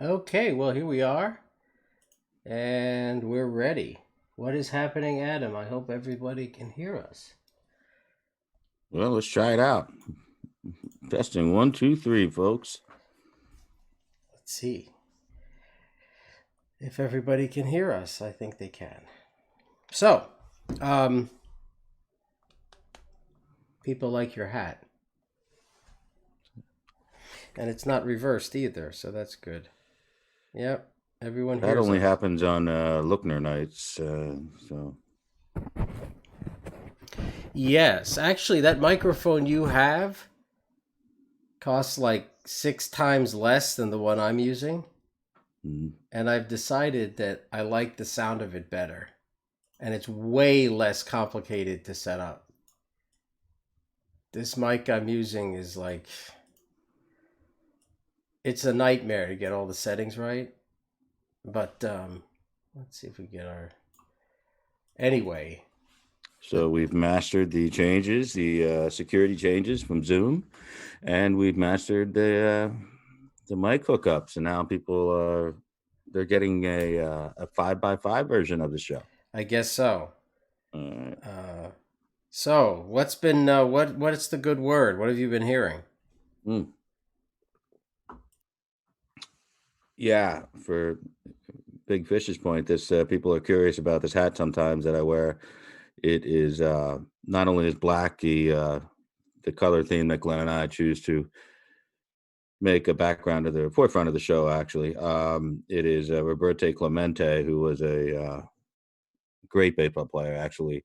Okay, well, here we are, and we're ready. What is happening, Adam? I hope everybody can hear us. Well, let's try it out. Testing one, two, three, folks. Let's see if everybody can hear us. I think they can. So, um, people like your hat, and it's not reversed either, so that's good. Yep, everyone That hears only us. happens on Lookner nights. So Yes, actually, that microphone you have costs like 6 times less than the one I'm using, mm, and I've decided that I like the sound of it better. And it's way less complicated to set up. This mic I'm using is like, it's a nightmare to get all the settings right. But let's see if we get our. Anyway, the, so we've mastered the changes, the security changes from Zoom, and we've mastered the mic hookups. And now people are they're getting a 5x5 version of the show. I guess so. Uh, Uh, so what's been what's the good word? What have you been hearing? mm, yeah, for Big Fish's point, this people are curious about this hat sometimes that I wear. It is not only is black the color theme that Glenn and I choose to make a background to the forefront of the show. Actually, it is Roberto Clemente, who was a great baseball player. Actually,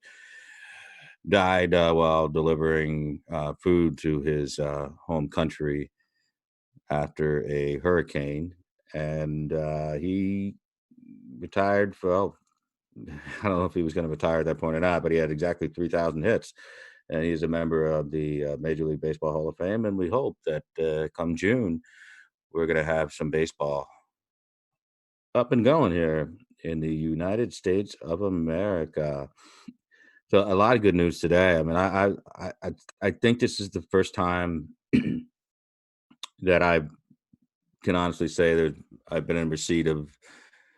died while delivering food to his home country after a hurricane, and he retired for. I don't know if he was going to retire at that point or not, but he had exactly 3,000 hits, and he's a member of the Major League Baseball Hall of Fame. And we hope that come June, we're going to have some baseball up and going here in the United States of America. So a lot of good news today. I mean, I think this is the first time that I can honestly say that I've been in receipt of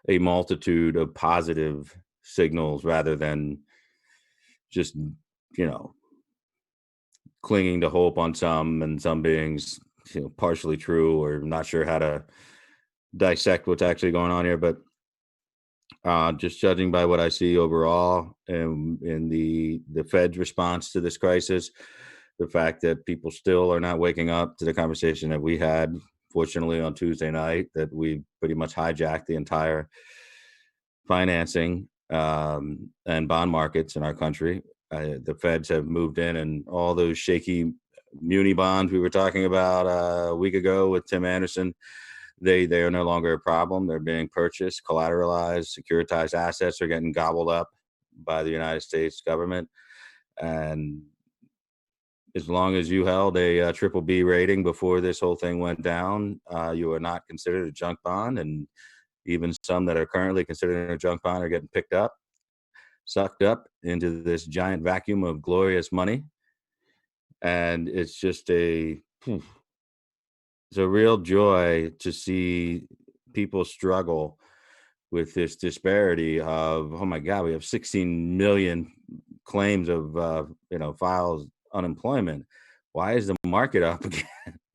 a multitude of positive signals rather than just you know clinging to hope on some and some beings partially true or not sure how to dissect what's actually going on here. But just judging by what I see overall in the Fed's response to this crisis, the fact that people still are not waking up to the conversation that we had, fortunately, on Tuesday night, that we pretty much hijacked the entire financing and bond markets in our country. The Feds have moved in, and all those shaky muni bonds we were talking about a week ago with Tim Anderson, they are no longer a problem. They're being purchased, collateralized, securitized assets are getting gobbled up by the United States government. And as long as you held a triple B rating before this whole thing went down, you are not considered a junk bond. And even some that are currently considered a junk bond are getting picked up, sucked up into this giant vacuum of glorious money. And it's a real joy to see people struggle with this disparity of, oh my God, we have 16 million claims of files unemployment. Why is the market up again?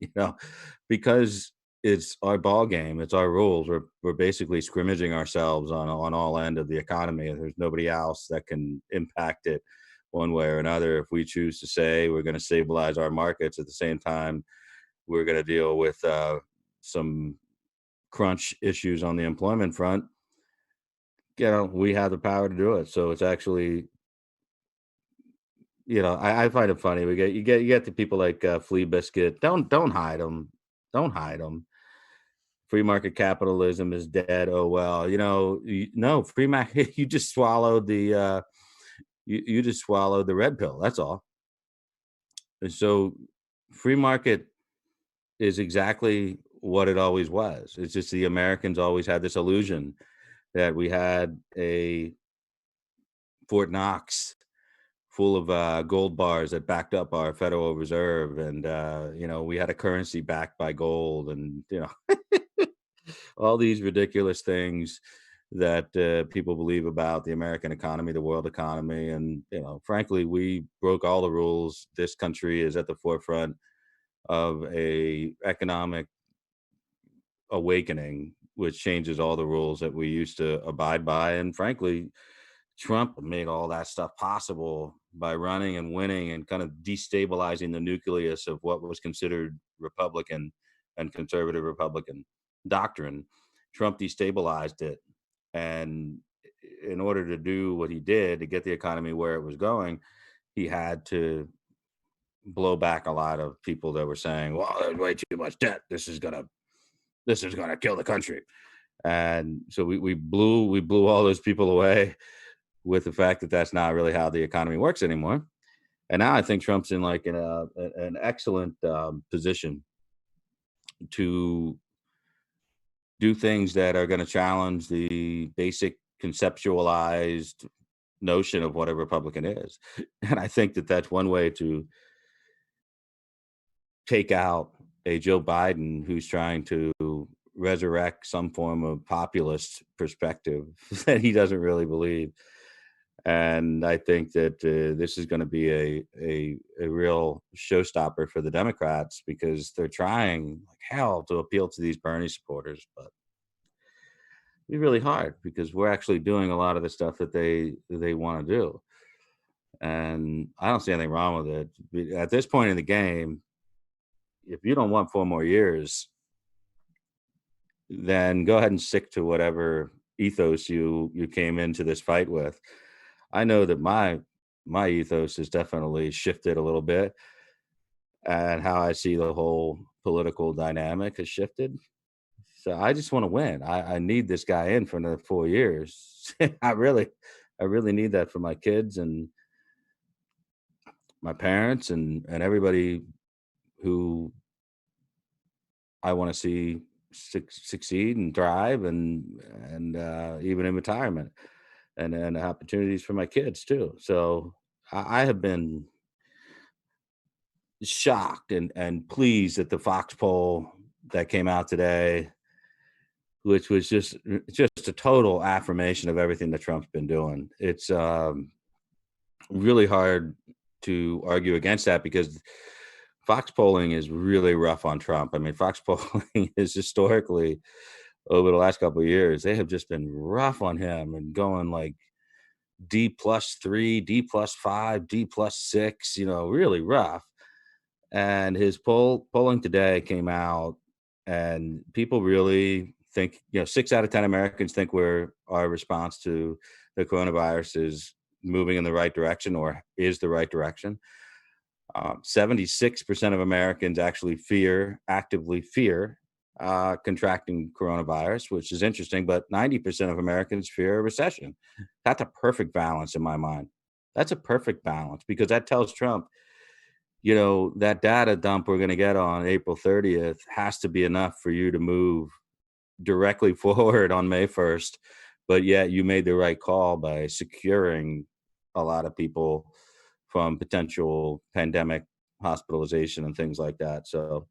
you know because it's our ball game, it's our rules. We're basically scrimmaging ourselves on all end of the economy, and there's nobody else that can impact it one way or another. If we choose to say we're going to stabilize our markets at the same time we're going to deal with some crunch issues on the employment front, we have the power to do it. So it's actually, I find it funny. You get the people like Flea Biscuit. Don't hide them. Don't hide them. Free market capitalism is dead. Oh well, no free market. You just swallowed you just swallowed the red pill. That's all. And so, free market is exactly what it always was. It's just the Americans always had this illusion that we had a Fort Knox full of gold bars that backed up our Federal Reserve, and we had a currency backed by gold, and all these ridiculous things that people believe about the American economy, the world economy, and frankly, we broke all the rules. This country is at the forefront of a economic awakening, which changes all the rules that we used to abide by. And frankly, Trump made all that stuff possible by running and winning and kind of destabilizing the nucleus of what was considered Republican and conservative Republican doctrine. Trump destabilized it. And in order to do what he did to get the economy where it was going, he had to blow back a lot of people that were saying, well, there's way too much debt. This is gonna kill the country. And so we blew all those people away with the fact that that's not really how the economy works anymore. And now I think Trump's in like an excellent position to do things that are going to challenge the basic conceptualized notion of what a Republican is. And I think that that's one way to take out a Joe Biden who's trying to resurrect some form of populist perspective that he doesn't really believe. And I think that this is going to be a real showstopper for the Democrats because they're trying like hell to appeal to these Bernie supporters, but it'd be really hard because we're actually doing a lot of the stuff that they want to do. And I don't see anything wrong with it. At this point in the game, if you don't want 4 more years, then go ahead and stick to whatever ethos you came into this fight with. I know that my ethos has definitely shifted a little bit, and how I see the whole political dynamic has shifted. So I just want to win. I need this guy in for another 4 years. I really need that for my kids and my parents and everybody who I want to see succeed and thrive and even in retirement and opportunities for my kids too. So I have been shocked and pleased at the Fox poll that came out today, which was just a total affirmation of everything that Trump's been doing. It's really hard to argue against that because Fox polling is really rough on Trump. I mean, Fox polling is historically over the last couple of years, they have just been rough on him and going like D+3, D+5, D+6, really rough. And his polling today came out, and people really think, 6 out of 10 Americans think our response to the coronavirus is moving in the right direction or is the right direction. 76% of Americans actually actively fear contracting coronavirus, which is interesting, but 90% of Americans fear a recession. That's a perfect balance in my mind. That's a perfect balance because that tells Trump, that data dump we're going to get on April 30th has to be enough for you to move directly forward on May 1st. But yet you made the right call by securing a lot of people from potential pandemic hospitalization and things like that. So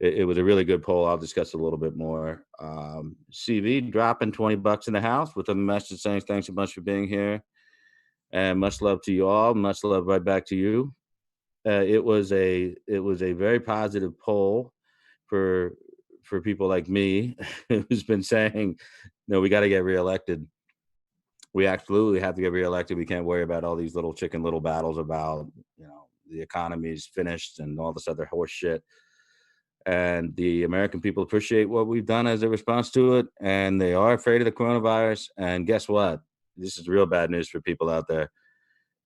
it was a really good poll. I'll discuss it a little bit more. CV dropping $20 in the house with a message saying thanks a bunch for being here and much love to you all. Much love right back to you. It was a very positive poll for people like me who's been saying, no, we got to get reelected. We absolutely have to get reelected. We can't worry about all these little chicken little battles about the economy's finished and all this other horse shit. And the American people appreciate what we've done as a response to it, and they are afraid of the coronavirus. And guess what? This is real bad news for people out there.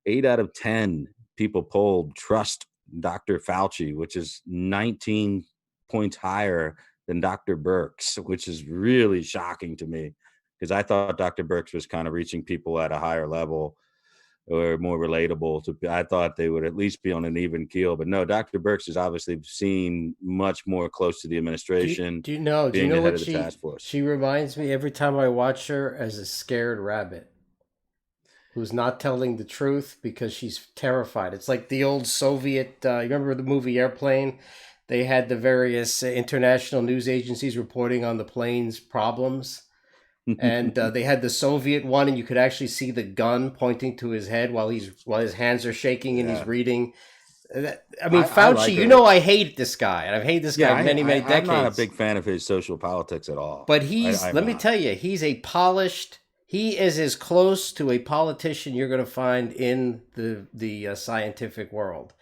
8 out of 10 people polled trust Dr. Fauci, which is 19 points higher than Dr. Birx, which is really shocking to me because I thought Dr. Birx was kind of reaching people at a higher level or more relatable to. I thought they would at least be on an even keel, but no, Dr. Birx is obviously seen much more close to the Do you administration, do you know? Do you being the know head what of the task force. she reminds me every time I watch her as a scared rabbit who's not telling the truth because she's terrified. It's like the old Soviet. You remember the movie Airplane? they had the various international news agencies reporting on the plane's problems. And they had the Soviet one, and you could actually see the gun pointing to his head while his hands are shaking and he's Yeah. reading. I mean, I Fauci, like you it. know, I hate this guy, and I've hated this Yeah, guy many, many I'm not a decades. big fan of his social politics at all. But I'm let me not. tell you, he is as close to a politician you're going to find in the scientific world.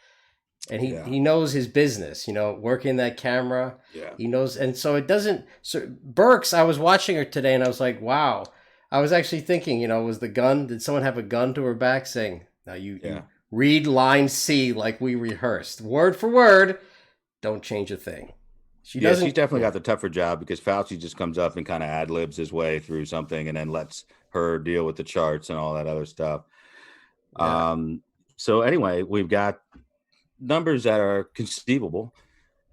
And Yeah, he knows his business, working that camera. yeah. He knows, and so it doesn't. So Burks, I was watching her today, and I was like, wow. I was actually thinking, was the gun? Did someone have a gun to her back, saying, "Now you Yeah. read line C like we rehearsed, word for word. Don't change a thing." She Yeah, she's doesn't. definitely Yeah, got the tougher job because Fauci just comes up and kind of ad libs his way through something and then lets her deal with the charts and all that other stuff. yeah, Um, so anyway, we've got numbers that are conceivable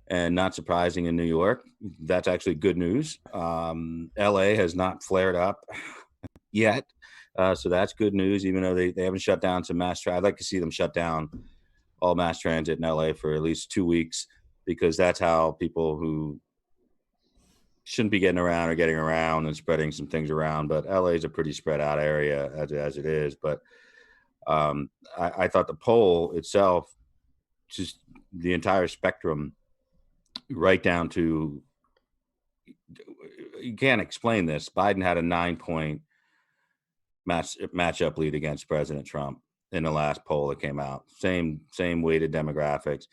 and not surprising in New York. That's actually good news. LA has not flared up yet. So that's good news, even though they haven't shut down some mass transit. I'd like to see them shut down all mass transit in LA for at least 2 weeks, because that's how people who shouldn't be getting around or getting around and spreading some things around. But LA is a pretty spread out area as it is. But I thought the poll itself, just the entire spectrum, right down to, you can't explain this. Biden had a 9-point matchup lead against President Trump in the last poll that came out. Same weighted demographics,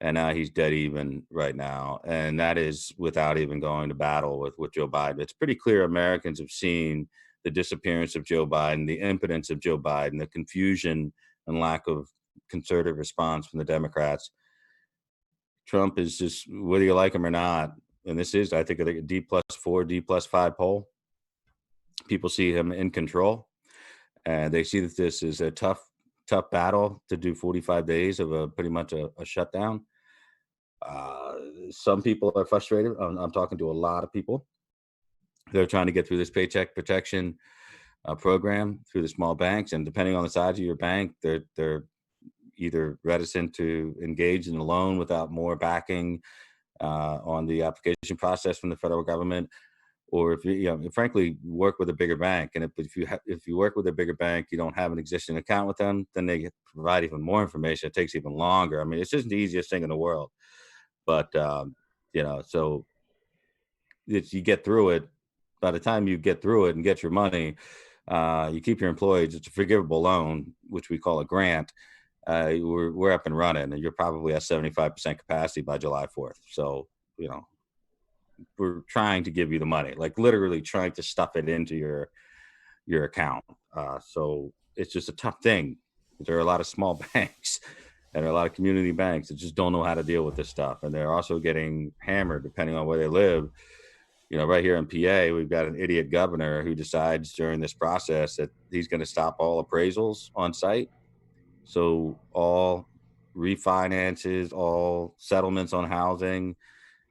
and now he's dead even right now, and that is without even going to battle with Joe Biden. It's pretty clear Americans have seen the disappearance of Joe Biden, the impotence of Joe Biden, the confusion and lack of concerted response from the Democrats. Trump is just, whether you like him or not, and this is, I think, a D+4, D+5 poll. People see him in control, and they see that this is a tough battle to do 45 days of pretty much a shutdown. Uh, some people are frustrated. I'm talking to a lot of people. They're trying to get through this paycheck protection program through the small banks, and depending on the size of your bank, they're either reticent to engage in a loan without more backing on the application process from the federal government, or if frankly, work with a bigger bank. And if you work with a bigger bank, you don't have an existing account with them, then they provide even more information. It takes even longer. I mean, it's just the easiest thing in the world. But so you get through it. By the time you get through it and get your money, you keep your employees. It's a forgivable loan, which we call a grant. We're up and running, and you're probably at 75% capacity by July 4th. So we're trying to give you the money, like literally trying to stuff it into your account. So it's just a tough thing. There are a lot of small banks and a lot of community banks that just don't know how to deal with this stuff, and they're also getting hammered depending on where they live. Right here in PA, we've got an idiot governor who decides during this process that he's going to stop all appraisals on site. So all refinances, all settlements on housing,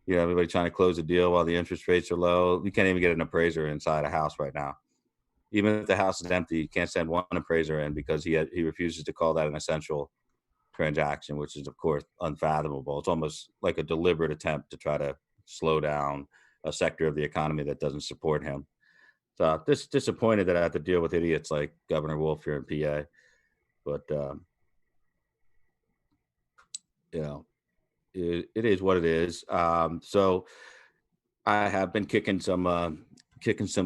everybody trying to close a deal while the interest rates are low. You can't even get an appraiser inside a house right now. Even if the house is empty, you can't send one appraiser in because he refuses to call that an essential transaction, which is, of course, unfathomable. It's almost like a deliberate attempt to try to slow down a sector of the economy that doesn't support him. So disappointed that I have to deal with idiots like Governor Wolf here in PA. But, it is what it is. So I have been kicking some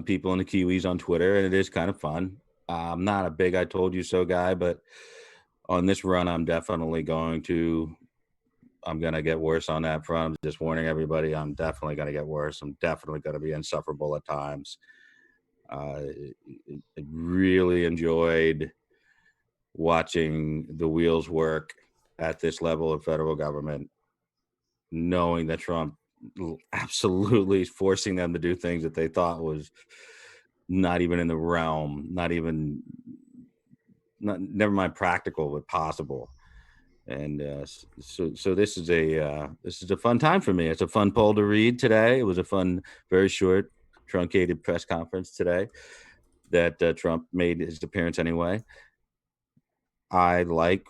people in the Kiwis on Twitter, and it is kind of fun. I'm not a big "I told you so" guy, but on this run, I'm definitely I'm going to get worse on that front. I'm just warning everybody. I'm definitely going to get worse. I'm definitely going to be insufferable at times. I really enjoyed watching the wheels work at this level of federal government, knowing that Trump absolutely is forcing them to do things that they thought was not even in the realm, never mind practical, but possible. And so this is a fun time for me. It's a fun poll to read today. It was a fun, very short, truncated press conference today that Trump made his appearance anyway. I like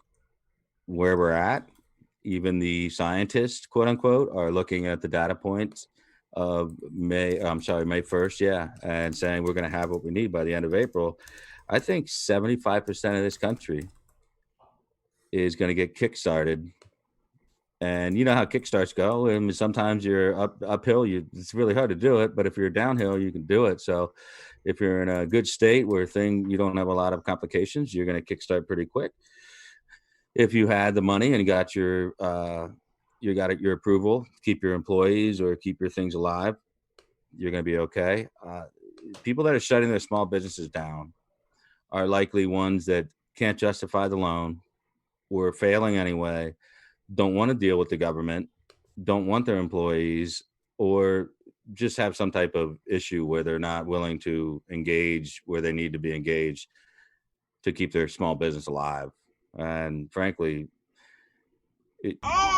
where we're at. even the scientists, quote unquote, are looking at the data points of May 1st, yeah, and saying we're going to have what we need by the end of April. I think 75% of this country is going to get kickstarted. And you know how kickstarts go. And sometimes you're uphill, it's really hard to do it. But if you're downhill, you can do it. So if you're in a good state where you don't have a lot of complications, you're going to kickstart pretty quick. If you had the money and you got your approval, keep your employees or keep your things alive, you're going to be okay. People that are shutting their small businesses down are likely ones that can't justify the loan, were failing anyway, don't want to deal with the government, don't want their employees, or just have some type of issue where they're not willing to engage where they need to be engaged to keep their small business alive. And frankly,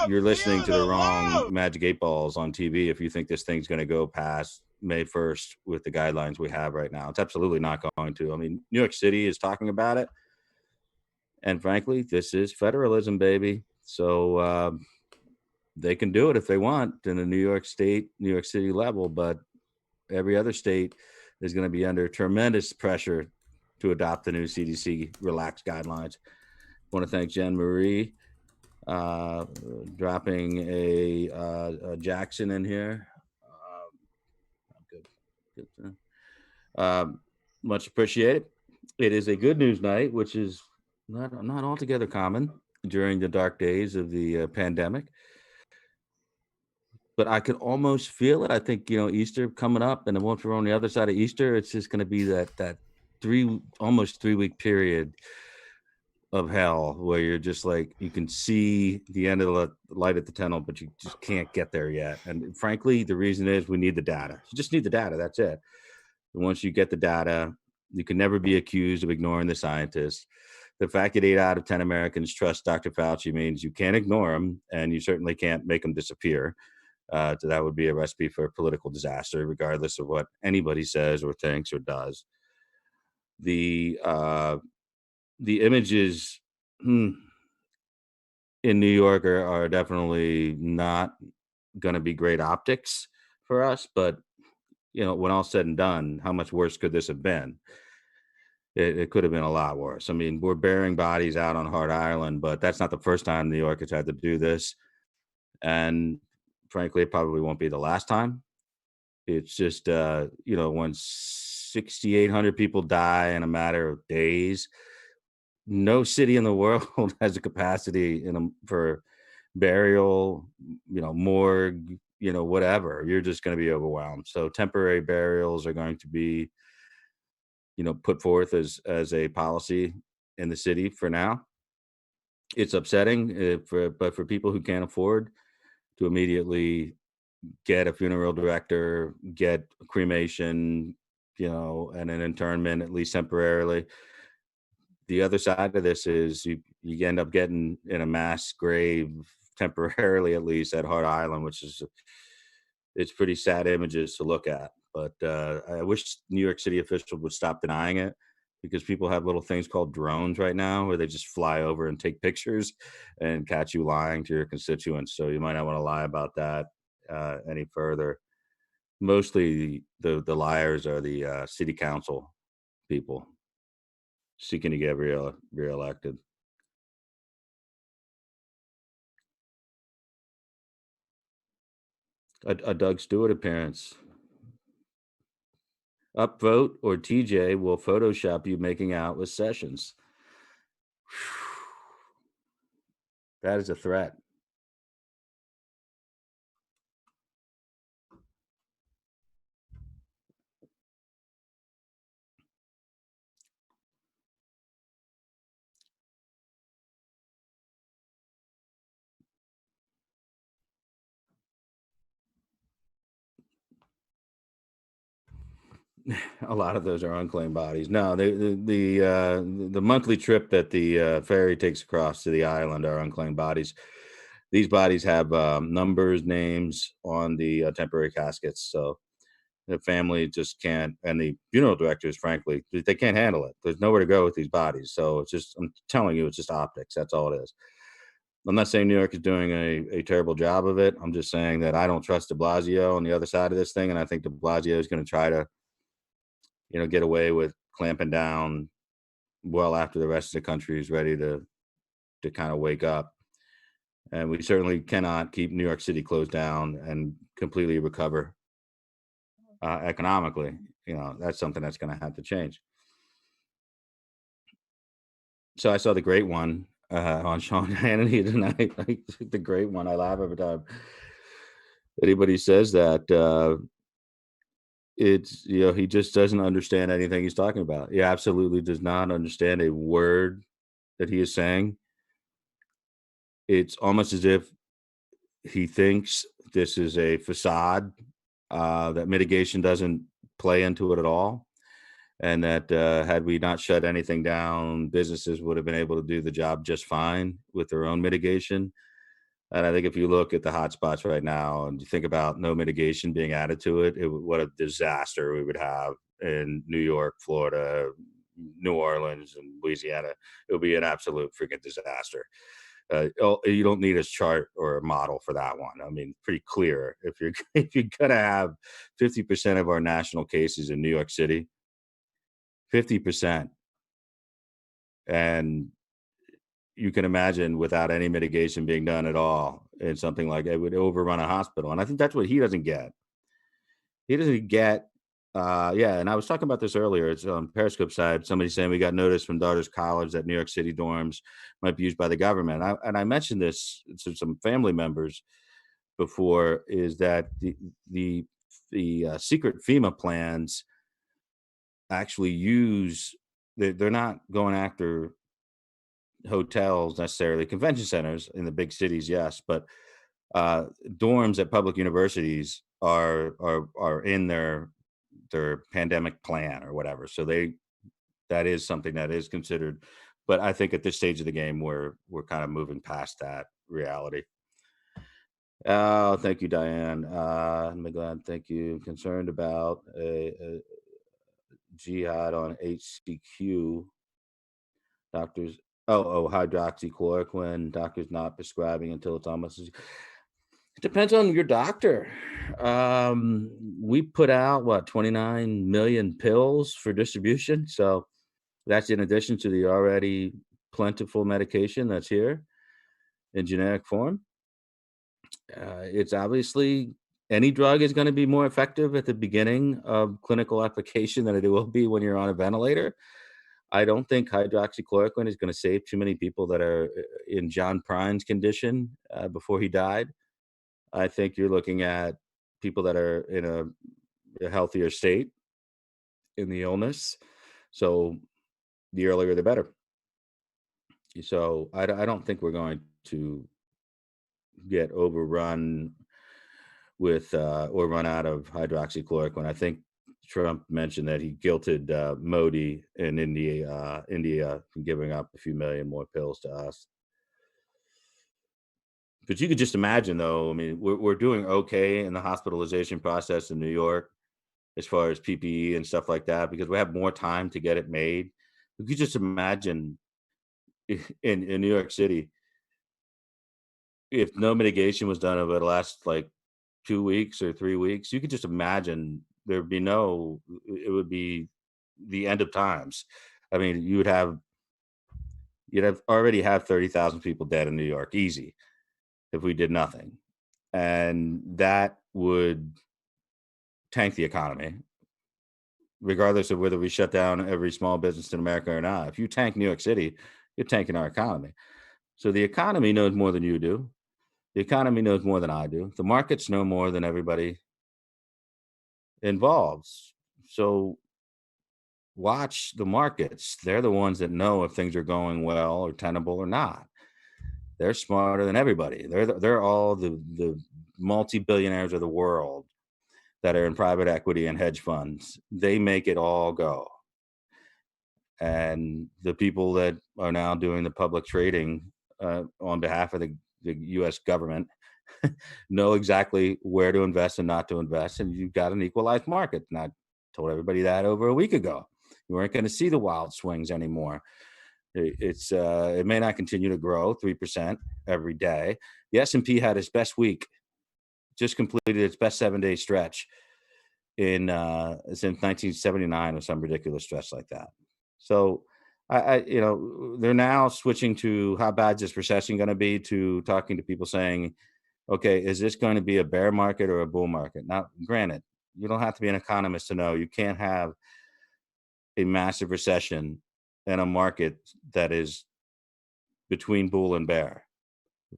you're listening to the wrong Magic 8 Balls on TV if you think this thing's going to go past May 1st with the guidelines we have right now. It's absolutely not going to. I mean, New York City is talking about it. And frankly, this is federalism, baby. So they can do it if they want in a New York City level, but every other state is going to be under tremendous pressure to adopt the new CDC relaxed guidelines. I want to thank Jen Marie dropping a Jackson in here. Good. Much appreciated. It is a good news night, which is not altogether common during the dark days of the pandemic. But I could almost feel it. I think, Easter coming up, and then once we're on the other side of Easter, it's just going to be that almost 3-week period of hell where you're just like, you can see the end of the light at the tunnel, but you just can't get there yet. And frankly, the reason is we need the data. You just need the data. That's it. And once you get the data, you can never be accused of ignoring the scientists. The fact that 8 out of 10 Americans trust Dr. Fauci means you can't ignore him, and you certainly can't make him disappear. So that would be a recipe for a political disaster, regardless of what anybody says or thinks or does. The images in New York are definitely not going to be great optics for us. But, when all said and done, how much worse could this have been? It could have been a lot worse. I mean, we're burying bodies out on Hart Island, but that's not the first time New York has had to do this. And frankly, it probably won't be the last time. It's just, when 6,800 people die in a matter of days, no city in the world has a capacity for burial, morgue, whatever. You're just going to be overwhelmed. So temporary burials are going to be, put forth as a policy in the city for now. It's upsetting, but for people who can't afford to immediately get a funeral director, get a cremation, and an internment, at least temporarily. The other side of this is you end up getting in a mass grave temporarily, at least at Hart Island, which is it's pretty sad images to look at. But I wish New York City officials would stop denying it, because people have little things called drones right now where they just fly over and take pictures and catch you lying to your constituents. So you might not want to lie about that any further. Mostly the liars are the city council people seeking to get reelected. A Doug Stewart appearance. Upvote or TJ will Photoshop you making out with Sessions. That is a threat. A lot of those are unclaimed bodies. No, the monthly trip that the ferry takes across to the island are unclaimed bodies. These bodies have numbers, names on the temporary caskets. So the family just can't, and the funeral directors, frankly, they can't handle it. There's nowhere to go with these bodies. So I'm telling you, it's just optics. That's all it is. I'm not saying New York is doing a terrible job of it. I'm just saying that I don't trust de Blasio on the other side of this thing, and I think de Blasio is going to try to, get away with clamping down well after the rest of the country is ready to kind of wake up. And we certainly cannot keep New York City closed down and completely recover economically. That's something that's going to have to change. So I saw the great one on Sean Hannity tonight. Like the great one. I laugh every time anybody says that. It's he just doesn't understand anything he's talking about. He absolutely does not understand a word that he is saying. It's almost as if he thinks this is a facade, that mitigation doesn't play into it at all, and that had we not shut anything down, businesses would have been able to do the job just fine with their own mitigation. And I think if you look at the hotspots right now and you think about no mitigation being added to it, what a disaster we would have in New York, Florida, New Orleans, and Louisiana. It would be an absolute freaking disaster. You don't need a chart or a model for that one. I mean, pretty clear. If you're if you're gonna have 50% of our national cases in New York City, 50%, and you can imagine without any mitigation being done at all, and something like it would overrun a hospital. And I think that's what he doesn't get. He doesn't get. Yeah, and I was talking about this earlier. It's on Periscope side. Somebody saying we got notice from Daughters College that New York City dorms might be used by the government. And I mentioned this to some family members before. Is that the secret FEMA plans actually use? They're not going after hotels necessarily, convention centers in the big cities, yes, but dorms at public universities are in their pandemic plan or whatever. So that is something that is considered. But I think at this stage of the game, we're kind of moving past that reality. Oh, thank you, Diane. I'm glad. Thank you. Concerned about a jihad on HCQ. Doctors. Oh, hydroxychloroquine. Doctors not prescribing until it's almost. It depends on your doctor. We put out what 29 million pills for distribution, so that's in addition to the already plentiful medication that's here in generic form. It's obviously any drug is going to be more effective at the beginning of clinical application than it will be when you're on a ventilator. I don't think hydroxychloroquine is going to save too many people that are in John Prine's condition before he died. I think you're looking at people that are in a healthier state in the illness. So the earlier, the better. So I don't think we're going to get overrun with or run out of hydroxychloroquine. I think Trump mentioned that he guilted Modi in India from giving up a few million more pills to us. But you could just imagine, though. I mean, we're doing okay in the hospitalization process in New York as far as PPE and stuff like that because we have more time to get it made. You could just imagine in New York City if no mitigation was done over the last like 2 weeks or 3 weeks. You could just imagine there'd be no. It would be the end of times. I mean, you'd have already have 30,000 people dead in New York, easy, if we did nothing. And that would tank the economy, regardless of whether we shut down every small business in America or not. If you tank New York City, you're tanking our economy. So the economy knows more than you do. The economy knows more than I do. The markets know more than everybody involved. So watch the markets. They're the ones that know if things are going well or tenable or not. They're smarter than everybody. They're all the multi-billionaires of the world that are in private equity and hedge funds. They make it all go. And the people that are now doing the public trading on behalf of the U.S. government know exactly where to invest and not to invest. And you've got an equalized market. And I told everybody that over a week ago. You weren't going to see the wild swings anymore. It may not continue to grow 3% every day. The S&P had its best week, just completed its best 7-day stretch in since 1979 or some ridiculous stretch like that. So they're now switching to how bad is this recession going to be, to talking to people saying, okay, is this going to be a bear market or a bull market? Now, granted, you don't have to be an economist to know you can't have a massive recession in a market that is between bull and bear.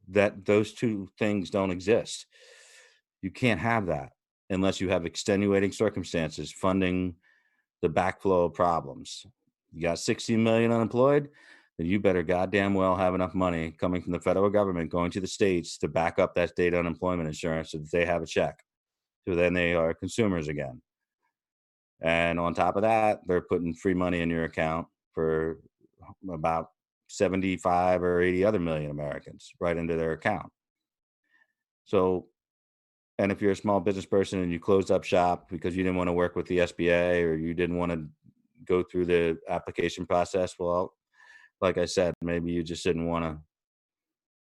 That those two things don't exist. You can't have that unless you have extenuating circumstances funding the backflow of problems. You got 60 million unemployed, then you better goddamn well have enough money coming from the federal government going to the states to back up that state unemployment insurance so that they have a check. So then they are consumers again. And on top of that, they're putting free money in your account for about 75 or 80 other million Americans right into their account. So, and if you're a small business person and you closed up shop because you didn't want to work with the SBA or you didn't want to go through the application process, well, like I said, maybe you just didn't want to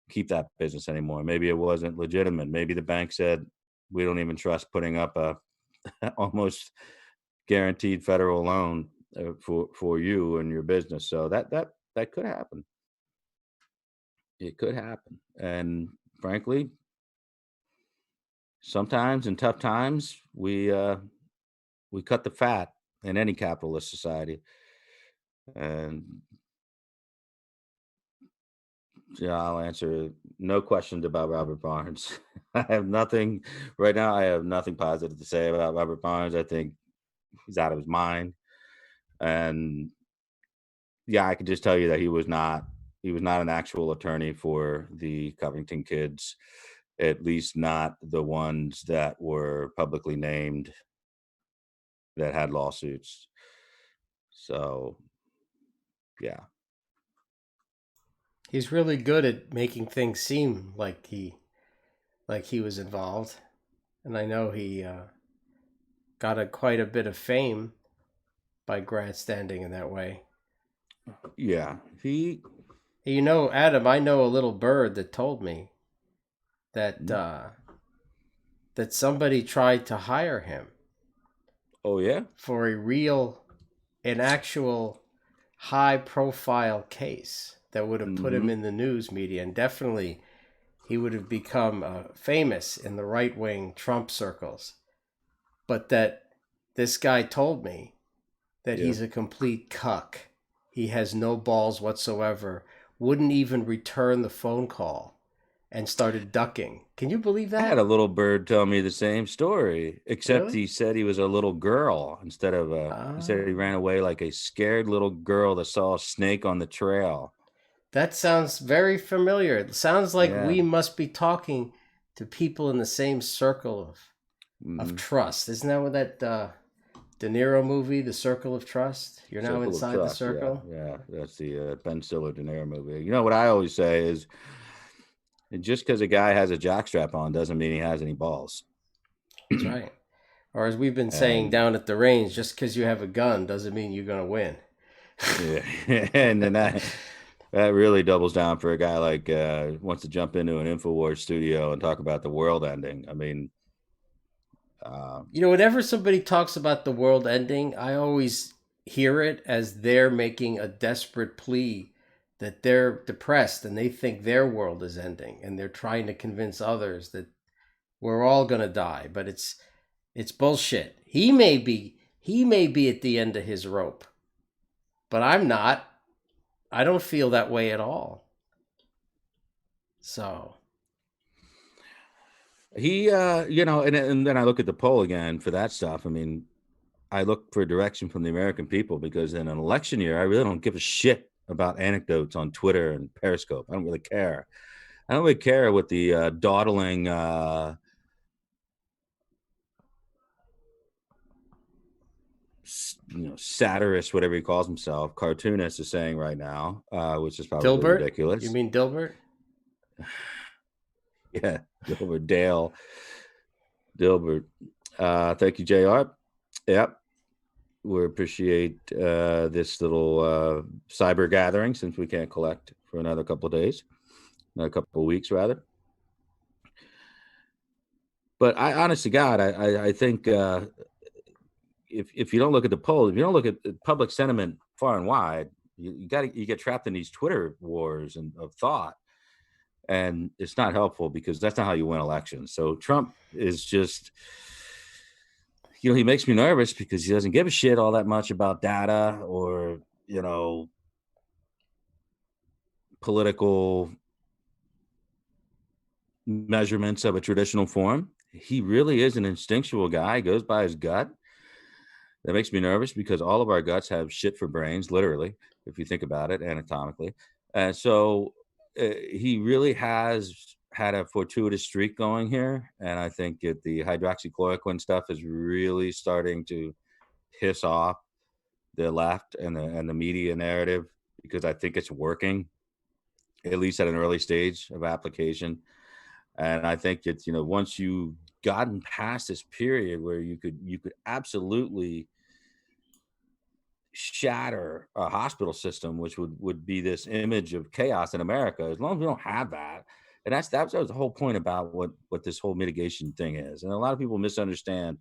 keep that business anymore. Maybe it wasn't legitimate. Maybe the bank said, we don't even trust putting up a almost guaranteed federal loan for you and your business. So that could happen. It could happen. And frankly, sometimes in tough times, we cut the fat in any capitalist society. And yeah, I'll answer no questions about Robert Barnes. I have nothing right now. I have nothing positive to say about Robert Barnes. I think he's out of his mind. And yeah, I can just tell you that he was not an actual attorney for the Covington kids, at least not the ones that were publicly named that had lawsuits. So, yeah. He's really good at making things seem like he was involved, and I know he got quite a bit of fame by grandstanding in that way. Yeah. You know, Adam, I know a little bird that told me that that somebody tried to hire him Oh, yeah. for an actual high profile case that would have put him Mm-hmm. in the news media, and definitely he would have become famous in the right wing Trump circles. But that this guy told me that Yeah. he's a complete cuck. He has no balls whatsoever, wouldn't even return the phone call, and started ducking. Can you believe I had a that? little bird tell me the same story, except Really? he said he was a little girl instead of he said he Ah, ran away like a scared little girl that saw a snake on the trail. that sounds very familiar. It sounds like Yeah. we must be talking to people in the same circle of Mm-hmm. trust. Isn't that what that De Niro movie, The Circle of Trust? You're now Circle of inside the Trust. Yeah. circle? Yeah. That's the Ben Stiller De Niro movie. You know what I always say is just because a guy has a jockstrap on doesn't mean he has any balls. That's right. Or as we've been saying And down at the range, just because you have a gun doesn't mean you're going to win. yeah, and then that really doubles down for a guy like wants to jump into an InfoWars studio and talk about the world ending. I mean, You know, whenever somebody talks about the world ending, I always hear it as they're making a desperate plea that they're depressed and they think their world is ending and they're trying to convince others that we're all going to die, but it's bullshit. He may be at the end of his rope, but I'm not. I don't feel that way at all. So, and then I look at the poll again for that stuff. I mean, I look for direction from the American people because in an election year, I really don't give a shit about anecdotes on Twitter and Periscope. I don't really care. I don't really care what the dawdling satirist, whatever he calls himself, cartoonist is saying right now, which is probably Dilbert? You ridiculous. mean Dilbert? Yeah, Dilbert. Thank you, JR. Yep. we appreciate this little cyber gathering, since we can't collect for another couple of days, another couple of weeks rather. But I, honest to God, I think if you don't look at the polls, if you don't look at public sentiment far and wide, you get trapped in these Twitter wars and of thought, and it's not helpful, because that's not how you win elections. So Trump is just, he makes me nervous because he doesn't give a shit all that much about data or, political measurements of a traditional form. He really is an instinctual guy, goes by his gut. That makes me nervous, because all of our guts have shit for brains, literally, if you think about it anatomically. And so he really has had a fortuitous streak going here. And I think that the hydroxychloroquine stuff is really starting to piss off the left and the media narrative, because I think it's working, at least at an early stage of application. And I think it's, once you've gotten past this period where you could absolutely shatter a hospital system, which would be this image of chaos in America. As long as we don't have that, and that was the whole point about what this whole mitigation thing is. And a lot of people misunderstand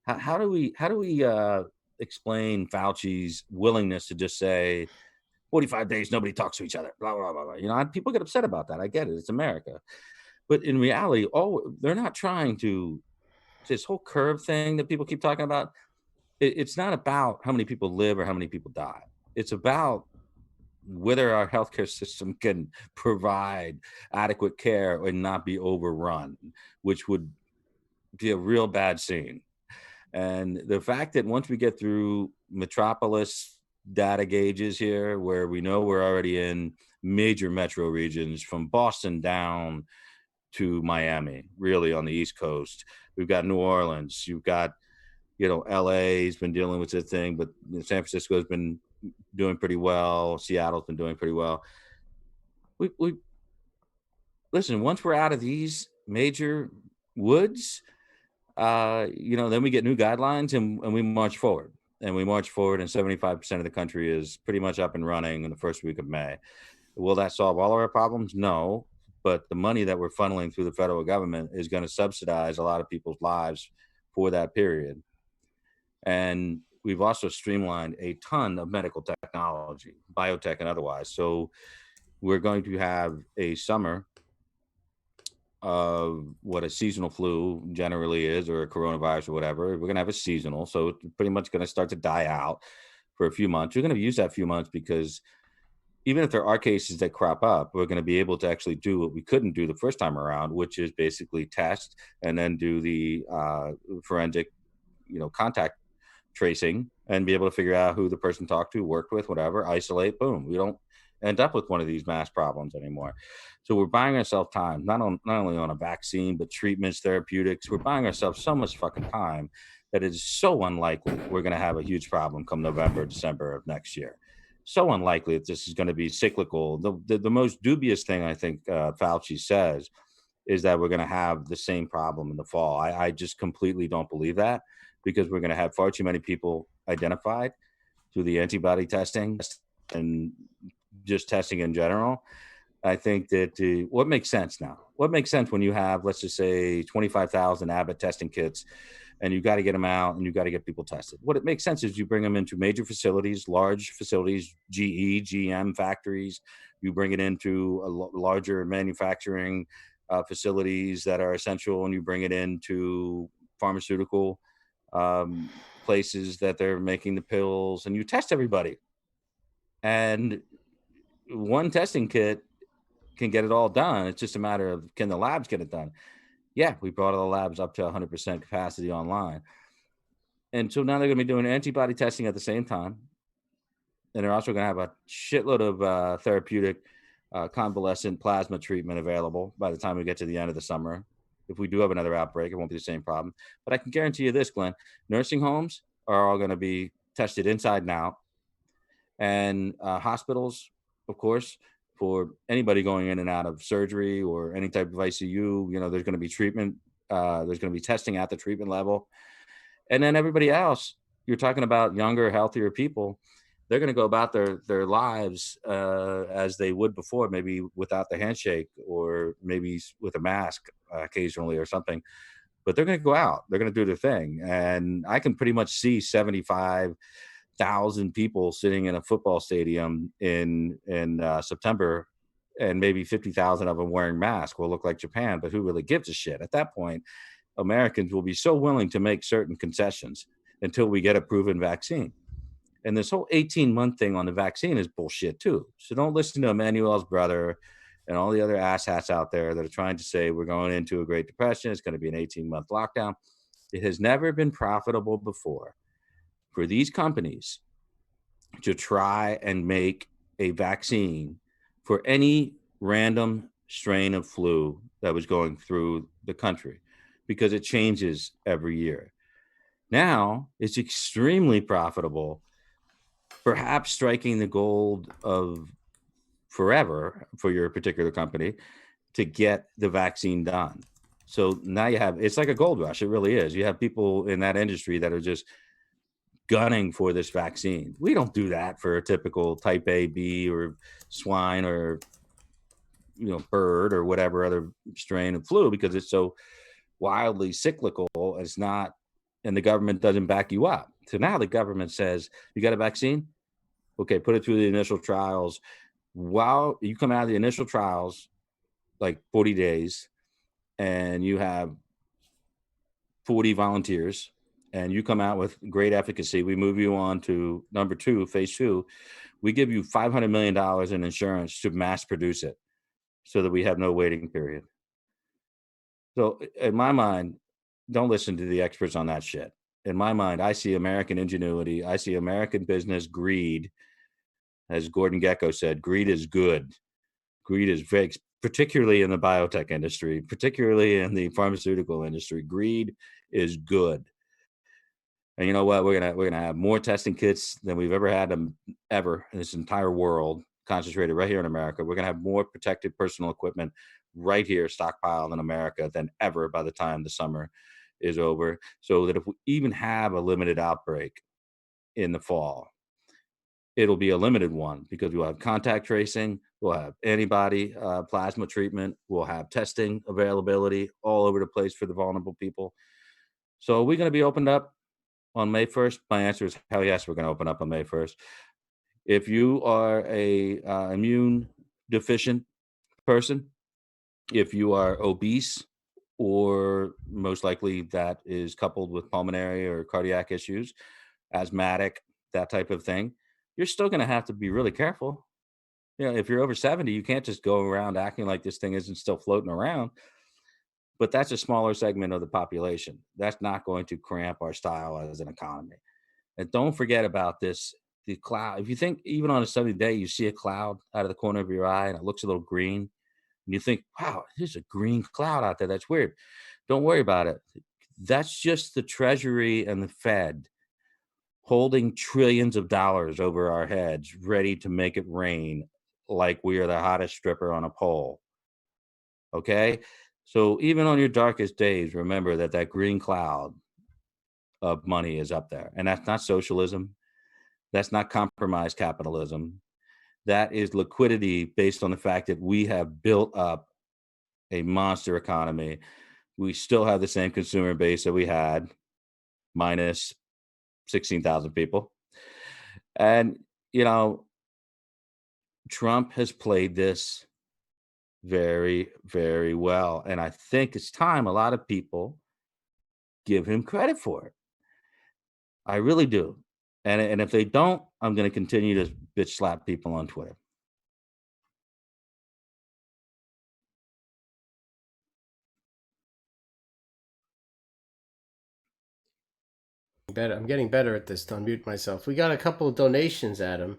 how do we explain Fauci's willingness to just say 45 days nobody talks to each other, blah blah blah blah. People get upset about that. I get it. It's America. But in reality, they're not trying to, this whole curve thing that people keep talking about. It's not about how many people live or how many people die. It's about whether our healthcare system can provide adequate care and not be overrun, which would be a real bad scene. And the fact that once we get through metropolis data gauges here, where we know we're already in major metro regions from Boston down to Miami, really on the East Coast, we've got New Orleans, you've got, LA's been dealing with this thing, but San Francisco's been doing pretty well. Seattle's been doing pretty well. We listen, once we're out of these major woods, then we get new guidelines, and we march forward. And we march forward, and 75% of the country is pretty much up and running in the first week of May. Will that solve all of our problems? No. But the money that we're funneling through the federal government is going to subsidize a lot of people's lives for that period. And we've also streamlined a ton of medical technology, biotech and otherwise. So we're going to have a summer of what a seasonal flu generally is, or a coronavirus or whatever. We're going to have a seasonal. So it's pretty much going to start to die out for a few months. We're going to use that few months, because even if there are cases that crop up, we're going to be able to actually do what we couldn't do the first time around, which is basically test and then do the forensic, contact tracing, and be able to figure out who the person talked to, worked with, whatever, isolate, boom. We don't end up with one of these mass problems anymore. So we're buying ourselves time, not only on a vaccine, but treatments, therapeutics. We're buying ourselves so much fucking time that it is so unlikely we're going to have a huge problem come November, December of next year. So unlikely that this is going to be cyclical. The most dubious thing I think Fauci says is that we're going to have the same problem in the fall. I just completely don't believe that, because we're going to have far too many people identified through the antibody testing and just testing in general. I think that what makes sense now? What makes sense when you have, let's just say, 25,000 Abbott testing kits, and you got to get them out and you got to get people tested. What it makes sense is you bring them into major facilities, large facilities, GE, GM factories. You bring it into larger manufacturing facilities that are essential, and you bring it into pharmaceutical places that they're making the pills, and you test everybody. And one testing kit can get it all done. It's just a matter of, can the labs get it done? Yeah, we brought all the labs up to 100% capacity online. And so now they're going to be doing antibody testing at the same time. And they're also going to have a shitload of therapeutic convalescent plasma treatment available by the time we get to the end of the summer. If we do have another outbreak, it won't be the same problem. But I can guarantee you this, Glenn, nursing homes are all going to be tested inside and out. And hospitals, of course, for anybody going in and out of surgery or any type of ICU, there's going to be treatment. There's going to be testing at the treatment level. And then everybody else, you're talking about younger, healthier people. They're going to go about their lives as they would before, maybe without the handshake or maybe with a mask occasionally or something. But they're going to go out. They're going to do their thing, and I can pretty much see 75,000 people sitting in a football stadium in September, and maybe 50,000 of them wearing masks. Will look like Japan, but who really gives a shit at that point? Americans will be so willing to make certain concessions until we get a proven vaccine. And this whole 18-month thing on the vaccine is bullshit too. So don't listen to Emmanuel's brother and all the other asshats out there that are trying to say we're going into a Great Depression. It's going to be an 18-month lockdown. It has never been profitable before for these companies to try and make a vaccine for any random strain of flu that was going through the country because it changes every year. Now it's extremely profitable, perhaps striking the gold of forever for your particular company to get the vaccine done. So now you have, it's like a gold rush. It really is. You have people in that industry that are just gunning for this vaccine. We don't do that for a typical type A, B, or swine, or bird, or whatever other strain of flu, because it's so wildly cyclical. It's not, and the government doesn't back you up. So now the government says, you got a vaccine? Okay, put it through the initial trials. While you come out of the initial trials, like 40 days, and you have 40 volunteers, and you come out with great efficacy, we move you on to number 2, phase 2. We give you $500 million in insurance to mass produce it so that we have no waiting period. So in my mind, don't listen to the experts on that shit. In my mind, I see American ingenuity. I see American business greed. As Gordon Gekko said, greed is good. Greed is very, particularly in the biotech industry, particularly in the pharmaceutical industry. Greed is good. And you know what? We're gonna have more testing kits than we've ever had them ever in this entire world, concentrated right here in America. We're gonna have more protected personal equipment right here stockpiled in America than ever by the time the summer is over. So that if we even have a limited outbreak in the fall, it'll be a limited one because we'll have contact tracing, we'll have antibody plasma treatment, we'll have testing availability all over the place for the vulnerable people. So are we going to be opened up on May 1st? My answer is hell yes, we're going to open up on May 1st. If you are a immune deficient person, if you are obese, or most likely that is coupled with pulmonary or cardiac issues, asthmatic, that type of thing, you're still going to have to be really careful. If you're over 70, you can't just go around acting like this thing isn't still floating around. But that's a smaller segment of the population. That's not going to cramp our style as an economy. And don't forget about this, the cloud. If you think even on a sunny day, you see a cloud out of the corner of your eye and it looks a little green, and you think, wow, there's a green cloud out there. That's weird. Don't worry about it. That's just the Treasury and the Fed holding trillions of dollars over our heads, ready to make it rain like we are the hottest stripper on a pole. Okay? So even on your darkest days, remember that that green cloud of money is up there. And that's not socialism. That's not compromised capitalism. That is liquidity based on the fact that we have built up a monster economy. We still have the same consumer base that we had, minus 16,000 people. And, Trump has played this very, very well. And I think it's time a lot of people give him credit for it. I really do. And if they don't, I'm going to continue to bitch slap people on Twitter. I'm getting better at this to unmute myself. We got a couple of donations, Adam,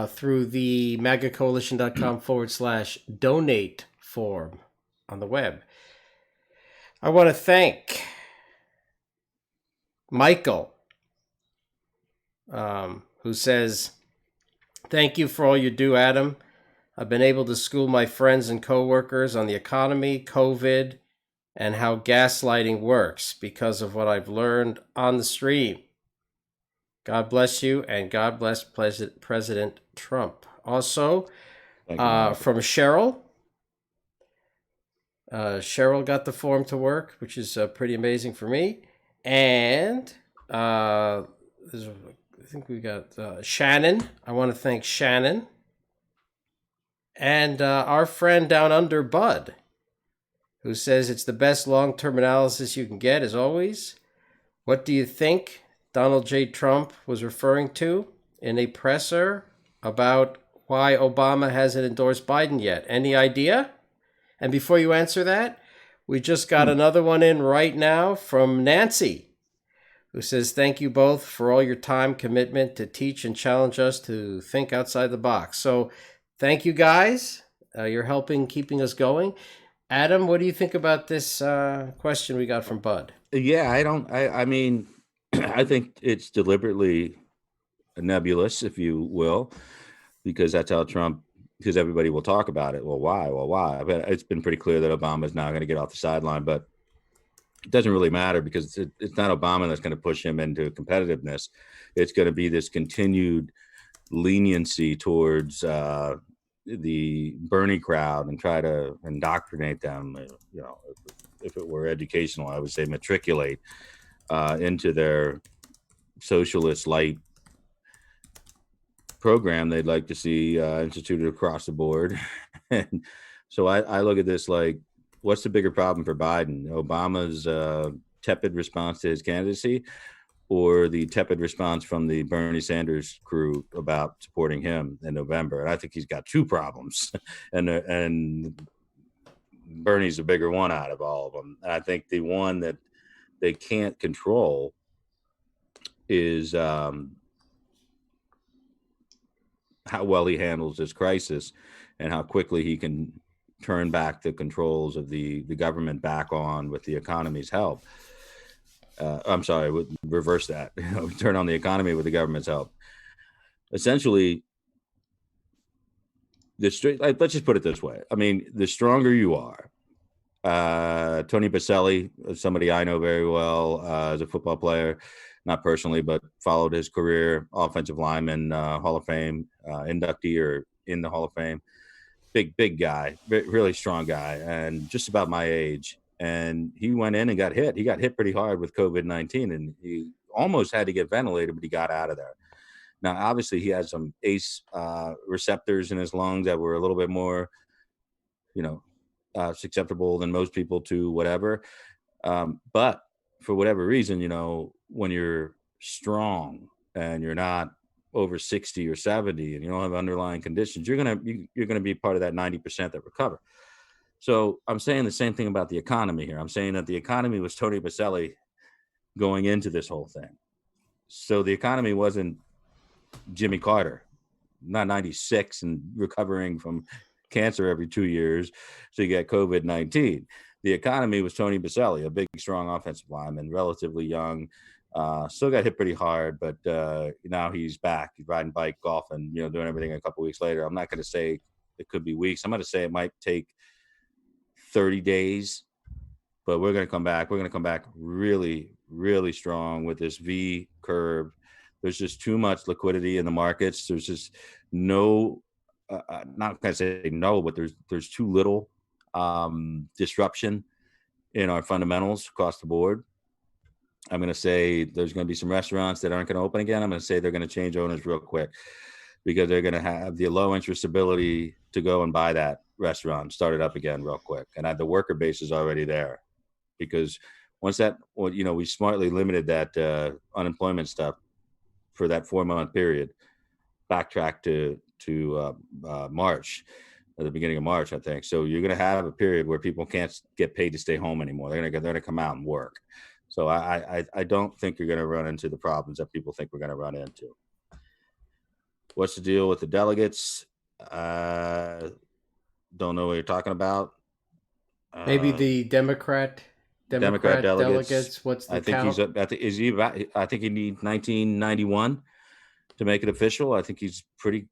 through the magacoalition.com/donate form on the web. I want to thank Michael, who says, "Thank you for all you do, Adam. I've been able to school my friends and coworkers on the economy, COVID, and how gaslighting works because of what I've learned on the stream. God bless you, and God bless President Trump. Also, Thank you, Monica. from Cheryl. Cheryl got the form to work, which is pretty amazing for me. And I think we got Shannon. I want to thank Shannon. And our friend down under, Bud, who says it's the best long term analysis you can get, as always. What do you think Donald J. Trump was referring to in a presser about why Obama hasn't endorsed Biden yet? Any idea? And before you answer that, we just got another one in right now from Nancy, who says, thank you both for all your time, commitment to teach and challenge us to think outside the box. So thank you guys. You're helping keeping us going. Adam, what do you think about this question we got from Bud? Yeah, I mean, I think it's deliberately nebulous, if you will, because that's how because everybody will talk about it. Well, why? Well, why? But it's been pretty clear that Obama's now going to get off the sideline, but it doesn't really matter because it's not Obama that's going to push him into competitiveness. It's going to be this continued leniency towards the Bernie crowd and try to indoctrinate them. If it were educational, I would say matriculate into their socialist light program they'd like to see instituted across the board. And so I look at this like, what's the bigger problem for Biden? Obama's tepid response to his candidacy, or the tepid response from the Bernie Sanders crew about supporting him in November? And I think he's got two problems, and Bernie's the bigger one out of all of them. And I think the one that they can't control is how well he handles this crisis and how quickly he can turn back the controls of the government back on with the economy's help. I'm sorry, reverse that. Turn on the economy with the government's help. Essentially, let's just put it this way. I mean, the stronger you are, Tony Baselli, somebody I know very well as a football player, not personally, but followed his career, offensive lineman, Hall of Fame, inductee or in the Hall of Fame. Big guy, really strong guy, and just about my age. And he went in and got hit. He got hit pretty hard with COVID-19, and he almost had to get ventilated, but he got out of there. Now, obviously, he had some ACE receptors in his lungs that were a little bit more, susceptible than most people to whatever. But for whatever reason, when you're strong and you're not over 60 or 70 and you don't have underlying conditions, you're gonna be part of that 90% that recover. So I'm saying the same thing about the economy here. I'm saying that the economy was Tony Baselli going into this whole thing. So the economy wasn't Jimmy Carter, not 96 and recovering from cancer every 2 years. So you get COVID-19. The economy was Tony Baselli, a big, strong offensive lineman, relatively young, still got hit pretty hard, but now he's back. He's riding bike, golfing, doing everything a couple weeks later. I'm not going to say it could be weeks. I'm going to say it might take 30 days, but we're going to come back. We're going to come back really, really strong with this V curve. There's just too much liquidity in the markets. There's just no, not going to say no, but there's too little disruption in our fundamentals across the board. I'm going to say there's going to be some restaurants that aren't going to open again. I'm going to say they're going to change owners real quick because they're going to have the low interest ability to go and buy that restaurant, start it up again real quick. And the worker base is already there because once we smartly limited that unemployment stuff for that 4-month period, backtrack to March, at the beginning of March, I think. So you're going to have a period where people can't get paid to stay home anymore. They're going to come out and work. So I don't think you're going to run into the problems that people think we're going to run into. What's the deal with the delegates? Don't know what you're talking about. Maybe the Democrat delegates. What's the count? I think he needs 1991 to make it official. I think he's pretty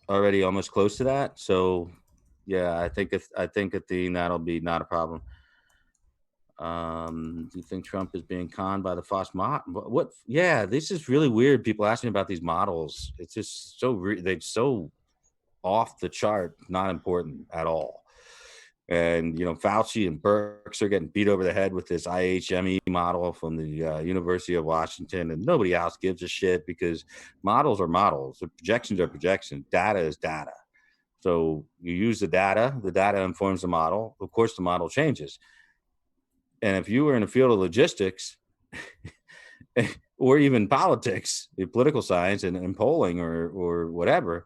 already almost close to that. So yeah, I think that'll be not a problem. Do you think Trump is being conned by the false model? What? Yeah, this is really weird. People ask me about these models. It's just they're so off the chart, not important at all. And Fauci and Birx are getting beat over the head with this IHME model from the University of Washington, and nobody else gives a shit because models are models. The projections are projections. Data is data. So you use the data. The data informs the model. Of course, the model changes. And if you were in the field of logistics or even politics, political science and polling or whatever,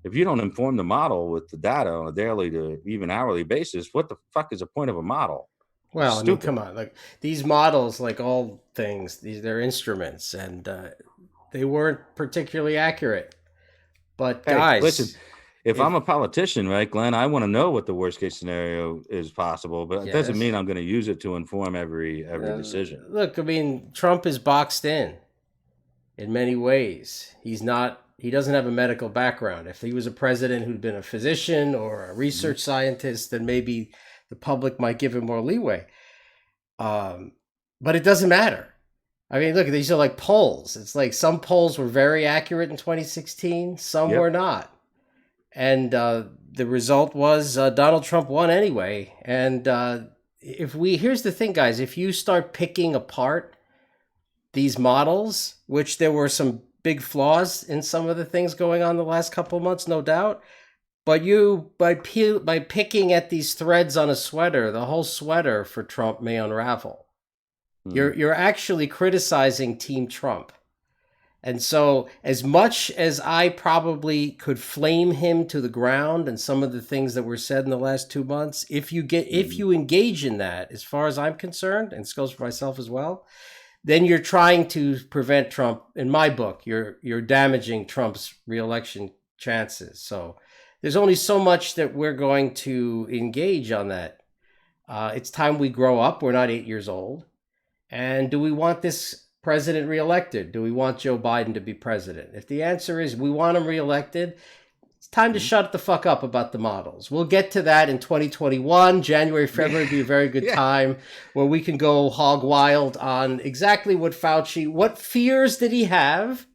if you don't inform the model with the data on a daily to even hourly basis, what the fuck is the point of a model? It's Well, I mean, stupid. come on. Like these models, like all things, they're instruments, and they weren't particularly accurate. But Hey, listen, guys, if if I'm a politician, right, Glenn, I want to know what the worst case scenario is possible, but it doesn't yes, mean I'm going to use it to inform every decision. look, I mean, Trump is boxed in many ways. He doesn't have a medical background. If he was a president who'd been a physician or a Mhm. research scientist, then maybe the public might give him more leeway. Um, but it doesn't matter. I mean, look, these are like polls. It's like some polls were very accurate in 2016, some were Yep. not. And the result was Donald Trump won anyway. And here's the thing, guys, if you start picking apart these models, which there were some big flaws in some of the things going on the last couple of months, no doubt. But by picking at these threads on a sweater, the whole sweater for Trump may unravel. Mhm. You're actually criticizing Team Trump. And so, as much as I probably could flame him to the ground and some of the things that were said in the last 2 months, if Mhm. you engage in that, as far as I'm concerned, and this goes for myself as well, then you're trying to prevent Trump. In my book, you're damaging Trump's reelection chances. So there's only so much that we're going to engage on that. It's time we grow up. We're not 8 years old. And do we want this president reelected? Do we want Joe Biden to be president? If the answer is we want him reelected, it's time to Mhm. shut the fuck up about the models. We'll get to that in 2021. January, Yeah. February would be a very good Yeah. time where we can go hog wild on exactly what fears did he have,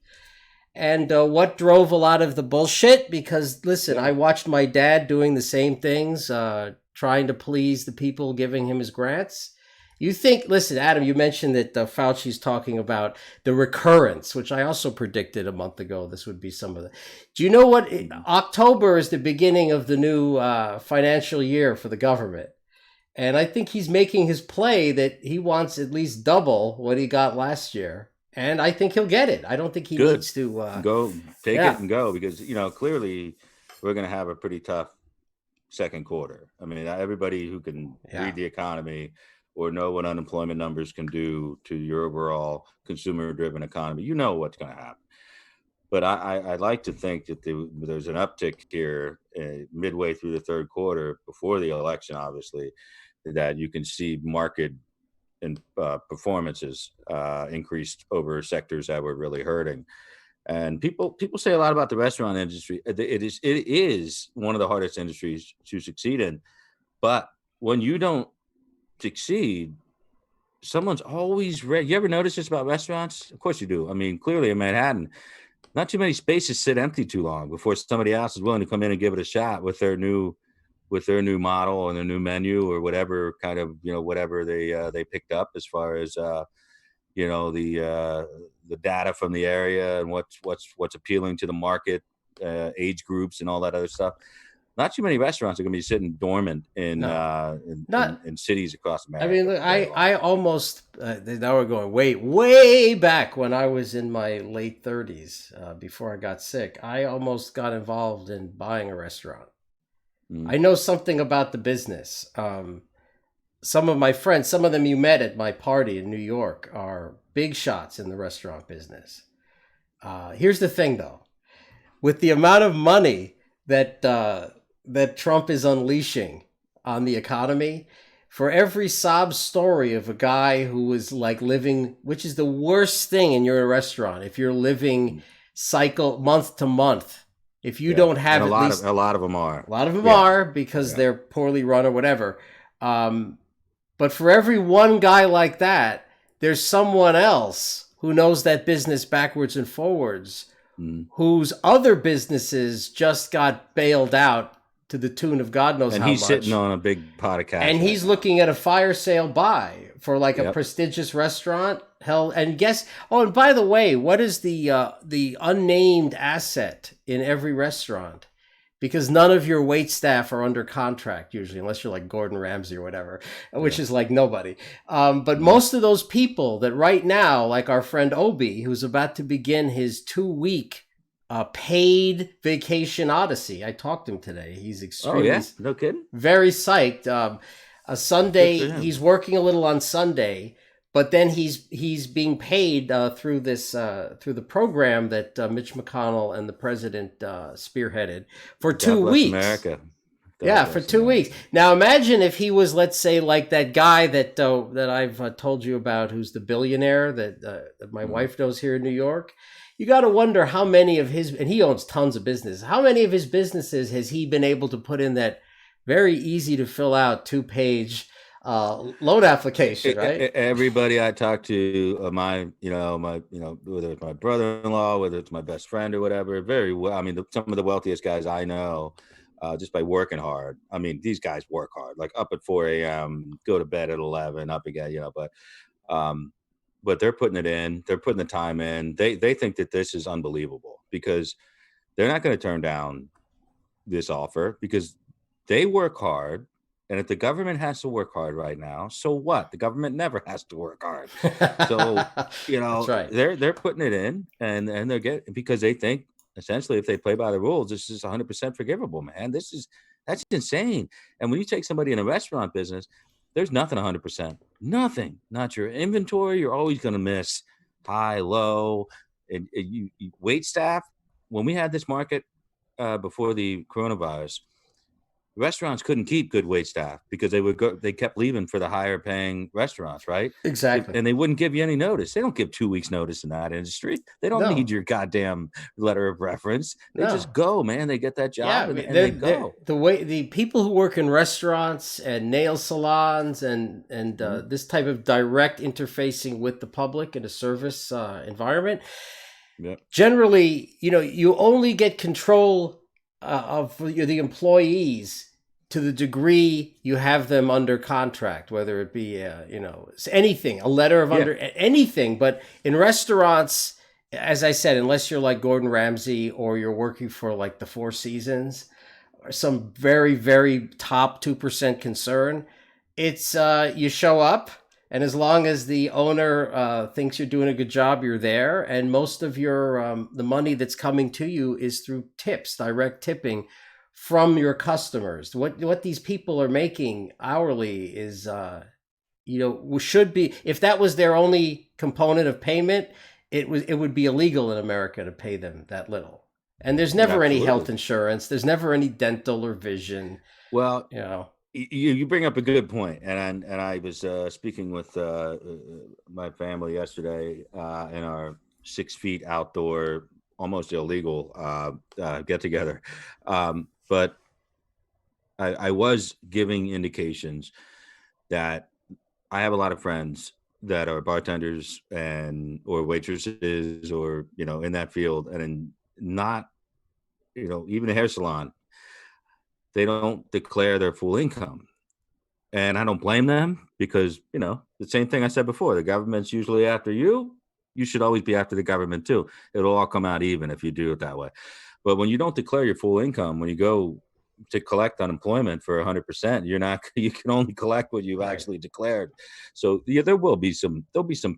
and what drove a lot of the bullshit. Because listen, Yeah. I watched my dad doing the same things, trying to please the people giving him his grants. You think, listen, Adam, you mentioned that Fauci's talking about the recurrence, which I also predicted a month ago. This would be some of the. Do you know what? Mhm. October is the beginning of the new financial year for the government. And I think he's making his play that he wants at least double what he got last year. And I think he'll get it. I don't think he Good. needs to. Go take it Yeah. and go because clearly we're going to have a pretty tough second quarter. I mean, everybody who can Yeah. read the economy or know what unemployment numbers can do to your overall consumer-driven economy, what's going to happen. But I'd like to think that there's an uptick here midway through the third quarter before the election, obviously, that you can see market and performances increased over sectors that were really hurting. And people say a lot about the restaurant industry. It is one of the hardest industries to succeed in. But when you don't succeed, someone's always ready. You ever notice this about restaurants? Of course you do. I mean, clearly in Manhattan, not too many spaces sit empty too long before somebody else is willing to come in and give it a shot with their new model and their new menu or whatever kind of whatever they picked up as far as the data from the area and what's appealing to the market, age groups and all that other stuff. Not too many restaurants are going to be sitting dormant in, No. uh, in Not. in in cities across I mean, America look, for very long. I almost. Now we're going way back when I was in my late 30s, before I got sick. I almost got involved in buying a restaurant. Mm, I know something about the business. Some of my friends, some of them you met at my party in New York, are big shots in the restaurant business. Here's the thing, though, with the amount of money that Trump is unleashing on the economy, for every sob story of a guy who was like living, which is the worst thing in your restaurant, if you're living mm, cycle month to month, if you yeah, don't and have a at lot of least a lot of them a are. lot of them Yeah, are because yeah. they're poorly run or whatever. Um, But for every one guy like that, there's someone else who knows that business backwards and forwards, Mm. whose other businesses just got bailed out to the tune of God knows And how he's sitting much. on a big pot of cash And right he's now. looking at a fire sale buy for like a Yep. prestigious restaurant. Hell, and guess. Oh, and by the way, what is the unnamed asset in every restaurant? Because none of your wait staff are under contract usually, unless you're like Gordon Ramsay or whatever, which Yeah. is like nobody. But Mm. most of those people that right now, like our friend Obi, who's about to begin his 2 week paid vacation odyssey. I talked to him today. He's Oh extremely yeah, no kidding. very psyched. A Good Sunday, for him. he's working a little on Sunday, but then he's being paid through this through the program that Mitch McConnell and the president spearheaded for God two bless weeks. America. God Yeah, for bless 2 weeks. America. Now imagine if he was, let's say, like that guy that I've told you about, who's the billionaire that my Mm. wife knows here in New York. You got to wonder how many of his, and he owns tons of business. How many of his businesses has he been able to put in that very easy to fill out 2 page loan application, right? Everybody I talk to, whether it's my brother-in-law, whether it's my best friend or whatever, very well. I mean, some of the wealthiest guys I know, just by working hard. I mean, these guys work hard, like up at 4 a.m., go to bed at 11, up again, um, but they're putting it in, they're putting the time in. They think that this is unbelievable because they're not going to turn down this offer because they work hard. And if the government has to work hard right now, so what? The government never has to work hard. So, That's right. they're putting it in and they're getting because they think essentially if they play by the rules, this is 100% forgivable, man. That's insane. And when you take somebody in a restaurant business, there's nothing 100%. Nothing. Not your inventory. You're always going to miss high, low, and you wait staff. When we had this market before the coronavirus, restaurants couldn't keep good wait staff because they kept leaving for the higher paying restaurants, right? Exactly. And they wouldn't give you any notice. They don't give 2 weeks notice in that industry. They don't need No, your goddamn letter of reference. They no. just go, man. They get that Yeah, job I and they they're, go. the way the people who work in restaurants and nail salons and Mhm. this type of direct interfacing with the public in a service environment, Yep. generally, you only get control of the employees to the degree you have them under contract, whether it be, anything, a letter of Yeah. under anything. But in restaurants, as I said, unless you're like Gordon Ramsay or you're working for like the Four Seasons or some very, very top 2% concern, it's you show up, and as long as the owner thinks you're doing a good job, you're there. And most of your the money that's coming to you is through tips, direct tipping from your customers. What these people are making hourly is should be, if that was their only component of payment, it would be illegal in America to pay them that little. And there's never any health Absolutely. insurance. There's never any dental or vision. Well, You know. you bring up a good point, and I was speaking with my family yesterday in our 6 feet outdoor, almost illegal get together, but I was giving indications that I have a lot of friends that are bartenders and or waitresses or in that field and not even a hair salon, they don't declare their full income. And I don't blame them because, the same thing I said before, the government's usually after you. You should always be after the government too. It'll all come out even if you do it that way. But when you don't declare your full income, when you go to collect unemployment for 100%, you're not, you can only collect what you've Right. actually declared. So yeah, there'll be some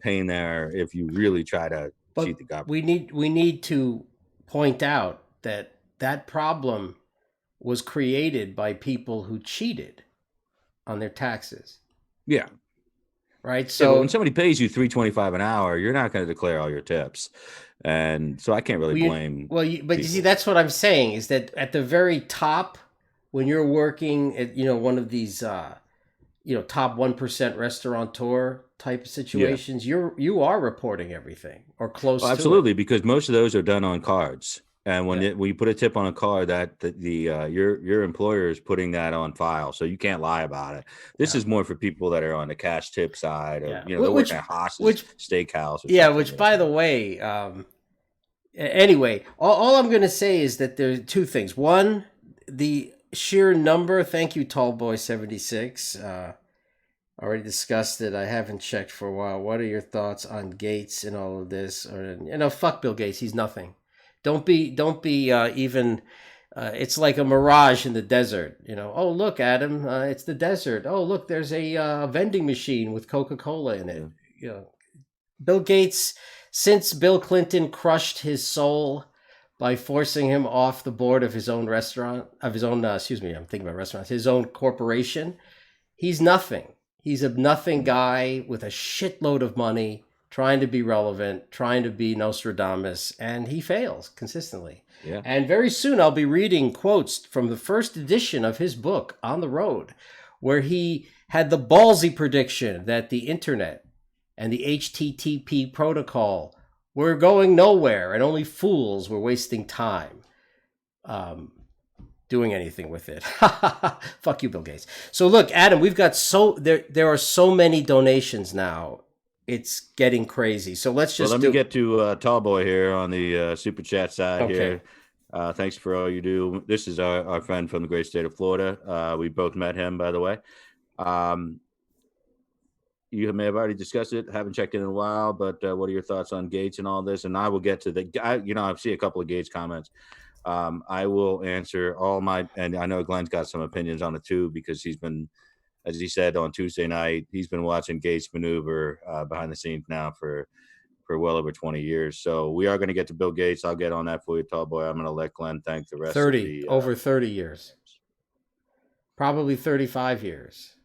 pain there if you really try to cheat But the government. we need to point out that that problem was created by people who cheated on their taxes, Yeah. right? Yeah, but when So somebody pays you 3.25 an hour, you're not going to declare all your tips. And so I can't really blame but you see, people. that's what I'm saying is that at the very top, when you're working at one of these top 1% restaurateur type Yeah. situations, you are reporting everything or Well, close to it. absolutely, because most of those are done on cards. And when you put a tip on a car, that your employer is putting that on file, so you can't lie about it. This is more for people that are on the cash tip side of, they're working at Haas's which Steakhouse or yeah, something. which by the way, anyway, all I'm going to say is that there are two things. One, the sheer number. Thank you, Tallboy76. Already discussed it. I haven't checked for a while. What are your thoughts on Gates and all of this? Or fuck Bill Gates. He's nothing. Don't be even. It's like a mirage in the desert. Oh look, Adam, it's the desert. Oh look, there's a vending machine with Coca-Cola in it. Bill Gates, since Bill Clinton crushed his soul by forcing him off the board of his own restaurant, of his own, I'm thinking about restaurants, his own corporation, he's nothing. He's a nothing guy with a shitload of money, trying to be relevant, trying to be Nostradamus, and he fails consistently. Yeah. And very soon I'll be reading quotes from the first edition of his book, On the Road, where he had the ballsy prediction that the internet and the HTTP protocol were going nowhere and only fools were wasting time doing anything with it. Fuck you, Bill Gates. So look, Adam, we've got there are so many donations now. It's getting crazy. So let's just let me get to Tallboy here on the super chat side here. Thanks for all you do. This is our friend from the great state of Florida. We both met him, by the way. You may have already discussed it. Haven't checked in a while, but what are your thoughts on Gates and all this? And I will get to I see a couple of Gates comments. I will answer all and I know Glenn's got some opinions on it too, because he's been, as he said on Tuesday night, he's been watching Gates maneuver behind the scenes now for well over 20 years. So we are going to get to Bill Gates. I'll get on that for you, Tallboy. I'm going to let Glenn thank the rest 30, of the... over 30 years. Probably 35 years.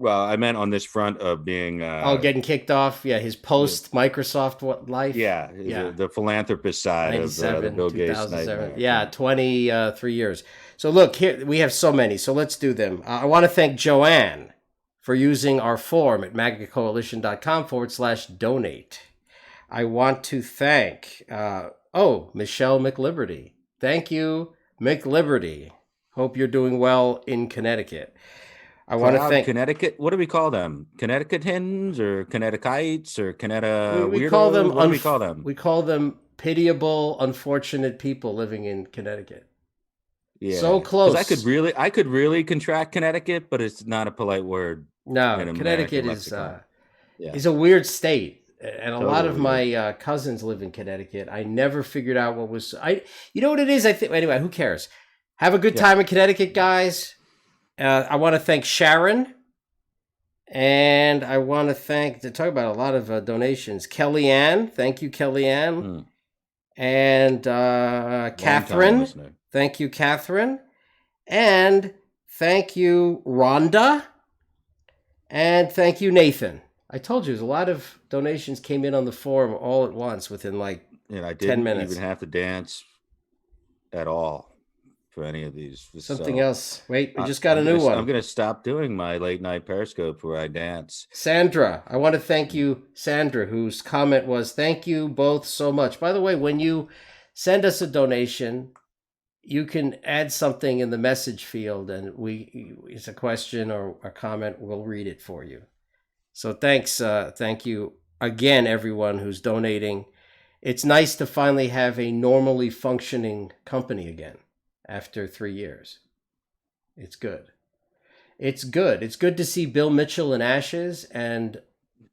Well, I meant on this front of being... getting kicked off. Yeah, his post-Microsoft life. Yeah, the philanthropist side of the Bill Gates nightmare. Yeah, 23 years. So look, here we have so many. So let's do them. I want to thank Joanne for using our form at magacoalition.com/donate. I want to thank, Michelle McLiberty. Thank you, McLiberty. Hope you're doing well in Connecticut. I want to thank Connecticut. What do we call them? Connecticutans or Connecticutites or Connecticut? We call them. What do we call them? We call them pitiable, unfortunate people living in Connecticut. Yeah, so close. I could really contract Connecticut, but it's not a polite word. No, Connecticut is a weird state, and a lot of my cousins live in Connecticut. I never figured out what was You know what it is? I think anyway. Who cares? Have a good time in Connecticut, guys. I want to thank Sharon, and I want to talk about a lot of donations. Kellyanne, thank you, Kellyanne, and Catherine, thank you, Catherine, and thank you, Rhonda, and thank you, Nathan. I told you, there's a lot of donations came in on the forum all at once within like 10 minutes. I didn't even have to dance at all for any of these. Something else. Wait, we just got a new one. I'm going to stop doing my late night Periscope where I dance. Sandra, I want to thank you, Sandra, whose comment was, thank you both so much. By the way, when you send us a donation, you can add something in the message field, and it's a question or a comment, we'll read it for you. So thanks. Thank you again, everyone who's donating. It's nice to finally have a normally functioning company again. After 3 years. It's good. It's good. It's good to see Bill Mitchell in ashes and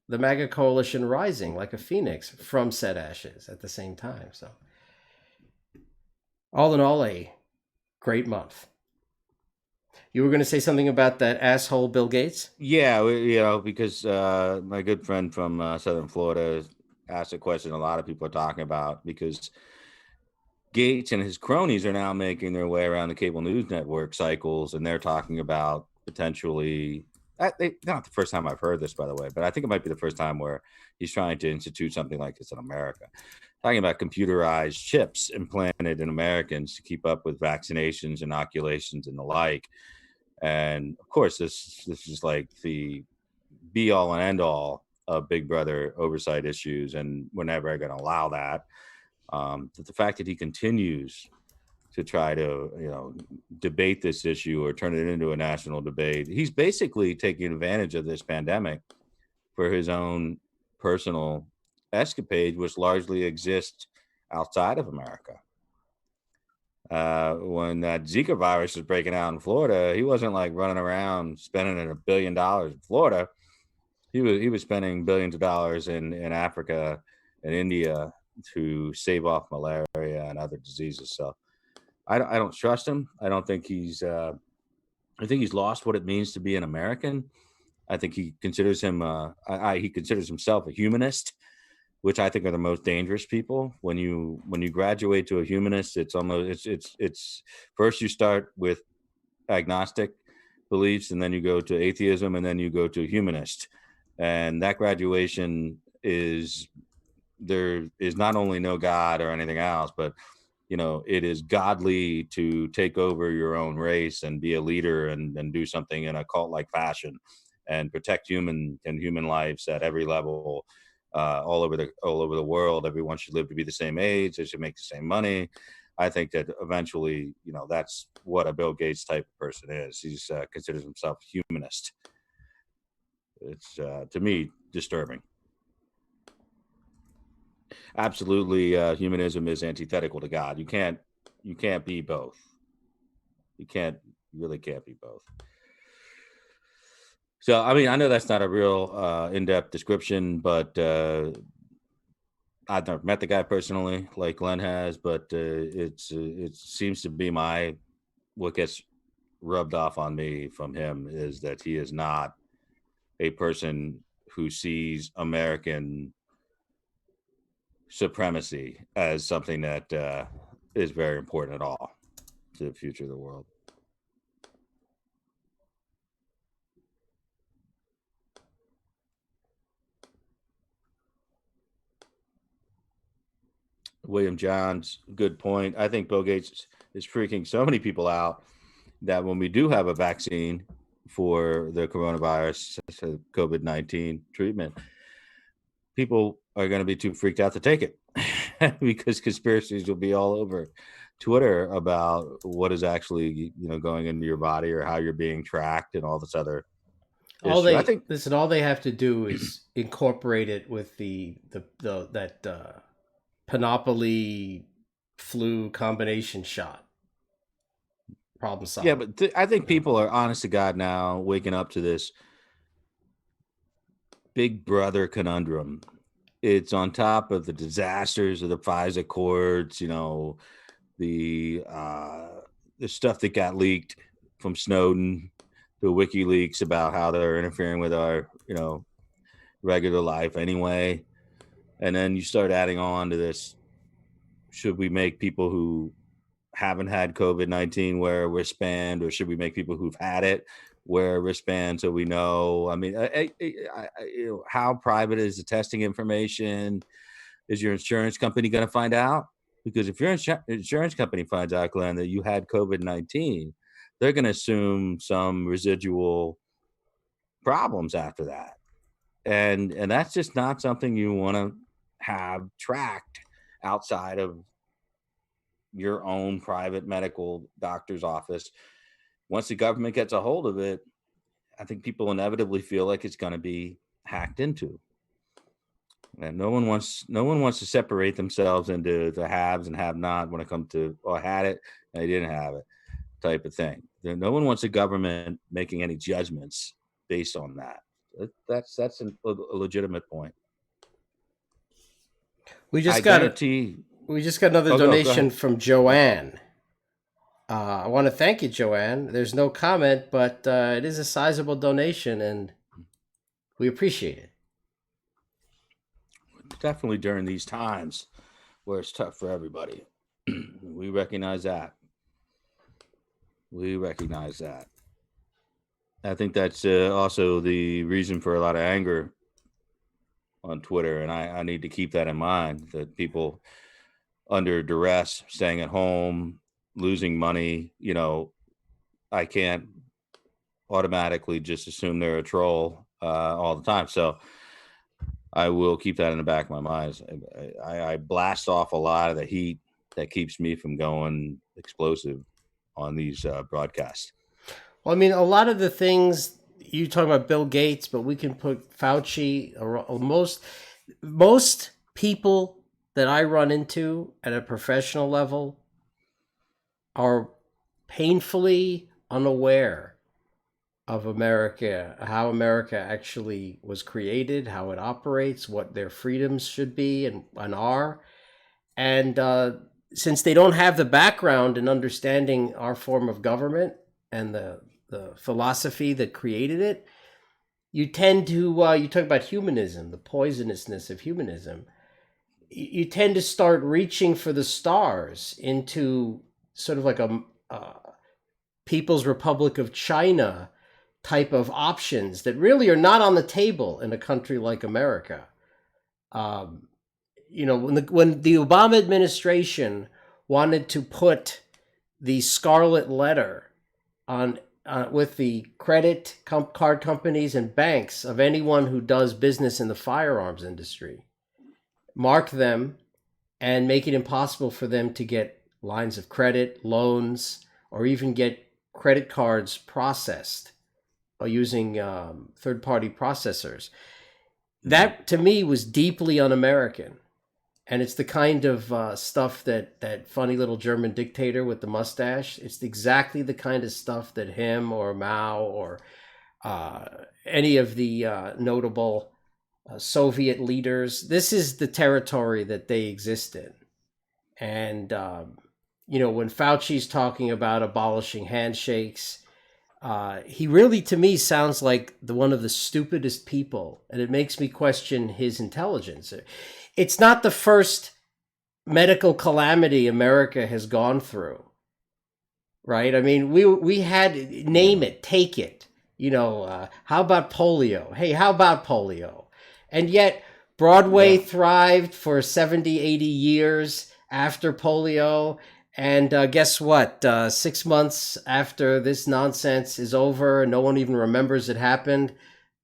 the MAGA coalition rising like a phoenix from said ashes at the same time. So, all in all, a great month. You were going to say something about that asshole Bill Gates? Yeah, because my good friend from Southern Florida asked a question a lot of people are talking about, because Gates and his cronies are now making their way around the cable news network cycles, and they're talking about potentially, not the first time I've heard this, by the way, but I think it might be the first time where he's trying to institute something like this in America, talking about computerized chips implanted in Americans to keep up with vaccinations, inoculations, and the like. And of course, this is like the be all and end all of Big Brother oversight issues, and we're never going to allow that. The fact that he continues to try to, debate this issue or turn it into a national debate. He's basically taking advantage of this pandemic for his own personal escapade, which largely exists outside of America. When that Zika virus was breaking out in Florida, he wasn't like running around spending $1 billion in Florida. He was spending billions of dollars in Africa and India to save off malaria and other diseases. So I don't trust him. I don't think he's. I think he's lost what it means to be an American. I think he considers he considers himself a humanist, which I think are the most dangerous people. When you graduate to a humanist, it's almost it's first you start with agnostic beliefs, and then you go to atheism, and then you go to humanist, and that graduation is there is not only no God or anything else, but it is godly to take over your own race and be a leader and do something in a cult-like fashion and protect human lives at every level, all over the world. Everyone should live to be the same age. They should make the same money. I think that eventually, that's what a Bill Gates type of person is. He's considers himself a humanist. It's to me disturbing. Absolutely, humanism is antithetical to God. You can't be both. You really can't be both. So, I mean, I know that's not a real in-depth description, but I've never met the guy personally, like Glenn has. But it seems to be what gets rubbed off on me from him is that he is not a person who sees American supremacy as something that is very important at all to the future of the world. William Johns, good point. I think Bill Gates is freaking so many people out that when we do have a vaccine for the coronavirus, COVID-19 treatment, people are going to be too freaked out to take it because conspiracies will be all over Twitter about what is actually, going into your body or how you're being tracked and all this other issue. All they have to do is incorporate it with that Panoply flu combination shot. Problem solved. Yeah, but I think people are honest to God now waking up to this big brother conundrum. It's on top of the disasters of the FISA courts, the stuff that got leaked from Snowden, the WikiLeaks about how they're interfering with our, regular life anyway. And then you start adding on to this. Should we make people who haven't had COVID-19 wear a wristband, or should we make people who've had it wear a wristband so we know? I mean, how private is the testing information? Is your insurance company going to find out? Because if your insurance company finds out, Glenn, that you had COVID-19, they're going to assume some residual problems after that. And that's just not something you want to have tracked outside of your own private medical doctor's office. Once the government gets a hold of it, I think people inevitably feel like it's going to be hacked into. And no one wants to separate themselves into the haves and have not when it comes to, I had it and I didn't have it type of thing. No one wants a government making any judgments based on that. That's a legitimate point. We just got another donation from Joanne. I want to thank you, Joanne. There's no comment, but it is a sizable donation, and we appreciate it. Definitely during these times where it's tough for everybody. We recognize that. I think that's also the reason for a lot of anger on Twitter, and I need to keep that in mind, that people under duress, staying at home, losing money, I can't automatically just assume they're a troll all the time. So I will keep that in the back of my mind. I blast off a lot of the heat that keeps me from going explosive on these broadcasts. Well, I mean, a lot of the things you talk about Bill Gates, but we can put Fauci. Or most people that I run into at a professional level are painfully unaware of America, how America actually was created, how it operates, what their freedoms should be and are. And since they don't have the background in understanding our form of government and the philosophy that created it, you tend to, you talk about humanism, the poisonousness of humanism. You tend to start reaching for the stars into sort of like a People's Republic of China type of options that really are not on the table in a country like America. Um, when the Obama administration wanted to put the scarlet letter on with the credit card companies and banks of anyone who does business in the firearms industry, mark them and make it impossible for them to get lines of credit, loans, or even get credit cards processed using third-party processors. That, to me, was deeply un-American. And it's the kind of stuff that funny little German dictator with the mustache, it's exactly the kind of stuff that him or Mao or any of the notable Soviet leaders, this is the territory that they exist in. And, when Fauci's talking about abolishing handshakes, he really, to me, sounds like one of the stupidest people, and it makes me question his intelligence. It's not the first medical calamity America has gone through, right? I mean, we had, name it, take it. How about polio? Hey, how about polio? And yet Broadway thrived for 70, 80 years after polio. And guess what? 6 months after this nonsense is over, and no one even remembers it happened,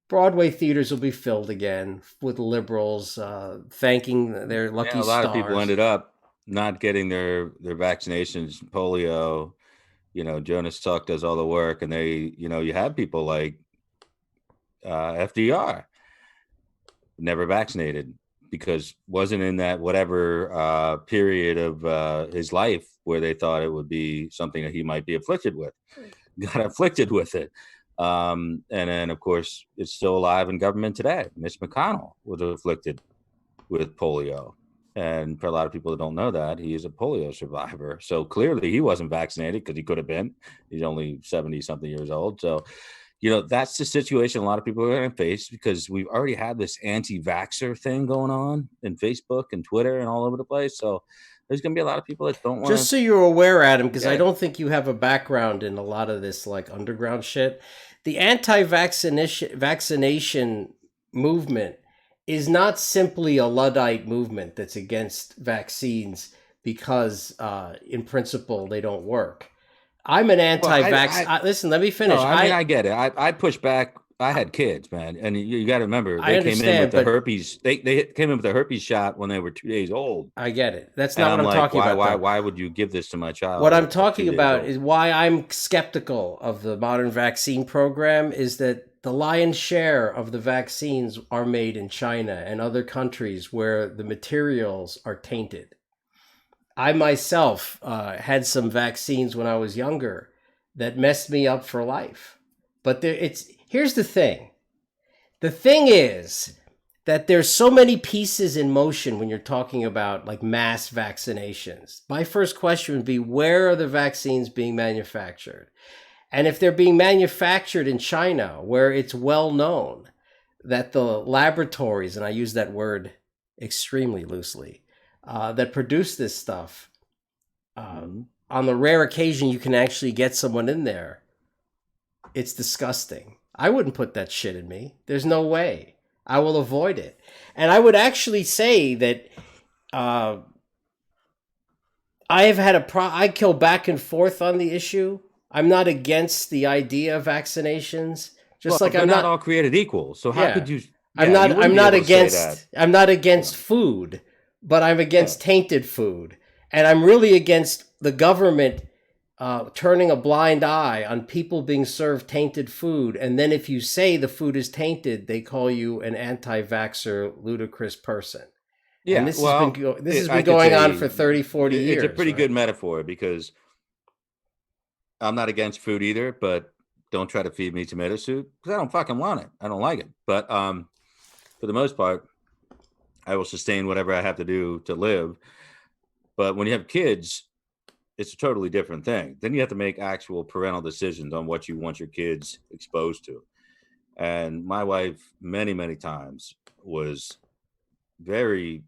Broadway theaters will be filled again with liberals thanking their lucky A stars. lot of people ended up not getting their vaccinations, polio. Jonas Salk does all the work, and you have people like FDR never vaccinated because wasn't in that whatever period of his life where they thought it would be something that he might be afflicted with. Got afflicted with it. And then, of course, it's still alive in government today. Mitch McConnell was afflicted with polio. And for a lot of people that don't know that, he is a polio survivor. So clearly he wasn't vaccinated because he could have been. He's only 70-something years old. So, that's the situation a lot of people are going to face because we've already had this anti-vaxxer thing going on in Facebook and Twitter and all over the place. So there's going to be a lot of people that don't want to. Just so you're aware, Adam, because I don't think you have a background in a lot of this like underground shit. The anti-vaccination movement is not simply a Luddite movement that's against vaccines because in principle they don't work. I'm an anti-vax. Listen, let me finish. No, I get it. I push back. I had kids, man, and you got to remember they came in with the herpes. They came in with the herpes shot when they were 2 days old. I get it. That's not what I'm talking about. Why would you give this to my child? What I'm talking about is why I'm skeptical of the modern vaccine program is that the lion's share of the vaccines are made in China and other countries where the materials are tainted. I myself had some vaccines when I was younger that messed me up for life. But here's the thing. The thing is that there's so many pieces in motion when you're talking about like mass vaccinations. My first question would be, where are the vaccines being manufactured? And if they're being manufactured in China, where it's well known that the laboratories, and I use that word extremely loosely, that produce this stuff, on the rare occasion you can actually get someone in there, it's disgusting. I wouldn't put that shit in me. There's no way. I will avoid it. And I would actually say that I have had I go back and forth on the issue. I'm not against the idea of vaccinations. I'm not all created equal. So how could you? I'm not against food. But I'm against tainted food. And I'm really against the government turning a blind eye on people being served tainted food. And then if you say the food is tainted, they call you an anti-vaxxer, ludicrous person. And Yeah, well, this has I been could going on say for 30, 40 it's a years, pretty good right? metaphor because I'm not against food either, but don't try to feed me tomato soup because I don't fucking want it. I don't like it. But for the most part, I will sustain whatever I have to do to live. But when you have kids, it's a totally different thing. Then you have to make actual parental decisions on what you want your kids exposed to. And my wife, many, many times, was very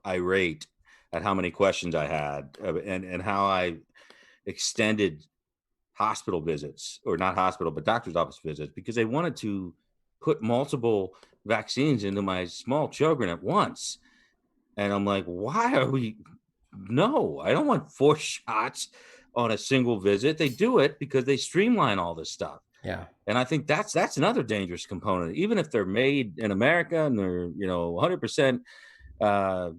irate at how many questions I had and how I extended hospital visits, or not hospital, but doctor's office visits, because they wanted to put multiple vaccines into my small children at once. And I'm like, why are we? No, I don't want 4 shots on a single visit. They do it because they streamline all this stuff. Yeah. And I think that's another dangerous component. Even if they're made in America and they're 100%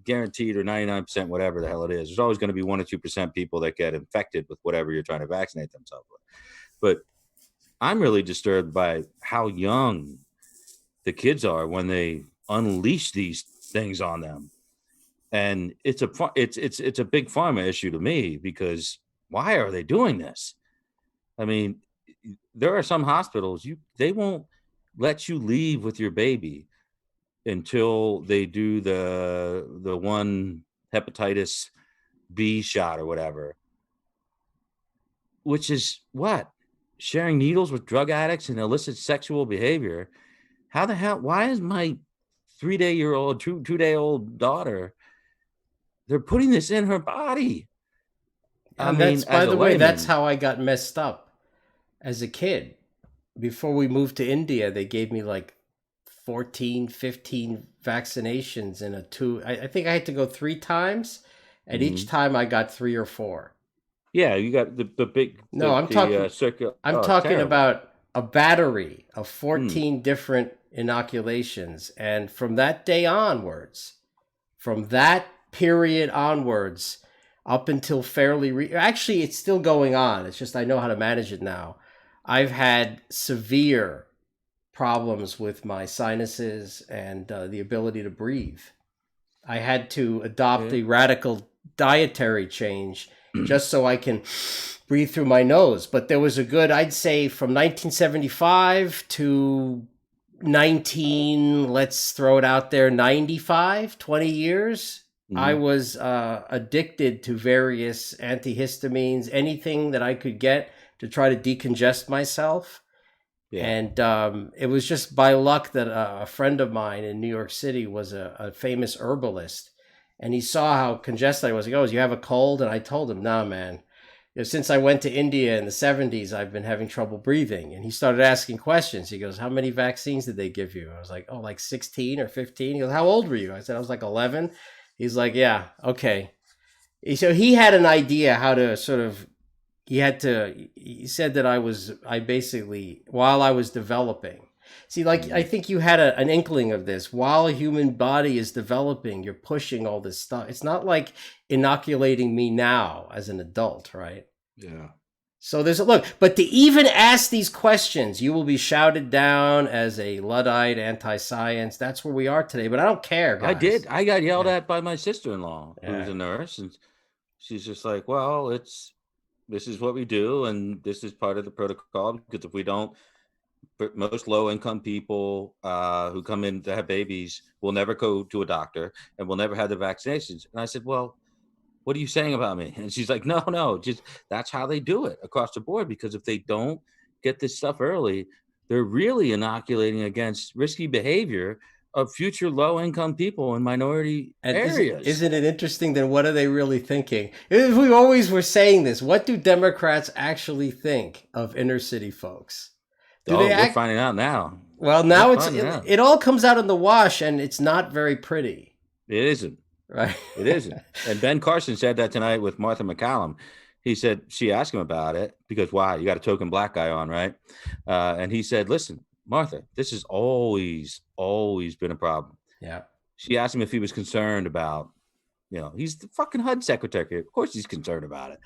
guaranteed, or 99% whatever the hell it is, there's always going to be 1 or 2% people that get infected with whatever you're trying to vaccinate themselves with. But I'm really disturbed by how young the kids are when they unleash these things on them. And it's a big pharma issue to me, because why are they doing this? I mean, there are some hospitals they won't let you leave with your baby until they do the one hepatitis B shot or whatever, which is what? Sharing needles with drug addicts and illicit sexual behavior. How the hell? Why is my 2-day-old daughter? They're putting this in her body. I And that's, mean, by as a the way, that's layman, how I got messed up as a kid. Before we moved to India, they gave me like 14, 15 vaccinations in a two. I think I had to go 3 times, and each mm-hmm. time I got 3 or 4. Yeah, you got the big No, the circular. I'm Oh, it's talking terrible. about a battery of Hmm. 14 different inoculations. And from that day onwards, from that period onwards, up until actually, it's still going on. It's just I know how to manage it now. I've had severe problems with my sinuses and the ability to breathe. I had to adopt Yeah. a radical dietary change just so I can breathe through my nose. But there was a good, I'd say, from 1975 to let's throw it out there, 95, 20 years. I Mm-hmm. was addicted to various antihistamines, anything that I could get to try to decongest myself. Yeah. And it was just by luck that a friend of mine in New York City was a famous herbalist. And he saw how congested I was. He goes, "You have a cold?" And I told him, "Nah, man. Since I went to India in the 70s, I've been having trouble breathing." And he started asking questions. He goes, "How many vaccines did they give you?" I was like, "Oh, like 16 or 15." He goes, "How old were you?" I said, "I was like 11." He's like, "Yeah, okay." So he had an idea how to sort of he said that I basically, while I was developing, see, like, I Mm-hmm. think you had an inkling of this. While a human body is developing, you're pushing all this stuff. It's not like inoculating me now as an adult, right? Yeah. So there's a look, but to even ask these questions, you will be shouted down as a Luddite, anti-science. That's where we are today. But I don't care, I did. guys. I got yelled Yeah, at by my sister-in-law, who's yeah. a nurse, and she's just like, "Well, this is what we do, and this is part of the protocol. Because if we don't, most low-income people who come in to have babies will never go to a doctor and will never have the vaccinations." And I said, "Well, what are you saying about me?" And she's like, "No, no, just that's how they do it across the board. Because if they don't get this stuff early, they're really inoculating against risky behavior of future low-income people in minority And areas." isn't it interesting? Then what are they really thinking? If we always were saying this, what do Democrats actually think of inner city folks? Do Oh, they we're act? finding out now. Well, We're now finding out. it all comes out in the wash, and it's not very pretty, It isn't. right? It isn't. And Ben Carson said that tonight with Martha McCallum. He said, she asked him about it because, wow, you got a token black guy on, right? And he said, "Listen, Martha, this has always been a problem." Yeah. She asked him if he was concerned about He's the fucking HUD secretary. Of course he's concerned about it.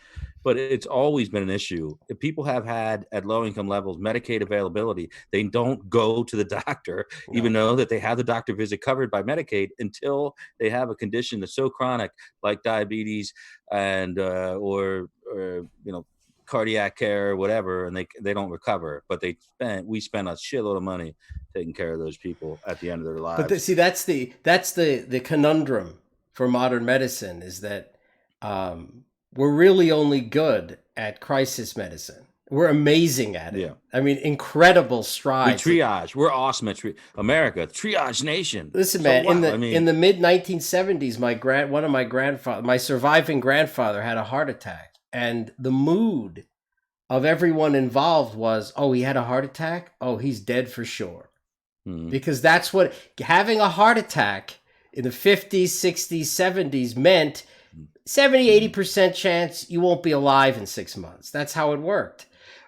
But it's always been an issue. If people have had at low income levels Medicaid availability, they don't go to the doctor, even No. though that they have the doctor visit covered by Medicaid, until they have a condition that's so chronic, like diabetes and cardiac care or whatever, and they don't recover. But we spend a shitload of money taking care of those people at the end of their But lives. see, that's the conundrum for modern medicine, is that we're really only good at crisis medicine. We're amazing at it. Yeah. I mean, incredible We strides. triage. We're awesome at America, triage nation. Listen, So man, in what? I the in mean, the mid 1970s, one of my surviving grandfather had a heart attack, and the mood of everyone involved was, "Oh, he had a heart attack. Oh, he's dead for sure." Because that's what having a heart attack in the 50s, 60s, 70s meant. 70, 80% chance you won't be alive in 6 months. That's how it worked.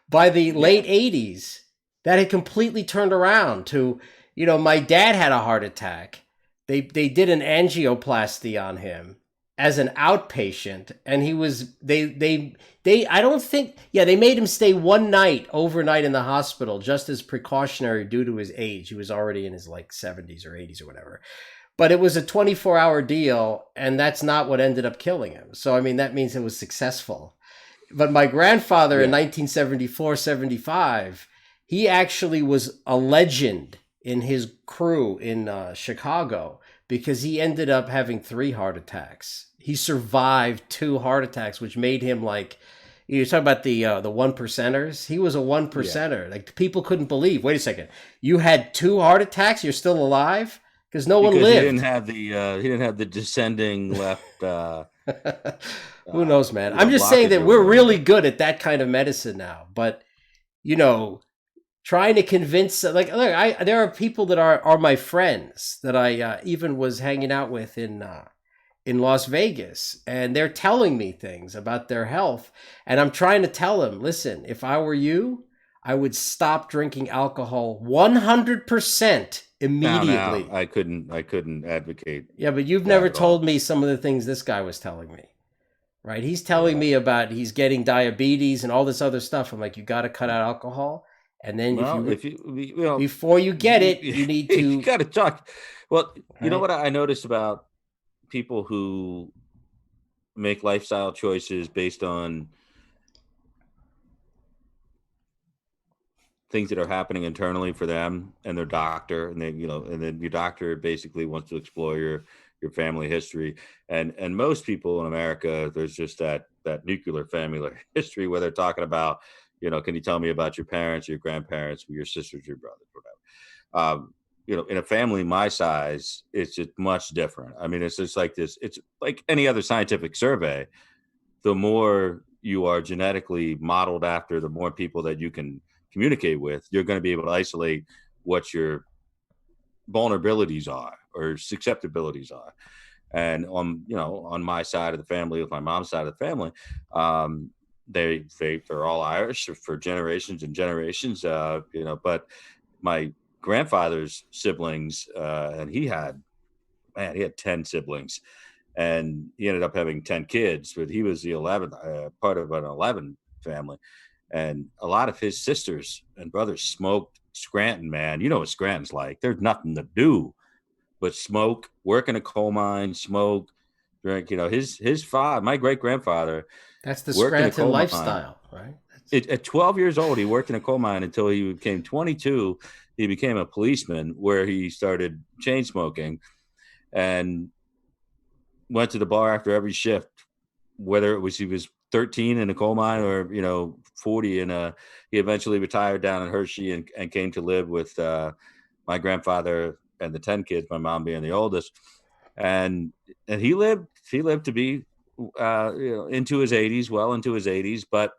By the late 80s, that had completely turned around to, my dad had a heart attack. They did an angioplasty on him as an outpatient, and he was I don't think, they made him stay one night overnight in the hospital just as precautionary due to his age. He was already in his like 70s or 80s or whatever. But it was a 24-hour deal, and that's not what ended up killing him. So, I mean, that means it was successful. But my grandfather in 1974, 75, he actually was a legend in his crew in Chicago, because he ended up having 3 heart attacks. He survived 2 heart attacks, which made him like, you're talking about the one percenters. He was a one percenter. Like, people couldn't believe. Wait a second, you had 2 heart attacks. You're still alive? Because no one because lived. he didn't have the descending left. Who knows, man? I'm just saying that we're really good at that kind of medicine now. But trying to convince, like, look, there are people that are my friends that I even was hanging out with in Las Vegas, and they're telling me things about their health, and I'm trying to tell them, listen, if I were you, I would stop drinking alcohol 100% immediately. No, I couldn't advocate. Yeah, but you've never told me some of the things this guy was telling me. Right? He's telling me about he's getting diabetes and all this other stuff. I'm like, you got to cut out alcohol, and then before you get it, you need to. You got to talk. Well, you know what I noticed about people who make lifestyle choices based on things that are happening internally for them and their doctor, and then and then your doctor basically wants to explore your family history, and most people in America, there's just that nuclear family history where they're talking about, can you tell me about your parents, your grandparents, your sisters, your brothers, whatever. In a family my size, it's just much different. I mean, it's just like this. It's like any other scientific survey. The more you are genetically modeled after, the more people that you can communicate with, you're going to be able to isolate what your vulnerabilities are or susceptibilities are. And on my side of the family, with my mom's side of the family, they're all Irish for generations and generations. But my grandfather's siblings, and he had 10 siblings, and he ended up having 10 kids, but he was the 11th, part of an 11 family. And a lot of his sisters and brothers smoked Scranton, man. You know what Scranton's like. There's nothing to do but smoke, work in a coal mine, smoke, drink. His father, my great grandfather, that's the worked in a Scranton coal lifestyle, mine. Right? At 12 years old, he worked in a coal mine until he became 22. He became a policeman, where he started chain smoking and went to the bar after every shift, whether it was he was 13 in a coal mine or 40 in a. He eventually retired down in Hershey and came to live with my grandfather and the 10 kids, my mom being the oldest, and he lived to be into his 80s, well into his 80s. But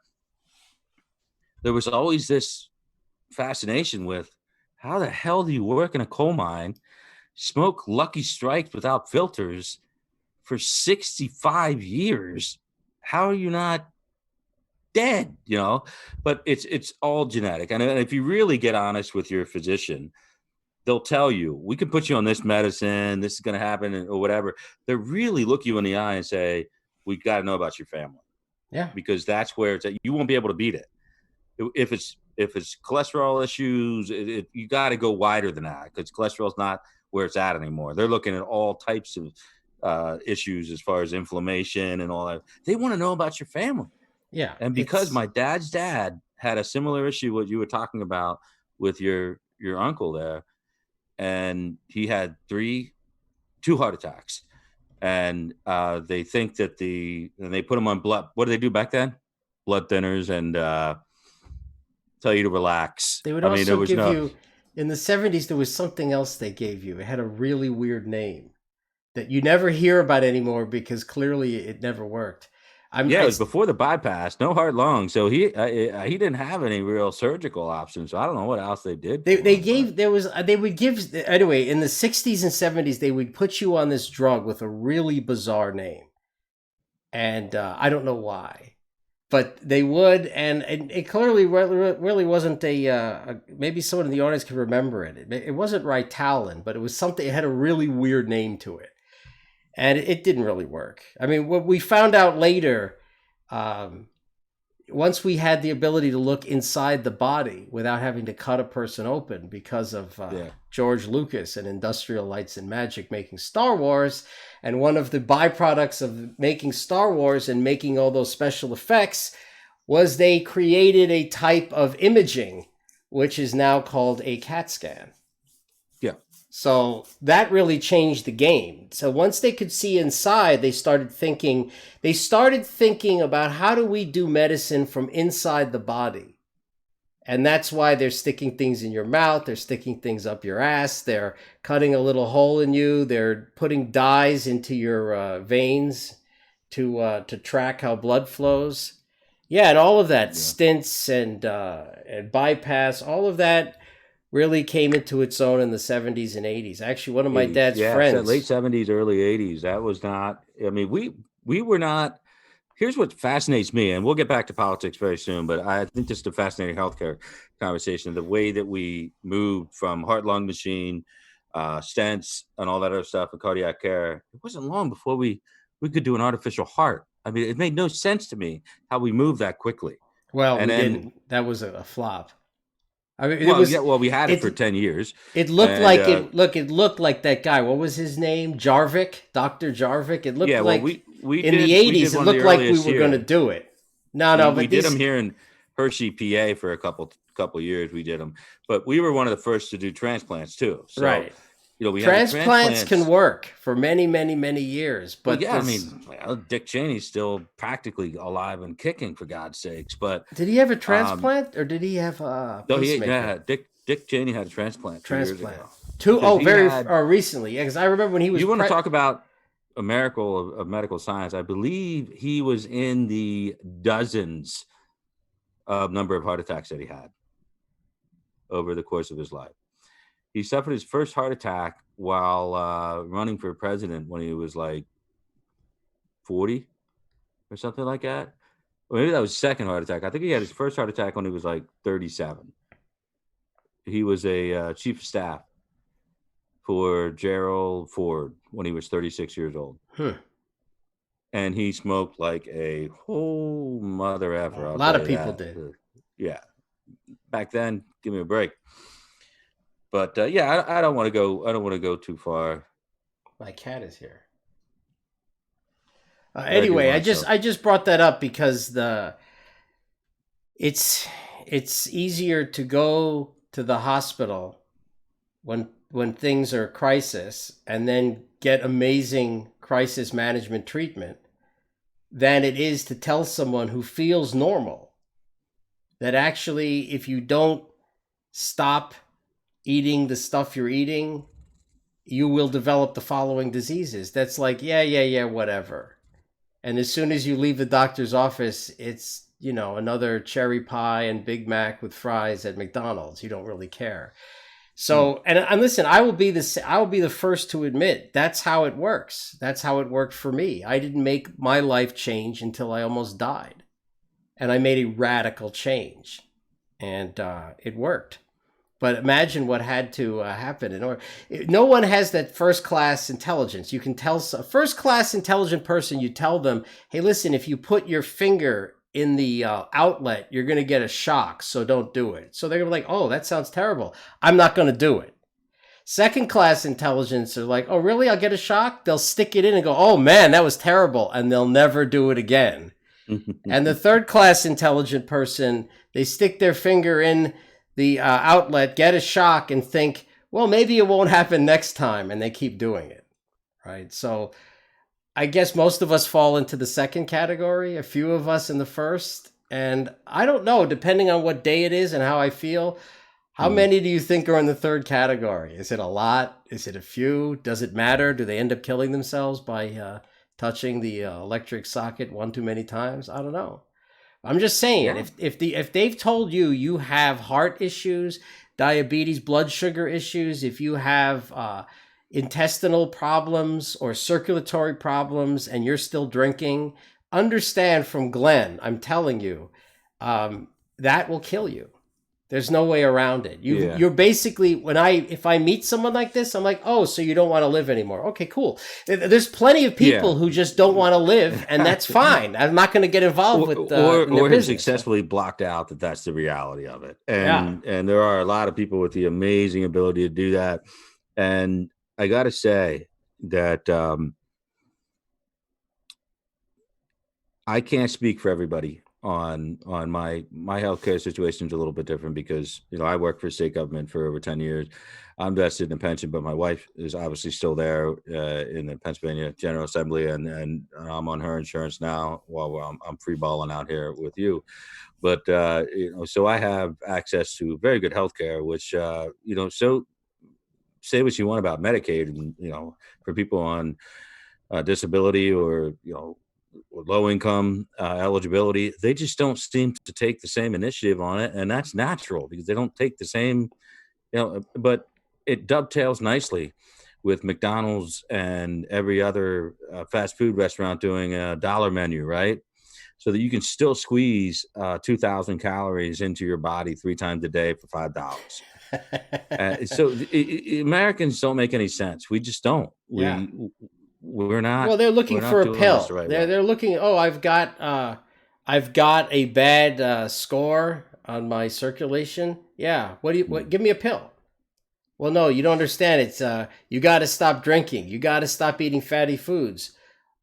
there was always this fascination with, how the hell do you work in a coal mine, smoke Lucky Strikes without filters for 65 years? How are you not dead? But it's all genetic. And if you really get honest with your physician, they'll tell you, we can put you on this medicine, this is going to happen, or whatever. They really look you in the eye and say, we got to know about your family, Yeah. because that's where it's at. You won't be able to beat it. If it's cholesterol issues, you got to go wider than that, because cholesterol's not where it's at anymore. They're looking at all types of issues as far as inflammation and all that. They want to know about your family. Yeah. And because my dad's dad had a similar issue, what you were talking about with your uncle there, and he had two heart attacks, and they think that and they put him on blood. What did they do back then? Blood thinners, and tell you to relax. They would I mean, there also was give no. you, in the 70s, there was something else they gave you. It had a really weird name that you never hear about anymore because clearly it never worked. Yeah, it was before the bypass, no heart lung. So he didn't have any real surgical options. So I don't know what else they did. They gave, there was, they would give, anyway, in the 60s and 70s, they would put you on this drug with a really bizarre name. And I don't know why. But they would, and it clearly really wasn't maybe someone in the audience can remember it. It wasn't Ritalin, but it was something, it had a really weird name to it. And it didn't really work. I mean, what we found out later, once we had the ability to look inside the body without having to cut a person open because of George Lucas and Industrial Lights and Magic making Star Wars, and one of the byproducts of making Star Wars and making all those special effects was they created a type of imaging, which is now called a CAT scan. Yeah. So that really changed the game. So once they could see inside, they started thinking about how do we do medicine from inside the body? And that's why they're sticking things in your mouth. They're sticking things up your ass. They're cutting a little hole in you. They're putting dyes into your veins to track how blood flows. Yeah, and all of that, stents and bypass, all of that really came into its own in the 70s and 80s. Actually, one of my dad's friends. Late 70s, early 80s. That was not, I mean, we were not. Here's what fascinates me, and we'll get back to politics very soon, but I think this is a fascinating healthcare conversation, the way that we moved from heart-lung machine, stents, and all that other stuff, and cardiac care. It wasn't long before we could do an artificial heart. I mean, it made no sense to me how we moved that quickly. Well, we didn't. That was a flop. I mean, we had it for 10 years. It looked it looked like that guy. What was his name? Jarvik, Dr. Jarvik. It looked like in the 80s, it looked like we were going to do it. But we did them here in Hershey, PA for a couple years. We did them, but we were one of the first to do transplants too. So, right. We transplants can work for many, many, many years. But I mean, Dick Cheney's still practically alive and kicking, for God's sakes. But did he have a transplant, or did he have a pacemaker? Dick Cheney had a transplant 2 years ago. Recently. Yeah, because I remember when he was. You want to talk about a miracle of medical science? I believe he was in the dozens of number of heart attacks that he had over the course of his life. He suffered his first heart attack while running for president when he was like 40 or something like that. Or maybe that was his second heart attack. I think he had his first heart attack when he was like 37. He was a chief of staff for Gerald Ford when he was 36 years old. And he smoked like a whole mother effer. A lot of people did. Yeah. Back then, give me a break. But I don't want to go. I don't want to go too far. My cat is here. Anyway, I just brought that up because it's easier to go to the hospital when things are crisis and then get amazing crisis management treatment than it is to tell someone who feels normal that actually, if you don't stop eating the stuff you're eating, you will develop the following diseases. That's like, whatever. And as soon as you leave the doctor's office, it's, another cherry pie and Big Mac with fries at McDonald's. You don't really care. So, and listen, I will be the first to admit that's how it works. That's how it worked for me. I didn't make my life change until I almost died. And I made a radical change. And it worked. But imagine what had to happen in order. No one has that first class intelligence. You can tell a first class intelligent person. You tell them, "Hey, listen, if you put your finger in the outlet, you're going to get a shock. So don't do it." So they're gonna be like, "Oh, that sounds terrible. I'm not going to do it." Second class intelligence are like, "Oh, really? I'll get a shock." They'll stick it in and go, "Oh man, that was terrible," and they'll never do it again. And the third class intelligent person, they stick their finger in the outlet, get a shock, and think, well, maybe it won't happen next time. And they keep doing it. Right. So I guess most of us fall into the second category, a few of us in the first. And I don't know, depending on what day it is and how I feel, how Mm. many do you think are in the third category? Is it a lot? Is it a few? Does it matter? Do they end up killing themselves by touching the electric socket one too many times? I don't know. I'm just saying, Yeah. if they've told you you have heart issues, diabetes, blood sugar issues, if you have intestinal problems or circulatory problems, and you're still drinking, understand from Glenn, I'm telling you, that will kill you. There's no way around it. Yeah. You're basically if I meet someone like this, I'm like, oh, so you don't want to live anymore? Okay, cool. There's plenty of Yeah. people who just don't want to live, and that's fine. I'm not going to get involved with in their Or have business. successfully blocked out that that's the reality of it. Yeah, And there are a lot of people with the amazing ability to do that. And I got to say that I can't speak for everybody on my healthcare situation is a little bit different because I work for state government for over 10 years. I'm vested in a pension, but my wife is obviously still there in the Pennsylvania General Assembly, and I'm on her insurance now while I'm free balling out here with you. But so I have access to very good healthcare, which so say what you want about Medicaid, and for people on disability or low income eligibility, they just don't seem to take the same initiative on it, and that's natural because they don't take the same, but it dovetails nicely with McDonald's and every other fast food restaurant doing a dollar menu, right? So that you can still squeeze 2,000 calories into your body 3 times a day for $5. Americans don't make any sense. We just don't. yeah. We're Well, not they're looking for a doing this the pill. right way. They're looking. Oh, I've got a bad score on my circulation. Yeah. What do you? What? Give me a pill. Well, no, you don't understand. It's you got to stop drinking. You got to stop eating fatty foods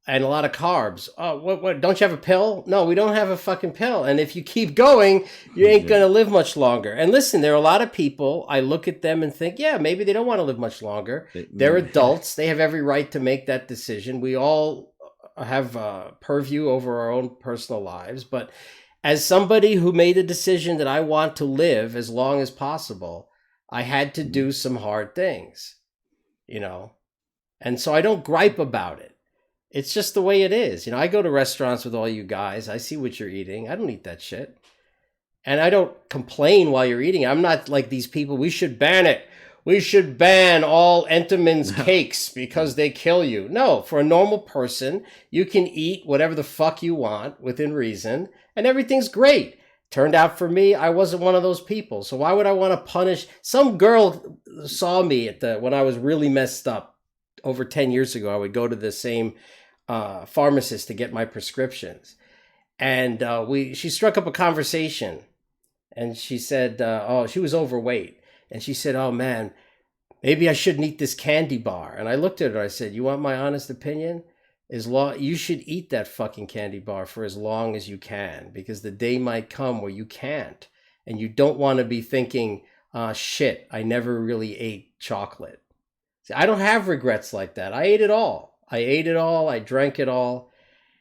and a lot of carbs. Oh, what? Don't you have a pill? No, we don't have a fucking pill. And if you keep going, you ain't Yeah. gonna live much longer. And listen, there are a lot of people. I look at them and think, yeah, maybe they don't want to live much longer. They're adults. They have every right to make that decision. We all have purview over our own personal lives. But as somebody who made a decision that I want to live as long as possible, I had to do some hard things, you know. And so I don't gripe about it. It's just the way it is. I go to restaurants with all you guys. I see what you're eating. I don't eat that shit. And I don't complain while you're eating. I'm not like these people. We should ban it. We should ban all Entenmann's cakes because they kill you. No, for a normal person, you can eat whatever the fuck you want within reason, and everything's great. Turned out for me, I wasn't one of those people. So why would I want to punish? Some girl saw me when I was really messed up over 10 years ago. I would go to the same pharmacist to get my prescriptions, and she struck up a conversation, and she said, "Oh, she was overweight," and she said, "Oh man, maybe I shouldn't eat this candy bar." And I looked at her. I said, "You want my honest opinion? You should eat that fucking candy bar for as long as you can, because the day might come where you can't, and you don't want to be thinking, shit, I never really ate chocolate." See, I don't have regrets like that. I ate it all. I drank it all.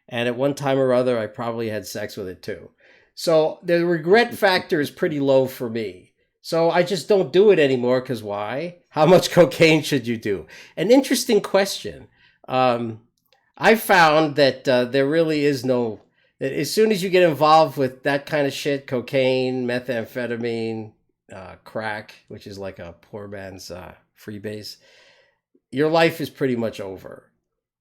And at one time or other, I probably had sex with it too. So the regret factor is pretty low for me. So I just don't do it anymore because why? How much cocaine should you do? An interesting question. I found that there really is no. As soon as you get involved with that kind of shit, cocaine, methamphetamine, crack, which is like a poor man's freebase, your life is pretty much over.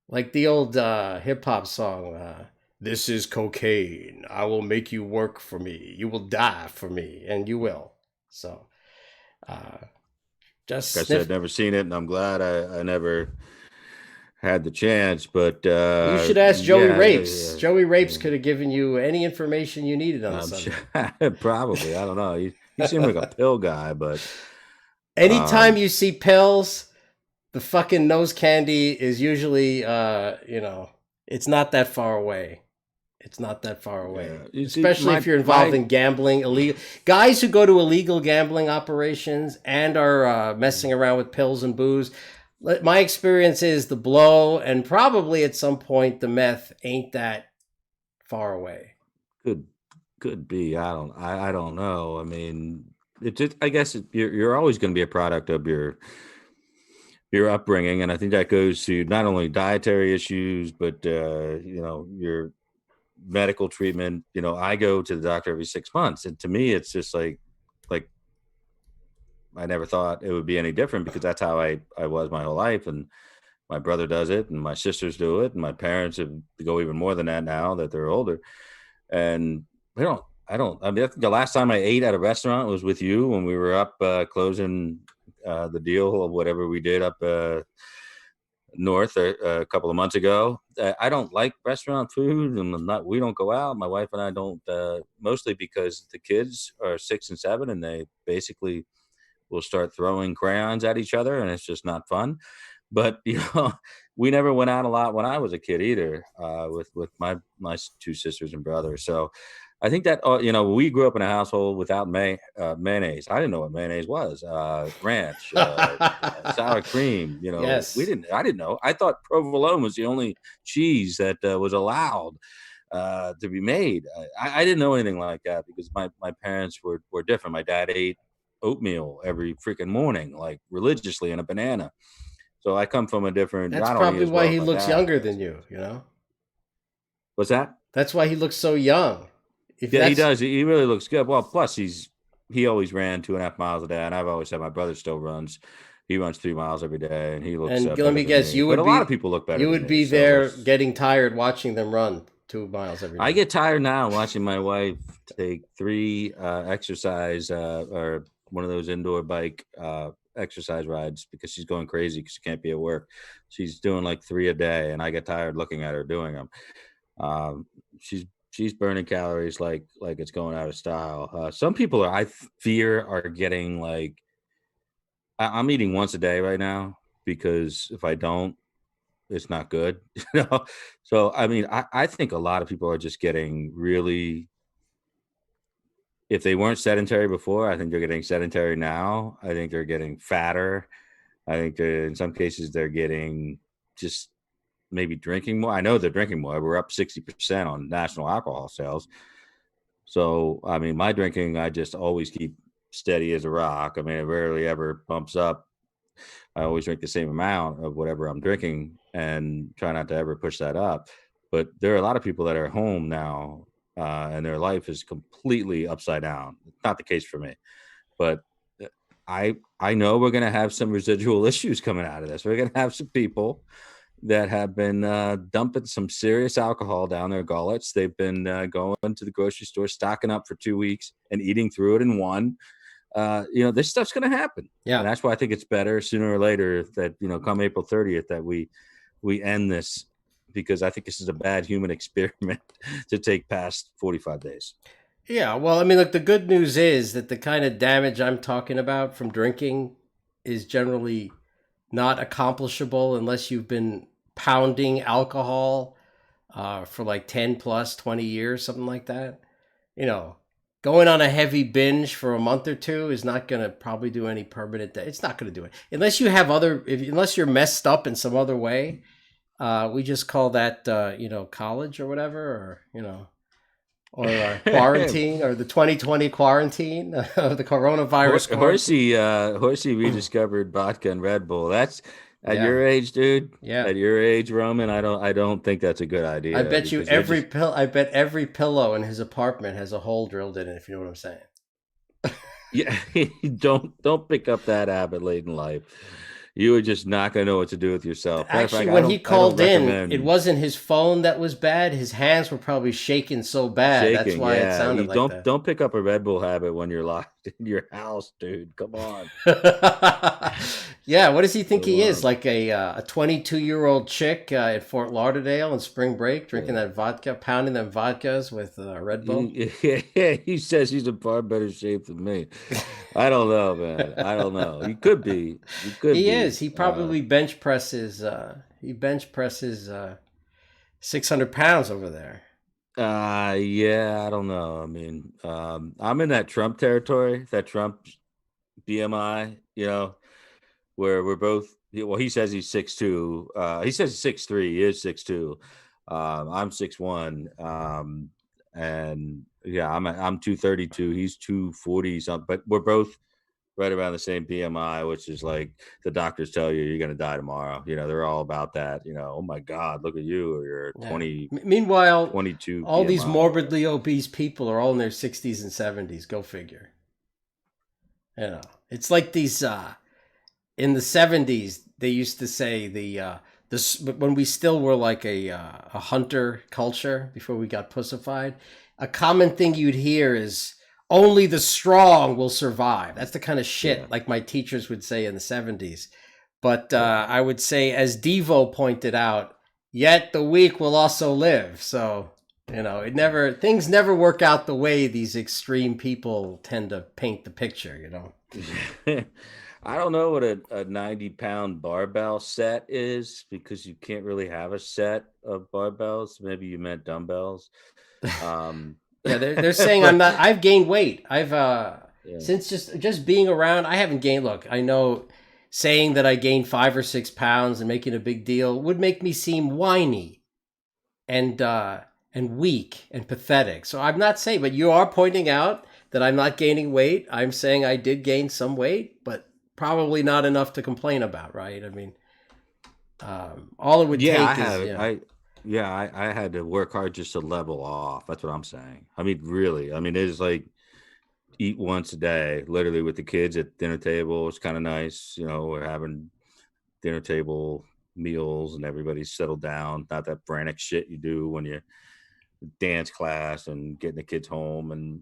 Like the old hip hop song, "This is cocaine. I will make you work for me. You will die for me," and you will. So Uh, just Like I said, sniff. never seen it, and I'm glad I never had the chance. But You should ask Joey yeah, Rapes. Joey Rapes yeah. could have given you any information you needed on the I'm sure subject. probably. I don't know. He seemed like a pill guy, but Anytime um, you see pills, the fucking nose candy is usually, it's not that far away. It's not that far away, yeah. You see, especially if you're involved in gambling, illegal guys who go to illegal gambling operations and are messing around with pills and booze. My experience is the blow and probably at some point the meth ain't that far away. could could be. I don't know. I mean, it just. I guess you're always going to be a product of your upbringing, and I think that goes to not only dietary issues, but your medical treatment. I go to the doctor every 6 months, and to me, it's just like I never thought it would be any different because that's how I was my whole life, and my brother does it, and my sisters do it, and my parents have go even more than that now that they're older, and we don't. I don't. I mean, I think the last time I ate at a restaurant was with you when we were up closing the deal of whatever we did up north a couple of months ago. I don't like restaurant food, and I'm not. We don't go out. My wife and I don't, mostly because the kids are 6 and 7, and they basically will start throwing crayons at each other, and it's just not fun. But we never went out a lot when I was a kid either, with my two sisters and brother. So I think that we grew up in a household without mayonnaise. I didn't know what mayonnaise was. Ranch, sour cream. We Yes, didn't. I didn't know. I thought provolone was the only cheese that was allowed to be made. I didn't know anything like that because my parents were different. My dad ate oatmeal every freaking morning, like religiously, and a banana. So I come from a different. that's I don't eat probably as why well as he my looks dad younger does. than you. You know, What's that? that's why he looks so young. If Yeah, he that's does. He really looks good. Well, plus he always ran 2.5 miles a day, and I've always said my brother still runs. He runs 3 miles every day, and he looks And let better me than guess, me. But a lot of people look better you than would me. be So there it's. getting tired watching them run 2 miles every I day. get tired now watching my wife take three exercise or one of those indoor bike exercise rides because she's going crazy because she can't be at work. She's doing like three a day, and I get tired looking at her doing them. Um, she's burning calories like it's going out of style. Some people I fear are getting like I'm eating once a day right now because if I don't, it's not good. So I mean, I think a lot of people are just getting really. If they weren't sedentary before, I think they're getting sedentary now. I think they're getting fatter. I think in some cases they're getting just maybe drinking more. I know they're drinking more. We're up 60% on national alcohol sales. So, I mean, my drinking, I just always keep steady as a rock. I mean, it rarely ever bumps up. I always drink the same amount of whatever I'm drinking and try not to ever push that up. But there are a lot of people that are home now and their life is completely upside down. It's not the case for me. But I know we're going to have some residual issues coming out of this. We're going to have some people that have been dumping some serious alcohol down their gullets. They've been going to the grocery store, stocking up for 2 weeks, and eating through it in one. This stuff's going to happen, and Yeah. that's why I think it's better sooner or later that come April 30th that we end this because I think this is a bad human experiment to take past 45 days. Yeah, well, I mean, look, the good news is that the kind of damage I'm talking about from drinking is generally not accomplishable unless you've been pounding alcohol for like 10 plus 20 years, something like that. You know, going on a heavy binge for a month or two is not going to probably do any permanent. It's not going to do it unless you have unless you're messed up in some other way. We just call that, college or whatever, or quarantine, or the 2020 quarantine of the coronavirus quarantine. Horsey rediscovered vodka and Red Bull. That's at Yeah, your age, dude. yeah. At your age, Roman, I don't think that's a good idea because you're just. I bet every pillow in his apartment has a hole drilled in it. If you know what I'm saying. Yeah, don't pick up that habit late in life. You are just not going to know what to do with yourself. Matter of Actually, fact, when he I don't called in, it recommend wasn't his phone that was bad. His hands were probably shaking so bad. That's shaking. why it Yeah, sounded you like that. don't pick up a Red Bull habit when you're locked in your house, dude. Come on, Yeah, what does he think come he is? on. Like a 22-year-old chick in Fort Lauderdale in spring break, drinking Yeah. that vodka, pounding them vodkas with Red Bull? He says he's in far better shape than me. I don't know, man. I don't know. You could be. You could He be. is. He probably bench presses. He bench presses 600 pounds over there. Yeah, I don't know. I mean, I'm in that Trump territory, that Trump BMI, where we're both. Well, he says he's 6'2". He says he's 6'3". He is 6'2". I'm 6'1". And yeah, I'm 232. He's 240 something. But we're both right around the same BMI, which is like the doctors tell you you're going to die tomorrow. They're all about that. Oh my God, look at you, or you're Yeah. 20, Meanwhile, 22 all these BMI. morbidly obese people are all in their 60s and 70s. Go figure. It's like these in the 70s they used to say when we still were like a hunter culture before we got pussified, a common thing you'd hear is only the strong will survive. That's the kind of Yeah, shit like my teachers would say in the 70s. But yeah. I would say, as Devo pointed out, yet the weak will also live. So things never work out the way these extreme people tend to paint the picture. I don't know what a 90-pound barbell set is, because you can't really have a set of barbells. Maybe you meant dumbbells. Um, Yeah, they're saying I'm but not. I've gained weight. I've yeah, since just being around, I haven't gained. Look, I know saying that I gained 5 or 6 pounds and making a big deal would make me seem whiny and weak and pathetic. So I'm not saying, but you are pointing out that I'm not gaining weight. I'm saying I did gain some weight, but probably not enough to complain about, right? I mean, all it would yeah, I take is have. I had to work hard just to level off. That's what I'm saying. I mean, really. I mean, it's like eat once a day, literally, with the kids at dinner table. It's kind of nice. We're having dinner table meals and everybody's settled down. Not that frantic shit you do when you dance class and getting the kids home, and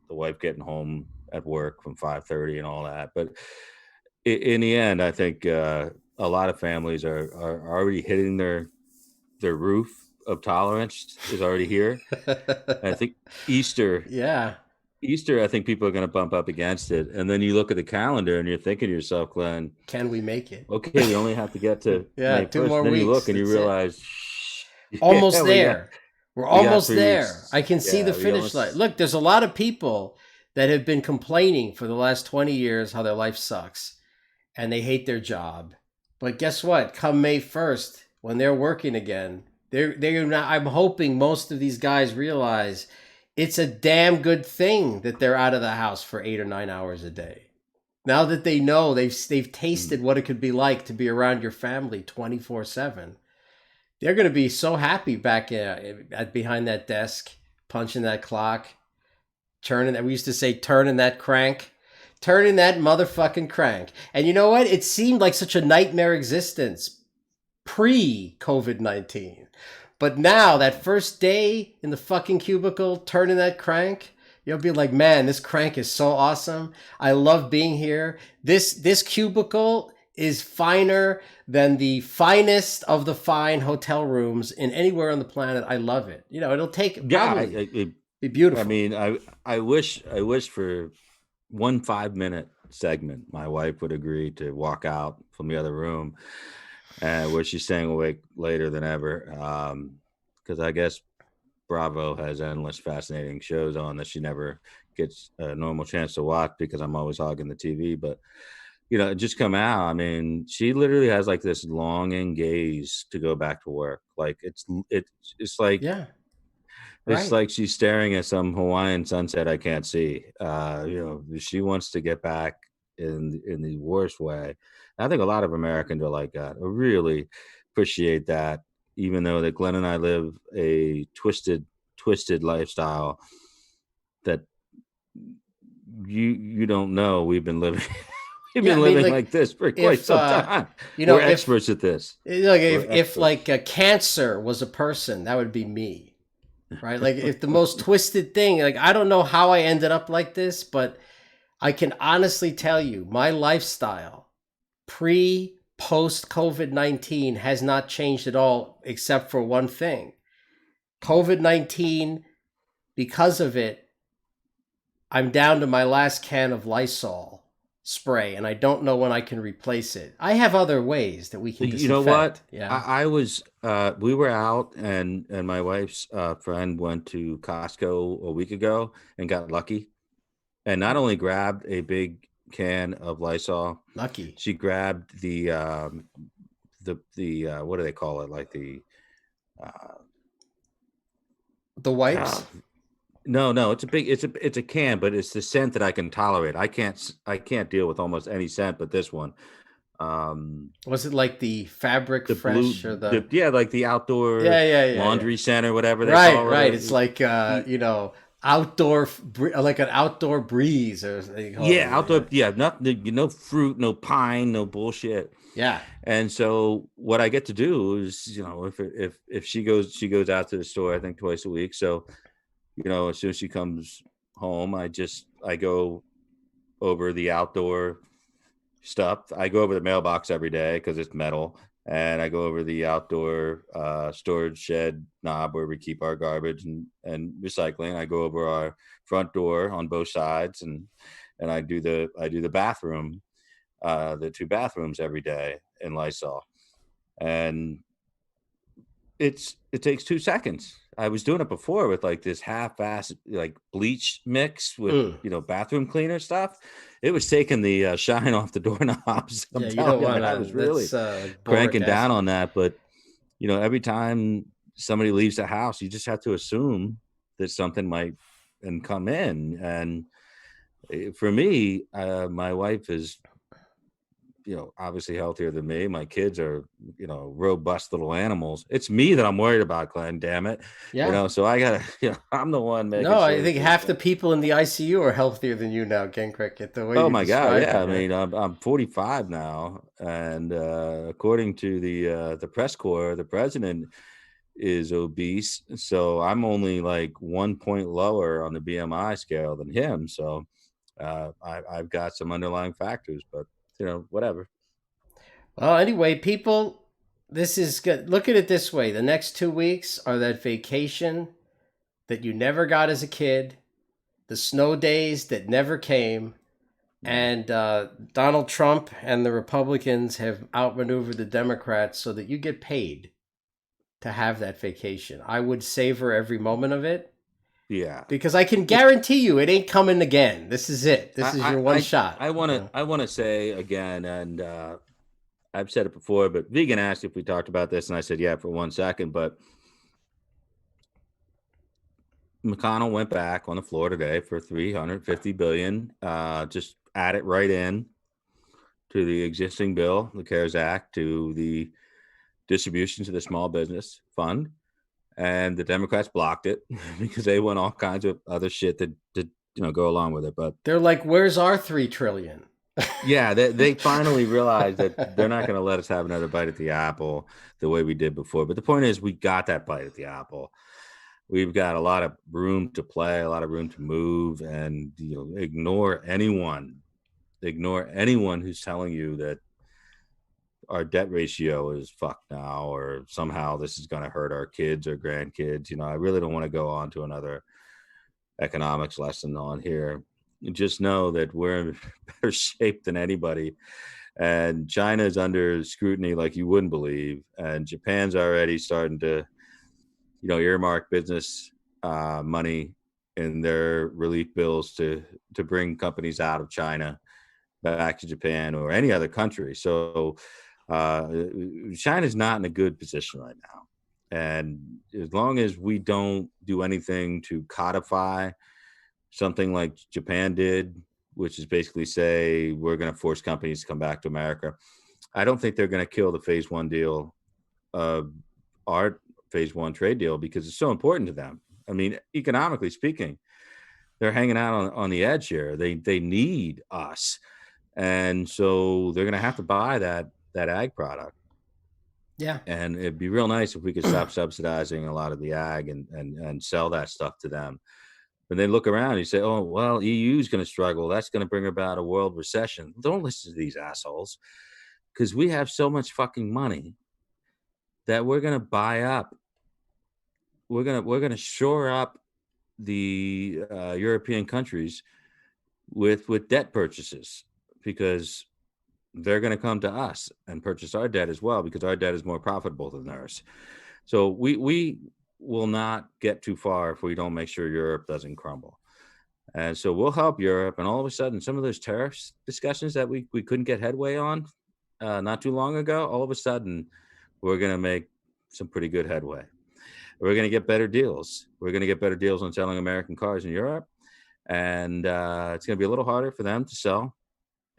the wife getting home at work from 5:30 and all that. But in the end, I think a lot of families are already hitting their roof of tolerance is already here. And I think Easter yeah. Easter, I think people are going to bump up against it. And then you look at the calendar and you're thinking to yourself, Glenn, Can we make it? okay, we only have to get to Yeah, May two 1st. more And then you look weeks. and you That's it. realize, Almost yeah, there. We're we got almost 3 weeks. there. I can see the Yeah, we finish line. almost. Look, there's a lot of people that have been complaining for the last 20 years how their life sucks and they hate their job. But guess what? Come May 1st, when they're working again, they're not, I'm hoping most of these guys realize it's a damn good thing that they're out of the house for 8 or 9 hours a day. Now that they know they've Mm. tasted what it could be like to be around your family 24/7, they're going to be so happy back at behind that desk, punching that clock, turning that. We used to say, turning that crank, turning that motherfucking crank. And you know what? It seemed like such a nightmare existence pre COVID-19, but now that first day in the fucking cubicle, turning that crank. You'll be like, man, this crank is so awesome. I love being here. This cubicle is finer than the finest of the fine hotel rooms in anywhere on the planet. I love it. It'll take Yeah, probably be beautiful. mean, I wish for one 5-minute segment, my wife would agree to walk out from the other room, where she's staying awake later than ever. Because I guess Bravo has endless fascinating shows on that she never gets a normal chance to watch because I'm always hogging the TV. But it just come out. I mean, she literally has like this longing gaze to go back to work. Like it's like Yeah, it's right. like she's staring at some Hawaiian sunset I can't see. She wants to get back in the worst way. I think a lot of Americans are like that. I really appreciate that, even though that Glenn and I live a twisted lifestyle that you don't know we've been living. We've Yeah, I been mean, living like like this for quite if some time. you know, We're if experts at this. like We're if experts. like a cancer was a person, that would be me, right? Like if the most twisted thing, like I don't know how I ended up like this, but I can honestly tell you, my lifestyle pre post COVID-19 has not changed at all, except for one thing. COVID-19, because of it, I'm down to my last can of Lysol spray, and I don't know when I can replace it. I have other ways that we can You know what? disinfect. Yeah. I was we were out and my wife's friend went to Costco a week ago and got lucky and not only grabbed a big can of Lysol, Lucky. she grabbed the what do they call it? Like the uh, The uh wipes? no, it's a can, but it's the scent that I can tolerate. I can't deal with almost any scent but this one. Um Was it like the fabric the blue fresh or the yeah, like the outdoor yeah. laundry center, whatever they Right, call right. it. It's like outdoor like an outdoor breeze or they call Yeah, them. Yeah. outdoor. Yeah, nothing. No fruit, no pine, no bullshit. Yeah. And so what I get to do is, if she goes out to the store, I think twice a week. So as soon as she comes home, I go over the outdoor stuff. I go over the mailbox every day because it's metal, and I go over the outdoor storage shed knob where we keep our garbage and recycling. I go over our front door on both sides, and I do the bathroom, the two bathrooms every day in Lysol, and it takes 2 seconds. I was doing it before with like this half-ass like bleach mix with Mm. bathroom cleaner stuff. It was taking the shine off the doorknobs. I'm Yeah, you telling don't you, want man, I to. was really That's like boric cranking down acid. on that. But every time somebody leaves the house, you just have to assume that something might and come in. And for me, my wife is obviously healthier than me. My kids are, robust little animals. It's me that I'm worried about, Glenn, damn it. Yeah. So I gotta, I'm the one making No, I sure think that half the people in the ICU are healthier than you now, Gingrich, the way oh you my God. describe Yeah. it. I Yeah. mean, I'm 45 now. And according to the press corps, the president is obese. So I'm only like 1 point lower on the BMI scale than him. So I've got some underlying factors, but whatever. Well, anyway, people, this is good. Look at it this way: the next 2 weeks are that vacation that you never got as a kid, the snow days that never came, Yeah. and Donald Trump and the Republicans have outmaneuvered the Democrats so that you get paid to have that vacation. I would savor every moment of it Yeah. because I can guarantee you it ain't coming again. This is it. This is I your one I shot. I want to I want to say again, and I've said it before, but Vegan asked if we talked about this, and I said yeah for 1 second. But McConnell went back on the floor today for 350 billion. Just add it right in to the existing bill, the CARES Act, to the distribution to the small business fund, and the Democrats blocked it because they want all kinds of other shit to go along with it. But They're like, "Where's our 3 trillion?" yeah, they finally realized that they're not going to let us have another bite at the apple the way we did before. But the point is, we got that bite at the apple. We've got a lot of room to play, a lot of room to move, and ignore anyone who's telling you that our debt ratio is fucked now, or somehow this is going to hurt our kids or grandkids. I really don't want to go on to another economics lesson on here. Just know that we're in better shape than anybody, and China is under scrutiny like you wouldn't believe, and Japan's already starting to earmark business money in their relief bills to bring companies out of China back to Japan or any other country. So China's not in a good position right now, and as long as we don't do anything to codify something like Japan did, which is basically say we're going to force companies to come back to America, I don't think they're going to kill the phase one deal, our phase one trade deal, because it's so important to them. I mean, economically speaking, they're hanging out on the edge here. They need us and so they're going to have to buy that ag product. Yeah. And it'd be real nice if we could stop subsidizing a lot of the ag and sell that stuff to them. But then look around and you say, oh, well, EU is going to struggle. That's going to bring about a world recession. Don't listen to these assholes, because we have so much fucking money that we're going to buy up. We're going to shore up the European countries with debt purchases, because they're going to come to us and purchase our debt as well, because our debt is more profitable than theirs. So we will not get too far if we don't make sure Europe doesn't crumble. And so we'll help Europe. And all of a sudden, some of those tariffs discussions that we couldn't get headway on not too long ago, all of a sudden, we're going to make some pretty good headway. We're going to get better deals. We're going to get better deals on selling American cars in Europe. And it's going to be a little harder for them to sell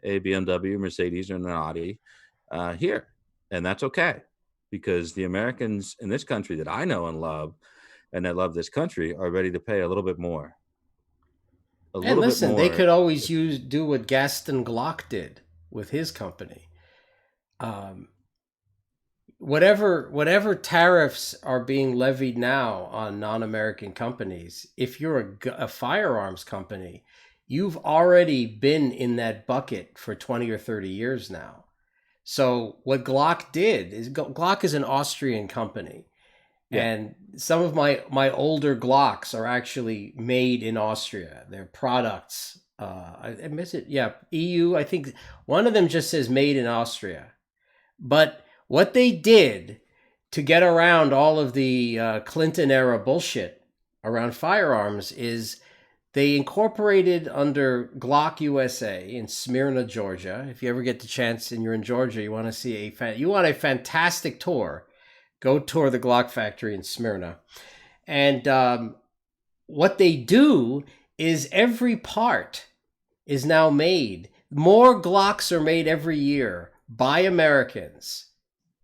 a BMW, Mercedes, or an Audi here. And that's okay, because the Americans in this country that I know and love, and that love this country, are ready to pay a little bit more. And listen, they could always do what Gaston Glock did with his company. Um, whatever tariffs are being levied now on non-American companies, if you're a firearms company, you've already been in that bucket for 20 or 30 years now. So what Glock did is, Glock is an Austrian company. Yeah. And some of my older Glocks are actually made in Austria. They're products. I miss it. Yeah, EU. I think one of them just says made in Austria. But what they did to get around all of the Clinton era bullshit around firearms is they incorporated under Glock USA in Smyrna, Georgia. If you ever get the chance and you're in Georgia, you want to see a fantastic tour, go tour the Glock factory in Smyrna. And what they do is every part is now made. More Glocks are made every year by Americans,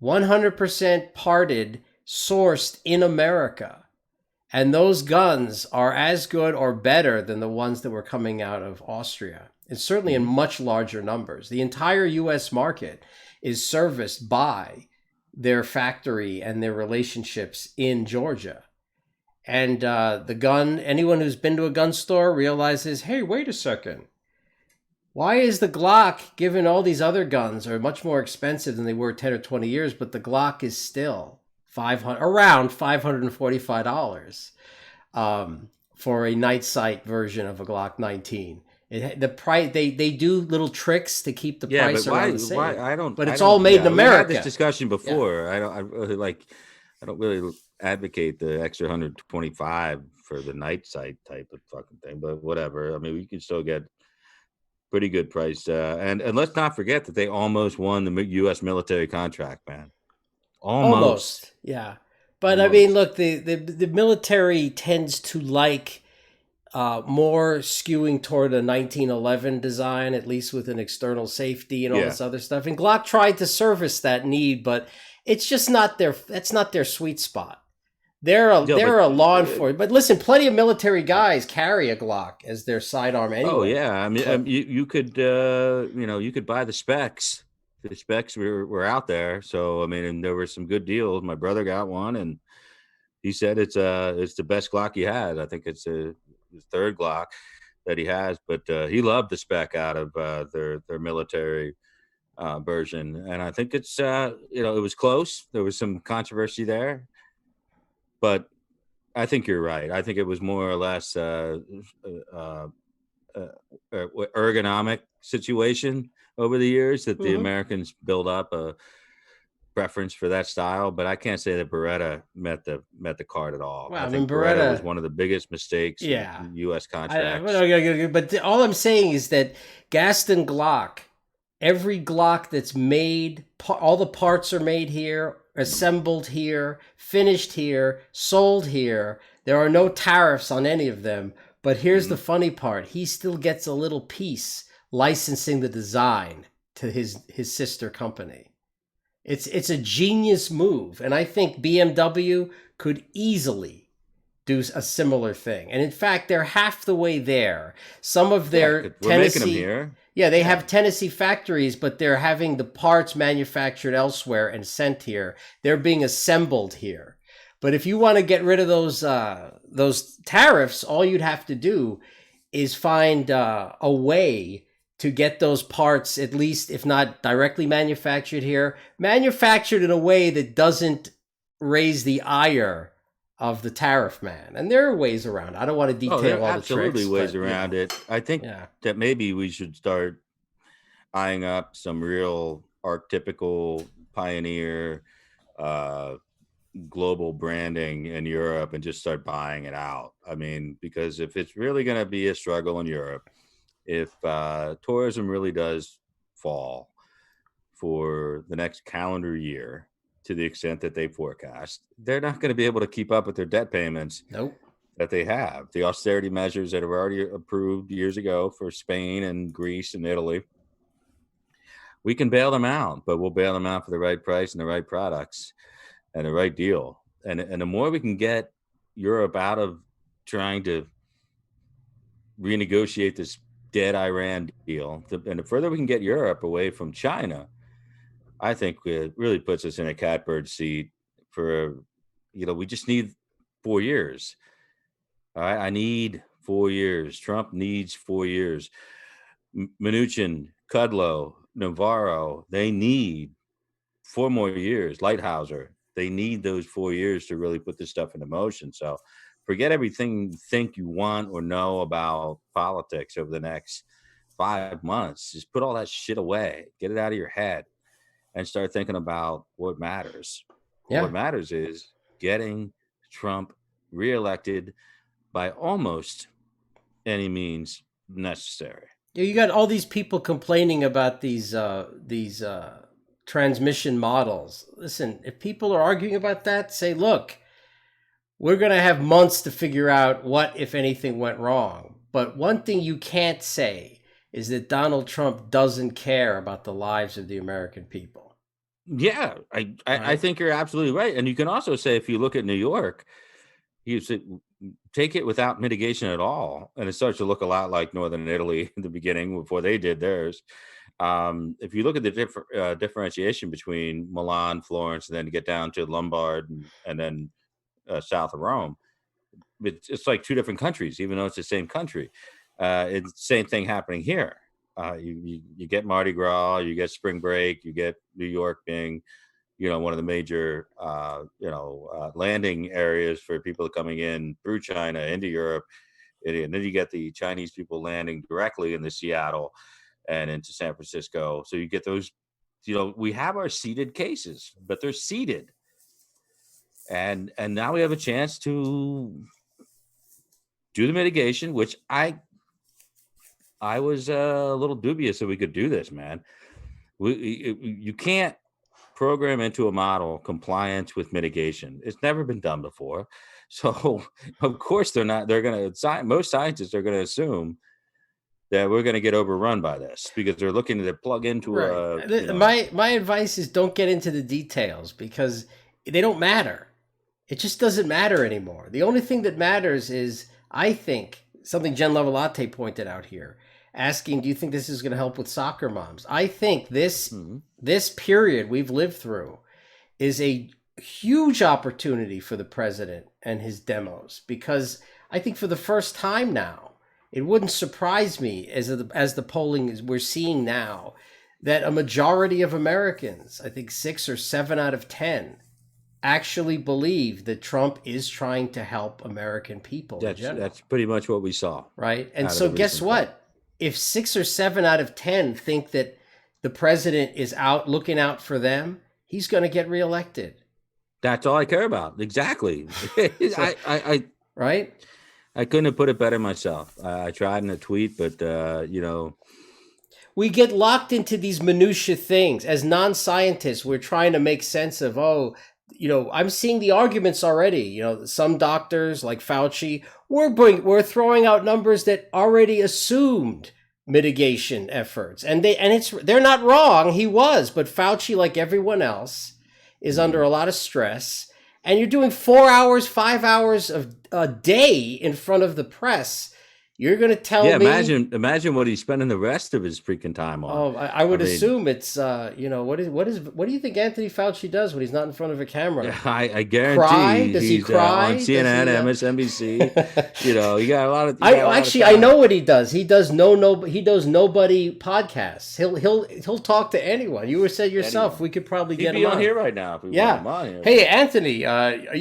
100% parted, sourced in America. And those guns are as good or better than the ones that were coming out of Austria, and certainly in much larger numbers. The entire U.S. market is serviced by their factory and their relationships in Georgia. And anyone who's been to a gun store realizes, hey, wait a second. Why is the Glock, given all these other guns are much more expensive than they were 10 or 20 years, but the Glock is still around $545 for a night sight version of a Glock 19. The price, they do little tricks to keep the price around the same. But it's all made in America. We had this discussion before. Yeah. I don't really advocate the extra 125 for the night sight type of fucking thing, but whatever. I mean, we can still get pretty good price. And let's not forget that they almost won the U.S. military contract, man. Almost. Yeah. But almost. I mean, look, the military tends to like more skewing toward a 1911 design, at least with an external safety and all this other stuff. And Glock tried to service that need, but it's just that's not their sweet spot. They're a law enforcement, but listen, plenty of military guys carry a Glock as their sidearm anyway. Oh yeah, I mean, you could you could buy the specs. The specs were out there, so I mean, and there were some good deals. My brother got one, and he said it's the best Glock he had. I think it's his third Glock that he has, but he loved the spec out of their military version, and I think it's it was close. There was some controversy there. But I think you're right. I think it was more or less ergonomic situation over the years that the Americans build up a preference for that style. But I can't say that Beretta met the card at all. Well, I think Beretta was one of the biggest mistakes in U.S. contracts. But all I'm saying is that Gaston Glock, every Glock that's made, all the parts are made here, assembled here, finished here, sold here. There are no tariffs on any of them. But here's the funny part. He still gets a little piece licensing the design to his sister company. It's a genius move. And I think BMW could easily do a similar thing. And in fact, they're half the way there. Some of Yeah, their 'cause we're making them Tennessee, here. yeah, they Yeah. have Tennessee factories, but they're having the parts manufactured elsewhere and sent here. They're being assembled here. But if you want to get rid of those tariffs, all you'd have to do is find a way to get those parts, at least if not directly manufactured here, manufactured in a way that doesn't raise the ire of the tariff man. And there are ways around. I don't want to Oh, there detail are all the absolutely tricks, ways but around it. I think yeah, that maybe we should start eyeing up some real archetypical pioneer uh, global branding in Europe and just start buying it out. I mean, because if it's really going to be a struggle in Europe, if tourism really does fall for the next calendar year to the extent that they forecast, they're not going to be able to keep up with their debt payments nope, that they have. The austerity measures that are already approved years ago for Spain and Greece and Italy, we can bail them out, but we'll bail them out for the right price and the right products and the right deal. And the more we can get Europe out of trying to renegotiate this dead Iran deal, and the further we can get Europe away from China, I think it really puts us in a catbird seat for, we just need 4 years. All right. I need 4 years. Trump needs 4 years. Mnuchin, Kudlow, Navarro, they need 4 more years. Lighthouser, they need those 4 years to really put this stuff into motion. So forget everything you think you want or know about politics over the next 5 months. Just put all that shit away, get it out of your head, and start thinking about what matters. yeah. What matters is getting Trump reelected by almost any means necessary. You got all these people complaining about these transmission models. Listen, if people are arguing about that, say, look, we're going to have months to figure out what, if anything, went wrong. But one thing you can't say is that Donald Trump doesn't care about the lives of the American people. Yeah, I Right? think you're absolutely right. And you can also say, if you look at New York, you say, take it without mitigation at all, and it starts to look a lot like Northern Italy in the beginning before they did theirs. If you look at the differentiation between Milan, Florence, and then you get down to Lombard and then south of Rome, it's like two different countries, even though it's the same country. It's the same thing happening here. You get Mardi Gras, you get spring break, you get New York being, one of the major, landing areas for people coming in through China into Europe. And then you get the Chinese people landing directly into Seattle and into San Francisco. So you get those, we have our seeded cases, but they're seeded. And now we have a chance to do the mitigation, which I was a little dubious that we could do this, man. You can't program into a model compliance with mitigation. It's never been done before. So of course most scientists are going to assume that we're going to get overrun by this because they're looking to plug into Right. My advice is don't get into the details because they don't matter. It just doesn't matter anymore. The only thing that matters is, I think, something Jen Levolate pointed out here, asking, do you think this is going to help with soccer moms? I think this period we've lived through is a huge opportunity for the president and his demos, because I think for the first time now, it wouldn't surprise me, as the polling is we're seeing now, that a majority of Americans, I think 6 or 7 out of 10, actually believe that Trump is trying to help American people in general. That's pretty much what we saw. Right? And so guess what? If 6 or 7 out of 10 think that the president is out looking out for them, he's going to get reelected. That's all I care about. Exactly. So, right? I couldn't have put it better myself. I tried in a tweet, but we get locked into these minutia things. As non-scientists, we're trying to make sense of, I'm seeing the arguments already. Some doctors like Fauci, we're throwing out numbers that already assumed mitigation efforts, and they're not wrong. He was, but Fauci, like everyone else, is under a lot of stress, and you're doing 4 hours, 5 hours of a day in front of the press. You're going to tell Yeah, me? imagine what he's spending the rest of his freaking time on. Oh, I I would mean, assume it's what do you think Anthony Fauci does when he's not in front of a yeah, camera? I Cry? guarantee Does he he's on cry? Does CNN, he? MSNBC. You got a lot of I I time. know what he does. He does he does nobody podcasts. He'll talk to anyone. You were said yourself. Anyone. We could probably He'd get be him on on. here right now if we wanted Yeah. him on here. Hey, But Anthony, are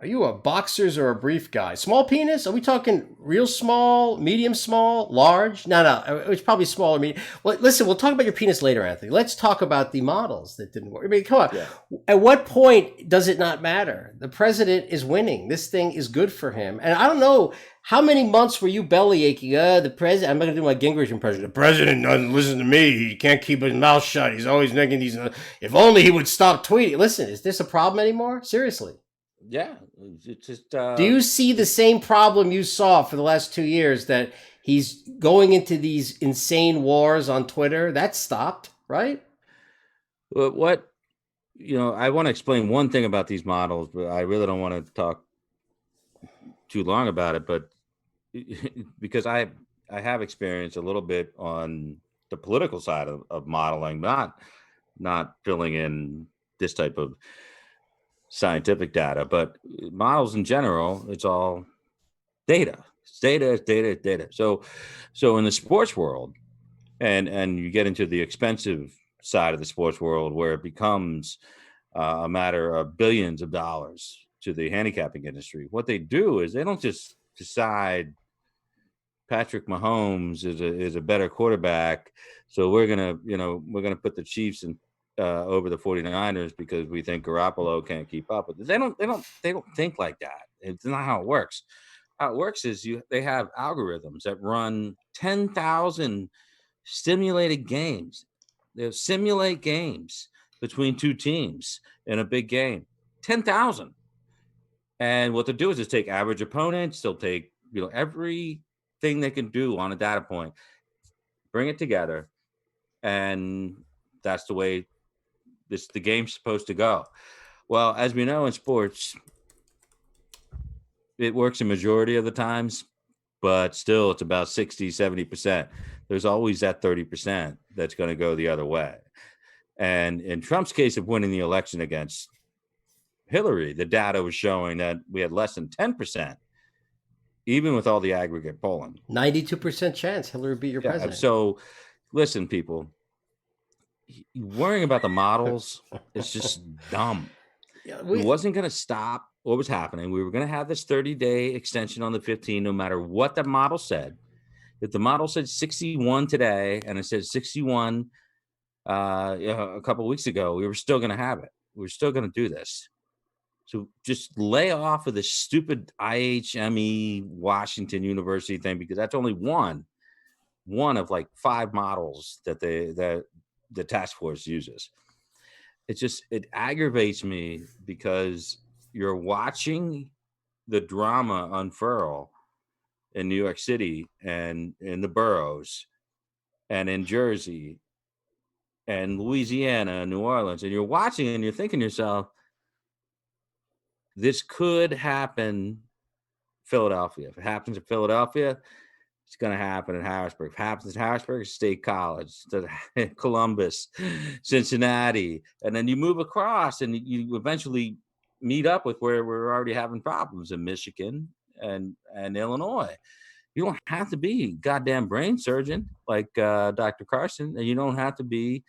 you a boxers or a brief guy? Small penis? Are we talking real small, medium small, large? No. It's probably smaller. Well, listen, we'll talk about your penis later, Anthony. Let's talk about the models that didn't work. I mean, come on. yeah, At what point does it not matter? The president is winning. This thing is good for him. And I don't know how many months were you belly aching? The president. I'm not gonna do my Gingrich impression. The president doesn't listen to me. He can't keep his mouth shut. He's always making these. If only he would stop tweeting. Listen, is this a problem anymore? Seriously. yeah. It's just Do you see the same problem you saw for the last 2 years that he's going into these insane wars on Twitter? That stopped, right? what I want to explain one thing about these models, but I really don't want to talk too long about it. But because I have experience a little bit on the political side of modeling, not filling in this type of scientific data, but models in general, it's all data. It's data, it's data, it's data. So in the sports world, and you get into the expensive side of the sports world where it becomes a matter of billions of dollars to the handicapping industry. What they do is they don't just decide Patrick Mahomes is a better quarterback, so we're gonna put the Chiefs in over the 49ers because we think Garoppolo can't keep up with it. They don't think like that. It's not how it works. How it works is they have algorithms that run 10,000 stimulated games. They simulate games between two teams in a big game. 10,000. And what they'll do is just take average opponents. They'll take everything they can do on a data point, bring it together, and that's the way the game's supposed to go. Well, as we know in sports, it works a majority of the times, but still it's about 60-70%. There's always that 30% that's going to go the other way. And in Trump's case of winning the election against Hillary, the data was showing that we had less than 10%, even with all the aggregate polling. 92% chance Hillary beat your president. So listen, people, worrying about the models is just dumb. It wasn't going to stop what was happening. We were going to have this 30-day extension on the 15, no matter what the model said. If the model said 61 today and it said 61 a couple of weeks ago, we were still going to have it. We were still going to do this. So just lay off of this stupid IHME Washington University thing, because that's only one of like 5 models that the task force uses. It aggravates me because you're watching the drama unfurl in New York City and in the boroughs and in Jersey and Louisiana and New Orleans, and you're watching and you're thinking to yourself, this could happen Philadelphia. If it happens in Philadelphia, it's going to happen in Harrisburg. If it happens in Harrisburg, State College, Columbus, Cincinnati. And then you move across and you eventually meet up with where we're already having problems in Michigan and Illinois. You don't have to be a goddamn brain surgeon like Dr. Carson, and you don't have to be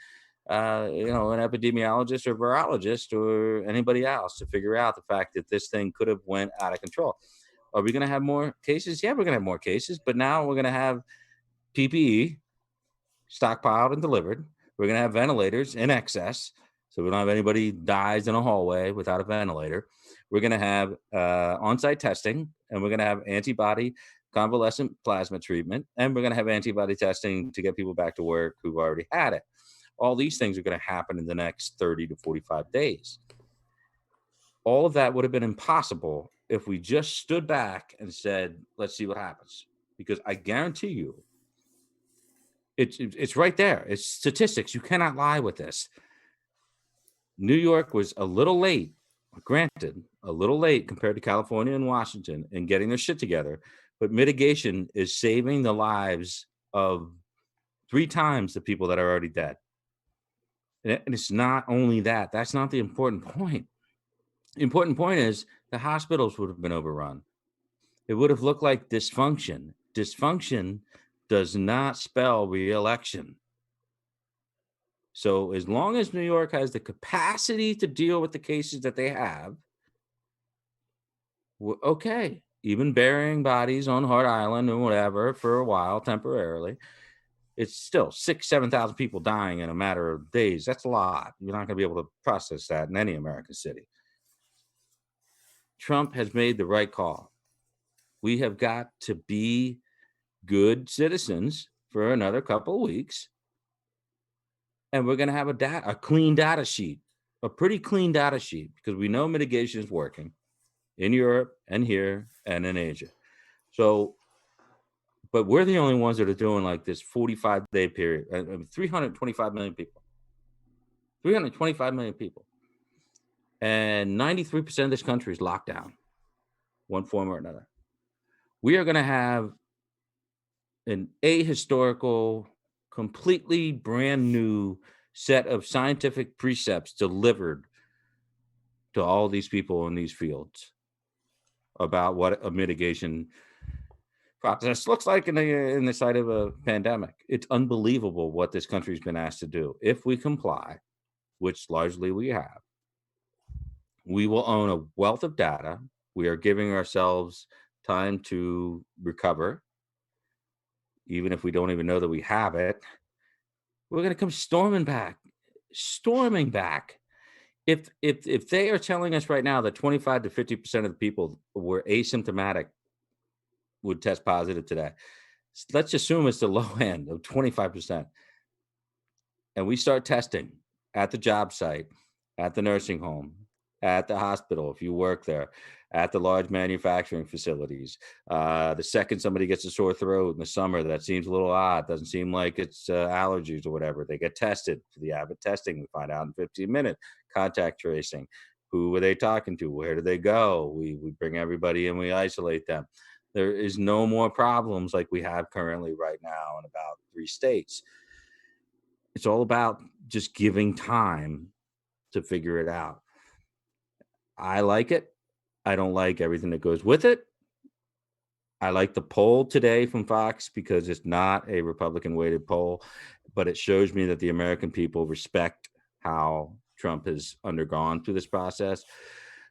an epidemiologist or virologist or anybody else to figure out the fact that this thing could have went out of control. Are we going to have more cases? Yeah, we're going to have more cases, but now we're going to have PPE stockpiled and delivered. We're going to have ventilators in excess, so we don't have anybody dies in a hallway without a ventilator. We're going to have on-site testing, and we're going to have antibody convalescent plasma treatment, and we're going to have antibody testing to get people back to work who've already had it. All these things are going to happen in the next 30 to 45 days. All of that would have been impossible if we just stood back and said, let's see what happens. Because I guarantee you, it's right there. It's statistics. You cannot lie with this. New York was a little late Granted, a little late compared to California and Washington in getting their shit together, but mitigation is saving the lives of 3 times the people that are already dead. And it's not only that. That's not the important point. The important point is the hospitals would have been overrun. It would have looked like dysfunction. Dysfunction does not spell re-election. So as long as New York has the capacity to deal with the cases that they have, okay, even burying bodies on Hart Island or whatever for a while temporarily, it's still 7,000 people dying in a matter of days. That's a lot. You're not going to be able to process that in any American city. Trump has made the right call. We have got to be good citizens for another couple of weeks. And we're going to have a clean data sheet, a pretty clean data sheet, because we know mitigation is working in Europe and here and in Asia. So, but we're the only ones that are doing like this 45-day period, 325 million people, 325 million people. And 93% of this country is locked down, one form or another. We are going to have an ahistorical, completely brand new set of scientific precepts delivered to all these people in these fields about what a mitigation process looks like in the side of a pandemic. It's unbelievable what this country's been asked to do. If we comply, which largely we have, we will own a wealth of data. We are giving ourselves time to recover, even if we don't even know that we have it. We're going to come storming back. If they are telling us right now that 25 to 50% of the people were asymptomatic would test positive today, let's assume it's the low end of 25%. And we start testing at the job site, at the nursing home, at the hospital, if you work there, at the large manufacturing facilities. The second somebody gets a sore throat in the summer, that seems a little odd. Doesn't seem like it's allergies or whatever. They get tested for the Abbott testing. We find out in 15 minutes. Contact tracing. Who were they talking to? Where did they go? We bring everybody in. We isolate them. There is no more problems like we have currently right now in about 3 states. It's all about just giving time to figure it out. I like it. I don't like everything that goes with it. I like the poll today from Fox because it's not a Republican weighted poll, but it shows me that the American people respect how Trump has undergone through this process.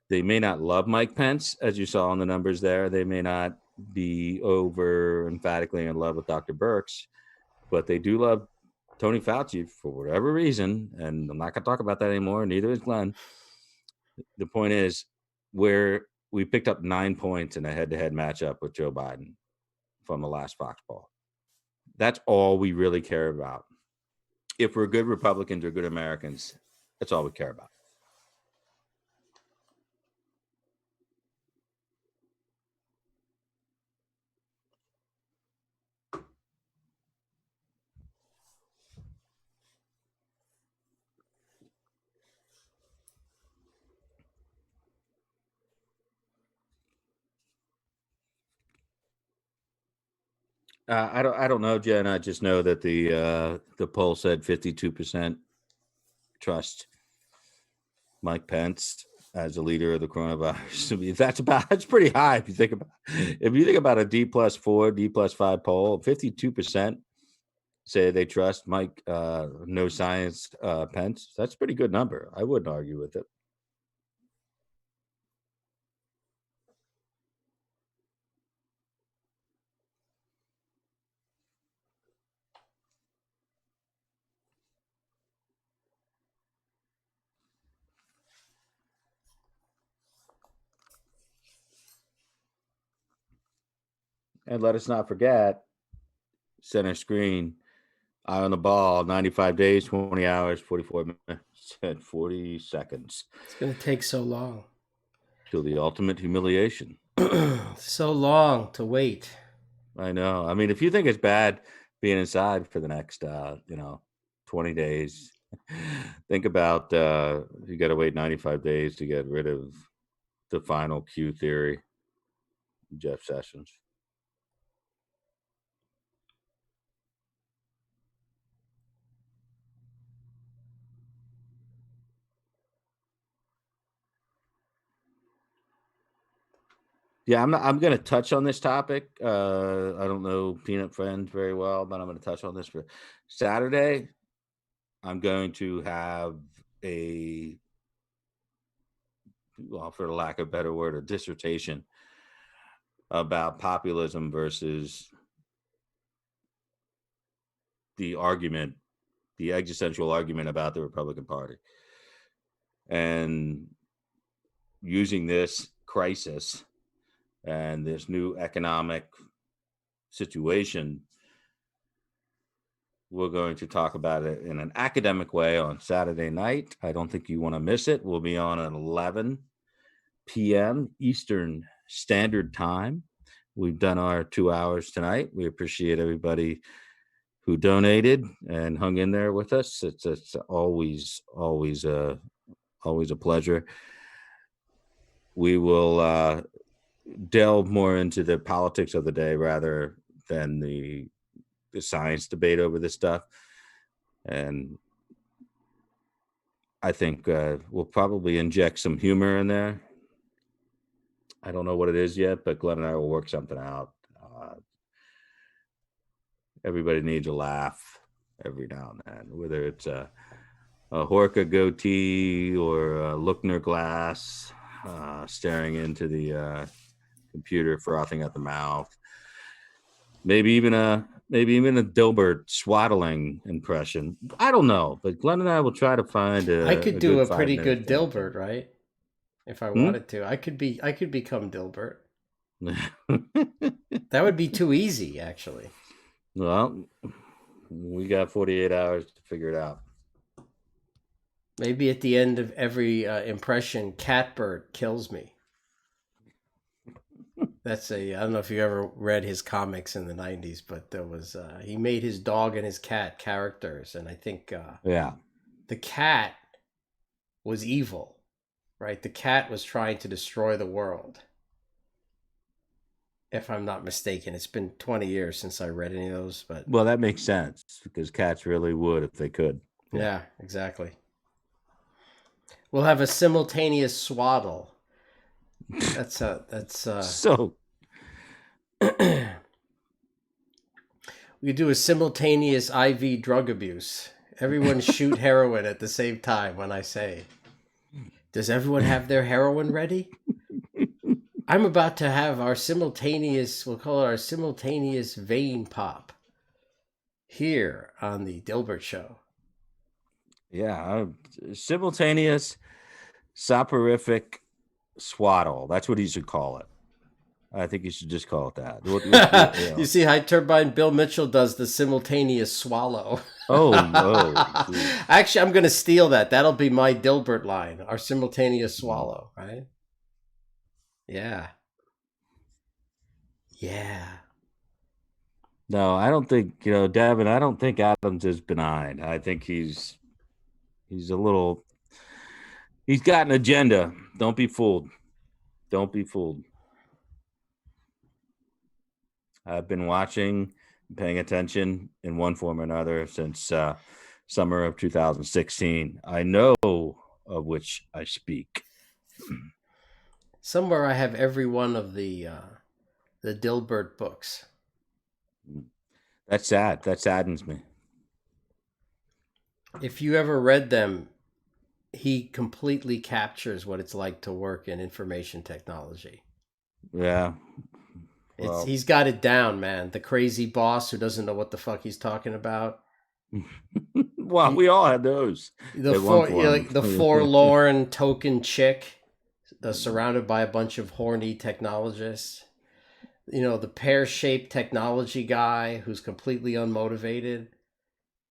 They may not love Mike Pence, as you saw in the numbers there. They may not be over emphatically in love with Dr. Birx, but they do love Tony Fauci for whatever reason. And I'm not going to talk about that anymore. Neither is Glenn. The point is, where we picked up 9 points in a head-to-head matchup with Joe Biden from the last Fox poll. That's all we really care about. If we're good Republicans or good Americans, that's all we care about. I don't know, Jen. I just know that the poll said 52% trust Mike Pence as a leader of the coronavirus. I mean, that's pretty high if you think about a D+4, D+5 poll. 52% say they trust Mike no science Pence. That's a pretty good number. I wouldn't argue with it. And let us not forget, center screen, eye on the ball, 95 days, 20 hours, 44 minutes, and 40 seconds. It's going to take so long. Till the ultimate humiliation. So long to wait. I know. I mean, if you think it's bad being inside for the next, 20 days, Think about you got to wait 95 days to get rid of the final Q theory, Jeff Sessions. Yeah, I'm going to touch on this topic. I don't know Peanut Friend very well, but I'm going to touch on this for Saturday. I'm going to have a, well, for lack of a better word, a dissertation about populism versus the argument, the existential argument about the Republican Party. And using this crisis and this new economic situation, we're going to talk about it in an academic way on Saturday night. I don't think you want to miss it. We'll be on at 11 p.m. Eastern Standard Time. We've done our 2 hours tonight. We appreciate everybody who donated and hung in there with us. It's always a pleasure. We will delve more into the politics of the day rather than the science debate over this stuff. And I think we'll probably inject some humor in there. I don't know what it is yet, but Glenn and I will work something out. Everybody needs a laugh every now and then, whether it's a Horka goatee or a Lookner glass, staring into the computer, frothing at the mouth. Maybe even a Dilbert swaddling impression. I don't know, but Glenn and I will try to find I could do a 5 pretty minutes good to Dilbert, right? If I wanted to, I could become Dilbert. That would be too easy, actually. Well, we got 48 hours to figure it out. Maybe at the end of every impression, Catbert kills me. That's I don't know if you ever read his comics in the 90s, but there was, he made his dog and his cat characters. And I think the cat was evil, right? The cat was trying to destroy the world. If I'm not mistaken, it's been 20 years since I read any of those, but well, that makes sense because cats really would if they could. Yeah, exactly. We'll have a simultaneous swaddle. That's so. We do a simultaneous IV drug abuse. Everyone shoot heroin at the same time when I say, does everyone have their heroin ready? I'm about to have our simultaneous, we'll call it our simultaneous vein pop here on the Dilbert Show. Yeah, simultaneous soporific swaddle. That's what he should call it. I think you should just call it that. You see, High Turbine Bill Mitchell does the simultaneous swallow. Actually, I'm going to steal that. That'll be my Dilbert line, our simultaneous swallow, right? Yeah. Yeah. No, I don't think, Devin, I don't think Adams is benign. I think he's a little, he's got an agenda. Don't be fooled. Don't be fooled. I've been watching, paying attention in one form or another since summer of 2016. I know of which I speak. Somewhere I have every one of the Dilbert books. That's sad. That saddens me. If you ever read them, he completely captures what it's like to work in information technology. Yeah. Well, he's got it down, man. The crazy boss who doesn't know what the fuck he's talking about. Well, we all had those. The forlorn token chick surrounded by a bunch of horny technologists. The pear-shaped technology guy who's completely unmotivated.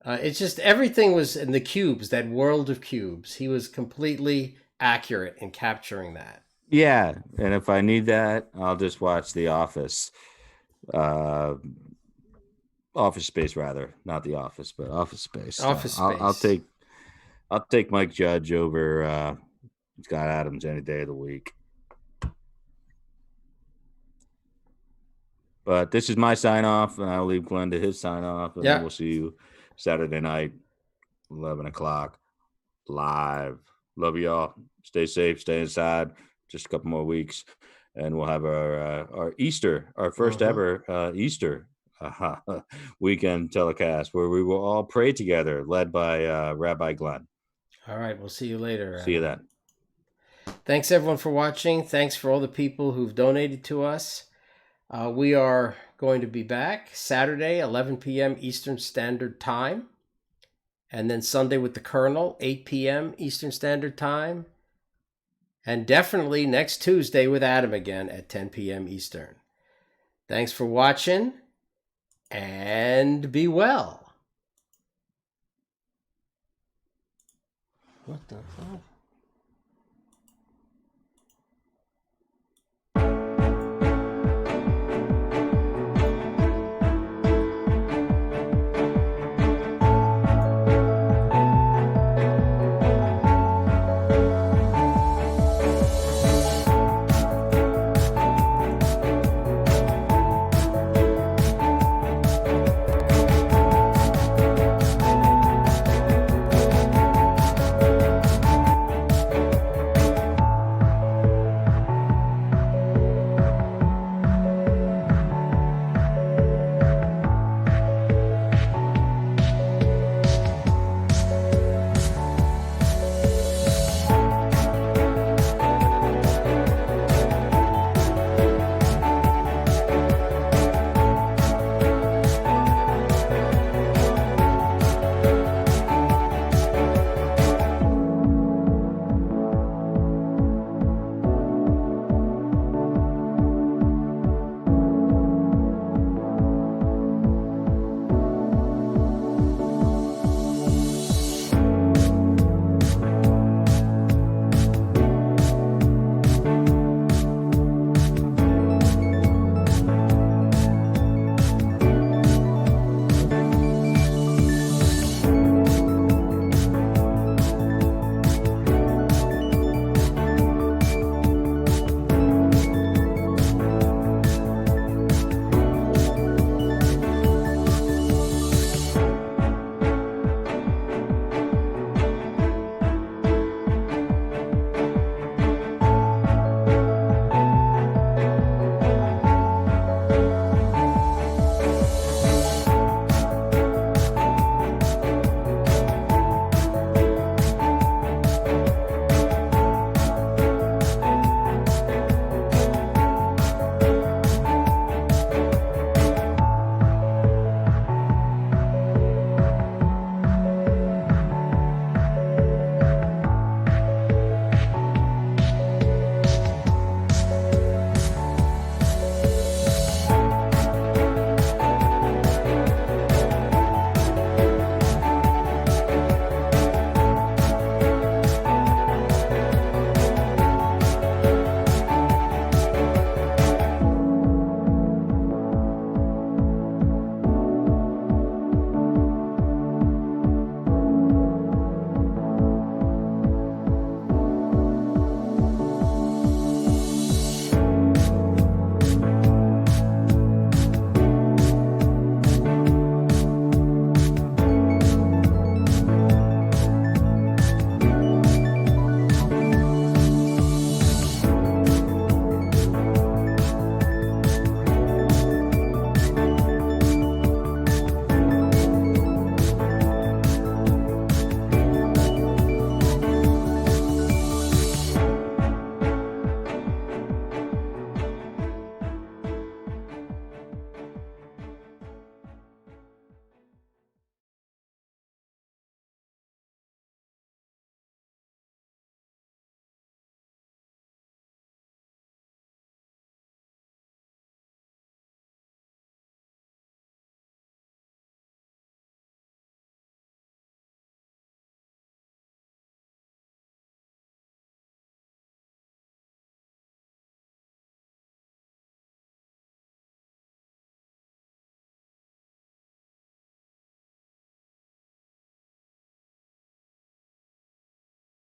It's just everything was in the cubes, that world of cubes. He was completely accurate in capturing that. Yeah, and if I need that, I'll just watch The Office. Office Space, rather. Not The Office, but Office Space. Office Space. I'll take I'll take Mike Judge over Scott Adams any day of the week. But this is my sign off, and I'll leave Glenn to his sign off, and then we'll see you Saturday night, 11 o'clock, live. Love you all. Stay safe, stay inside. Just a couple more weeks, and we'll have our Easter, our first ever Easter weekend telecast where we will all pray together, led by Rabbi Glenn. All right, we'll see you later. See you then. Thanks everyone for watching. Thanks for all the people who've donated to us. We are going to be back Saturday, 11 p.m. Eastern Standard Time. And then Sunday with the Colonel, 8 p.m. Eastern Standard Time. And definitely next Tuesday with Adam again at 10 p.m. Eastern. Thanks for watching, and be well. What the fuck?